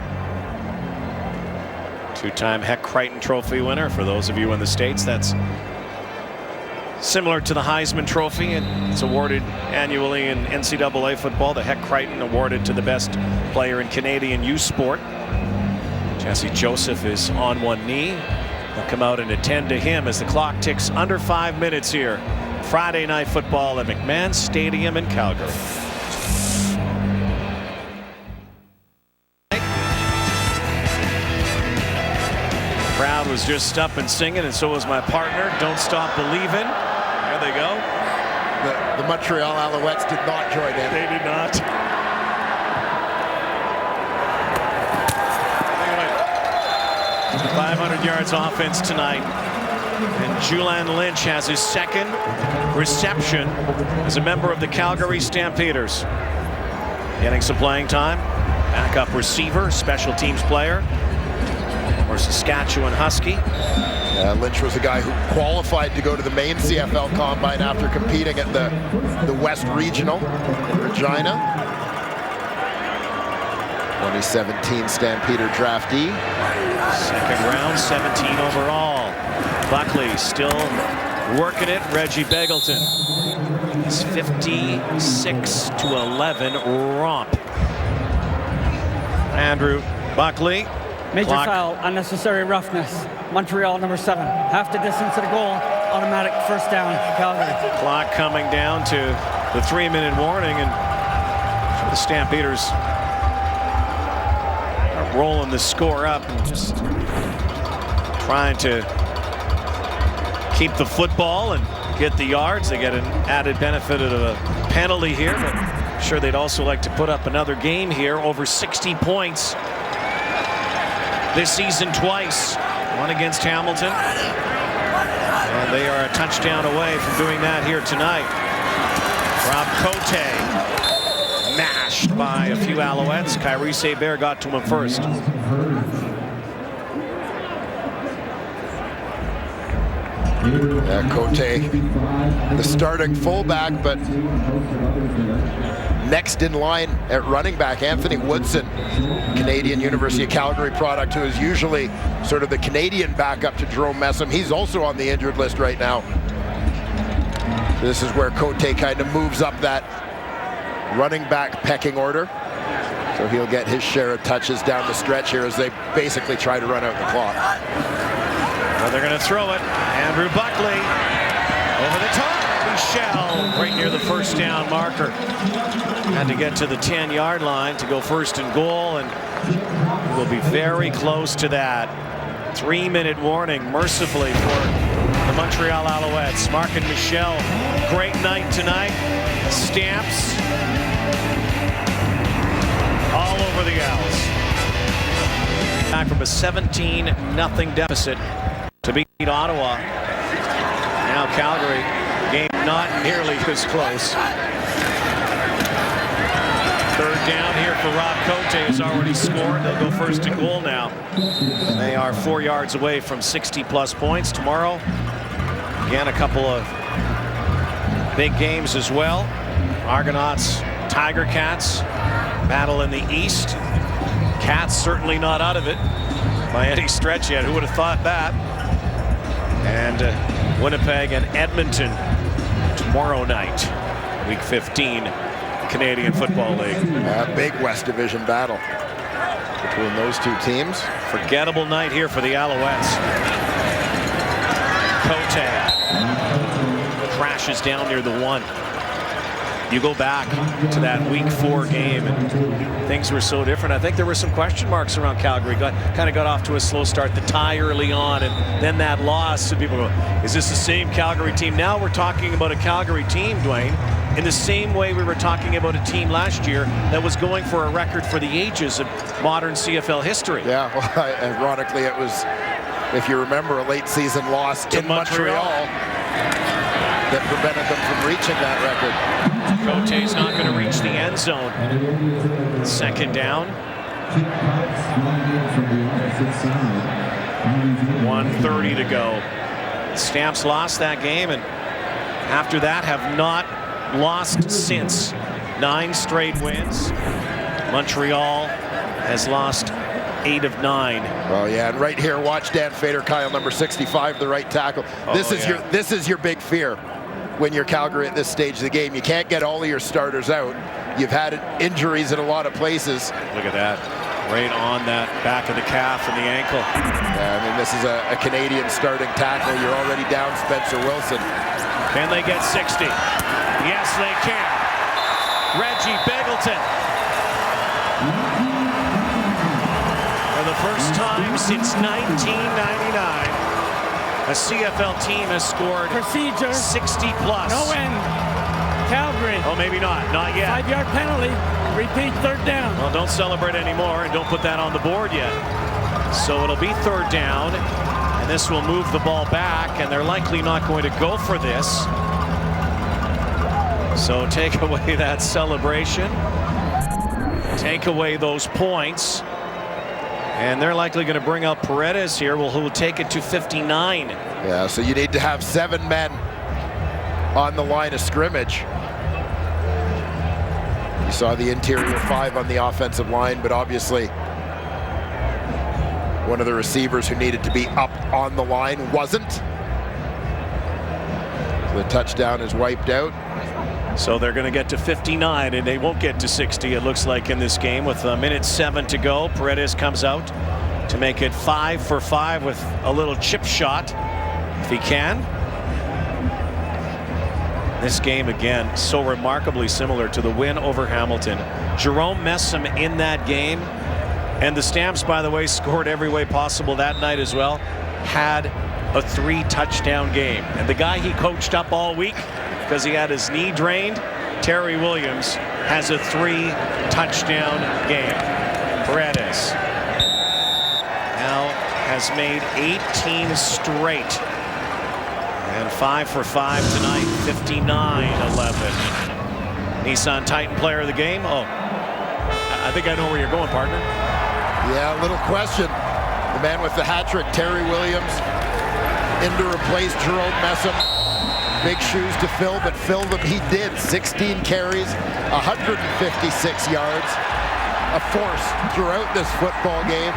Two-time Heck Crichton Trophy winner. For those of you in the States, that's similar to the Heisman Trophy, and it's awarded annually in NCAA football. The Heck Crichton awarded to the best player in Canadian youth sport. Jesse Joseph is on one knee. They'll come out and attend to him as the clock ticks under 5 minutes here. Friday night football at McMahon Stadium in Calgary. Crowd was just up and singing, and so was my partner. Don't Stop Believin'. There they go. The Montreal Alouettes did not join in. They did not. 500 yards offense tonight. And Julian Lynch has his second reception as a member of the Calgary Stampeders. Getting some playing time. Backup receiver, special teams player. Or Saskatchewan Husky. Lynch was a guy who qualified to go to the main CFL Combine after competing at the West Regional in Regina. 2017 Stampeder draftee. Second round, 17 overall. Buckley still working it. Reggie Begelton. It's 56-11 romp. Andrew Buckley. Major foul, unnecessary roughness. Montreal number 7. Half the distance to the goal, automatic first down, Calgary. Clock coming down to the 3-minute warning, and the Stampeders are rolling the score up and just trying to keep the football and get the yards. They get an added benefit of a penalty here, but I'm sure they'd also like to put up another game here. Over 60 points this season twice. One against Hamilton. And they are a touchdown away from doing that here tonight. Rob Cote mashed by a few Alouettes. Kyrie Saber got to him first. Cote, the starting fullback, but next in line at running back, Anthony Woodson, Canadian University of Calgary product, who is usually sort of the Canadian backup to Jerome Messam. He's also on the injured list right now. This is where Cote kind of moves up that running back pecking order. So he'll get his share of touches down the stretch here as they basically try to run out the clock. Well, they're going to throw it. Andrew Buckley Over the top. Michel right near the first down marker. Had to get to the 10-yard line to go first and goal, and will be very close to that. 3-minute warning, mercifully, for the Montreal Alouettes. Mark and Michel, great night tonight. Stamps all over the Owls. Back from a 17-0 deficit to beat Ottawa. Now Calgary, game not nearly as close. Third down here for Rob Cote has already scored. They'll go first and goal now. They are 4 yards away from 60-plus points. Tomorrow, again, a couple of big games as well. Argonauts, Tiger Cats, battle in the East. Cats certainly not out of it by any stretch yet. Who would have thought that? And Winnipeg and Edmonton tomorrow night, Week 15, Canadian Football League. A big West Division battle between those two teams. Forgettable night here for the Alouettes. Cote crashes down near the 1. You go back to that Week 4 game, and things were so different. I think there were some question marks around Calgary. Kind of got off to a slow start. The tie early on, and then that loss. So people go, is this the same Calgary team? Now we're talking about a Calgary team, Dwayne, in the same way we were talking about a team last year that was going for a record for the ages of modern CFL history. Yeah, well, ironically, it was, if you remember, a late season loss to Montreal that prevented them from reaching that record. Cote's not going to reach the end zone. Second down. 1:30 to go. Stamps lost that game, and after that have not lost since. 9 straight wins. Montreal has lost 8 of 9. Well, yeah, and right here, watch Dan Fader, Kyle, number 65, the right tackle. This is your big fear when you're Calgary at this stage of the game. You can't get all of your starters out. You've had injuries in a lot of places. Look at that. Right on that back of the calf and the ankle. Yeah, I mean, this is a Canadian starting tackle. You're already down Spencer Wilson. Can they get 60? Yes, they can. Reggie Begelton. For the first time since 1999, a CFL team has scored procedure 60-plus. No end. Calgary. Oh, maybe not. Not yet. 5-yard penalty. Repeat, third down. Well, don't celebrate anymore, and don't put that on the board yet. So it'll be third down, and this will move the ball back, and they're likely not going to go for this. So take away that celebration. Take away those points. And they're likely going to bring out Paredes here, who will take it to 59. Yeah, so you need to have 7 men on the line of scrimmage. You saw the interior 5 on the offensive line, but obviously one of the receivers who needed to be up on the line wasn't. The touchdown is wiped out. So they're going to get to 59, and they won't get to 60, it looks like, in this game with 1:07 to go. Paredes comes out to make it 5 for 5 with a little chip shot, if he can. This game, again, so remarkably similar to the win over Hamilton. Jerome Messam in that game, and the Stamps, by the way, scored every way possible that night as well, had a 3-touchdown game. And the guy he coached up all week, because he had his knee drained, Terry Williams, has a 3-touchdown game. Paredes now has made 18 straight. And 5 for 5 tonight, 59-11. Nissan Titan player of the game. Oh, I think I know where you're going, partner. Yeah, little question. The man with the hat trick, Terry Williams, in to replace Jerome Messam. Big shoes to fill, but fill them he did. 16 carries, 156 yards. A force throughout this football game.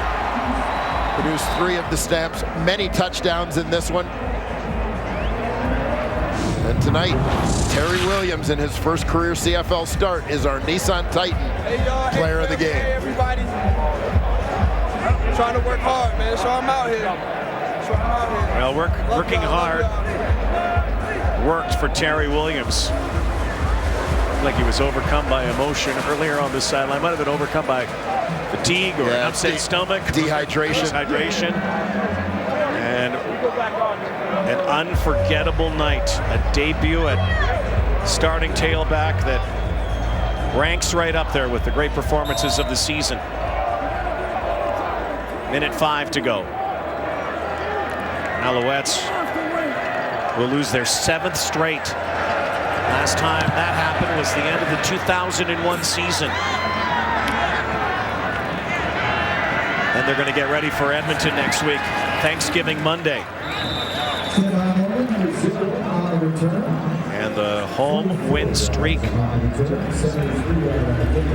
Produced 3 of the Stamps, many touchdowns in this one. And tonight, Terry Williams, in his first career CFL start, is our Nissan Titan player of the game. Hey, everybody. Trying to work hard, man. So I'm out here. Well, working hard. worked for Terry Williams. Like he was overcome by emotion earlier on the sideline. Might have been overcome by fatigue or an upset stomach. Dehydration. And an unforgettable night. A debut at starting tailback that ranks right up there with the great performances of the season. Minute 5 to go. Alouettes will lose their 7th straight. Last time that happened was the end of the 2001 season. And they're going to get ready for Edmonton next week, Thanksgiving Monday. And the home win streak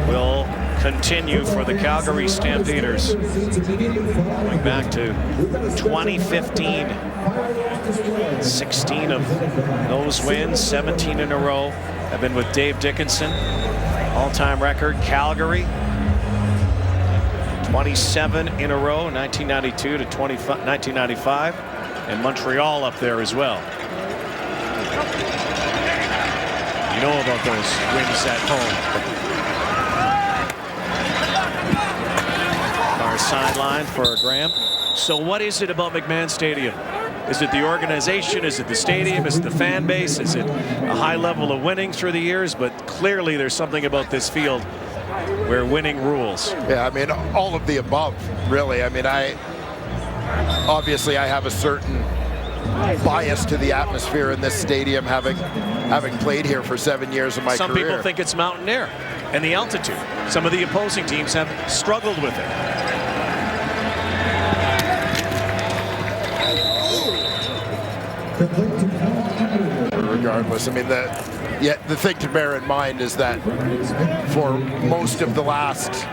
will continue for the Calgary Stampeders. Going back to 2015. 16 of those wins, 17 in a row, have been with Dave Dickinson. All-time record, Calgary. 27 in a row, 1992 to 1995. And Montreal up there as well. You know about those wins at home. Our sideline for Graham. So what is it about McMahon Stadium? Is it the organization? Is it the stadium? Is it the fan base? Is it a high level of winning through the years? But clearly there's something about this field where winning rules. Yeah, I mean, all of the above, really. I mean, obviously I have a certain bias to the atmosphere in this stadium, having played here for 7 years of my career. Some people think it's mountain air and the altitude. Some of the opposing teams have struggled with it. Regardless, I mean, the thing to bear in mind is that for most of the last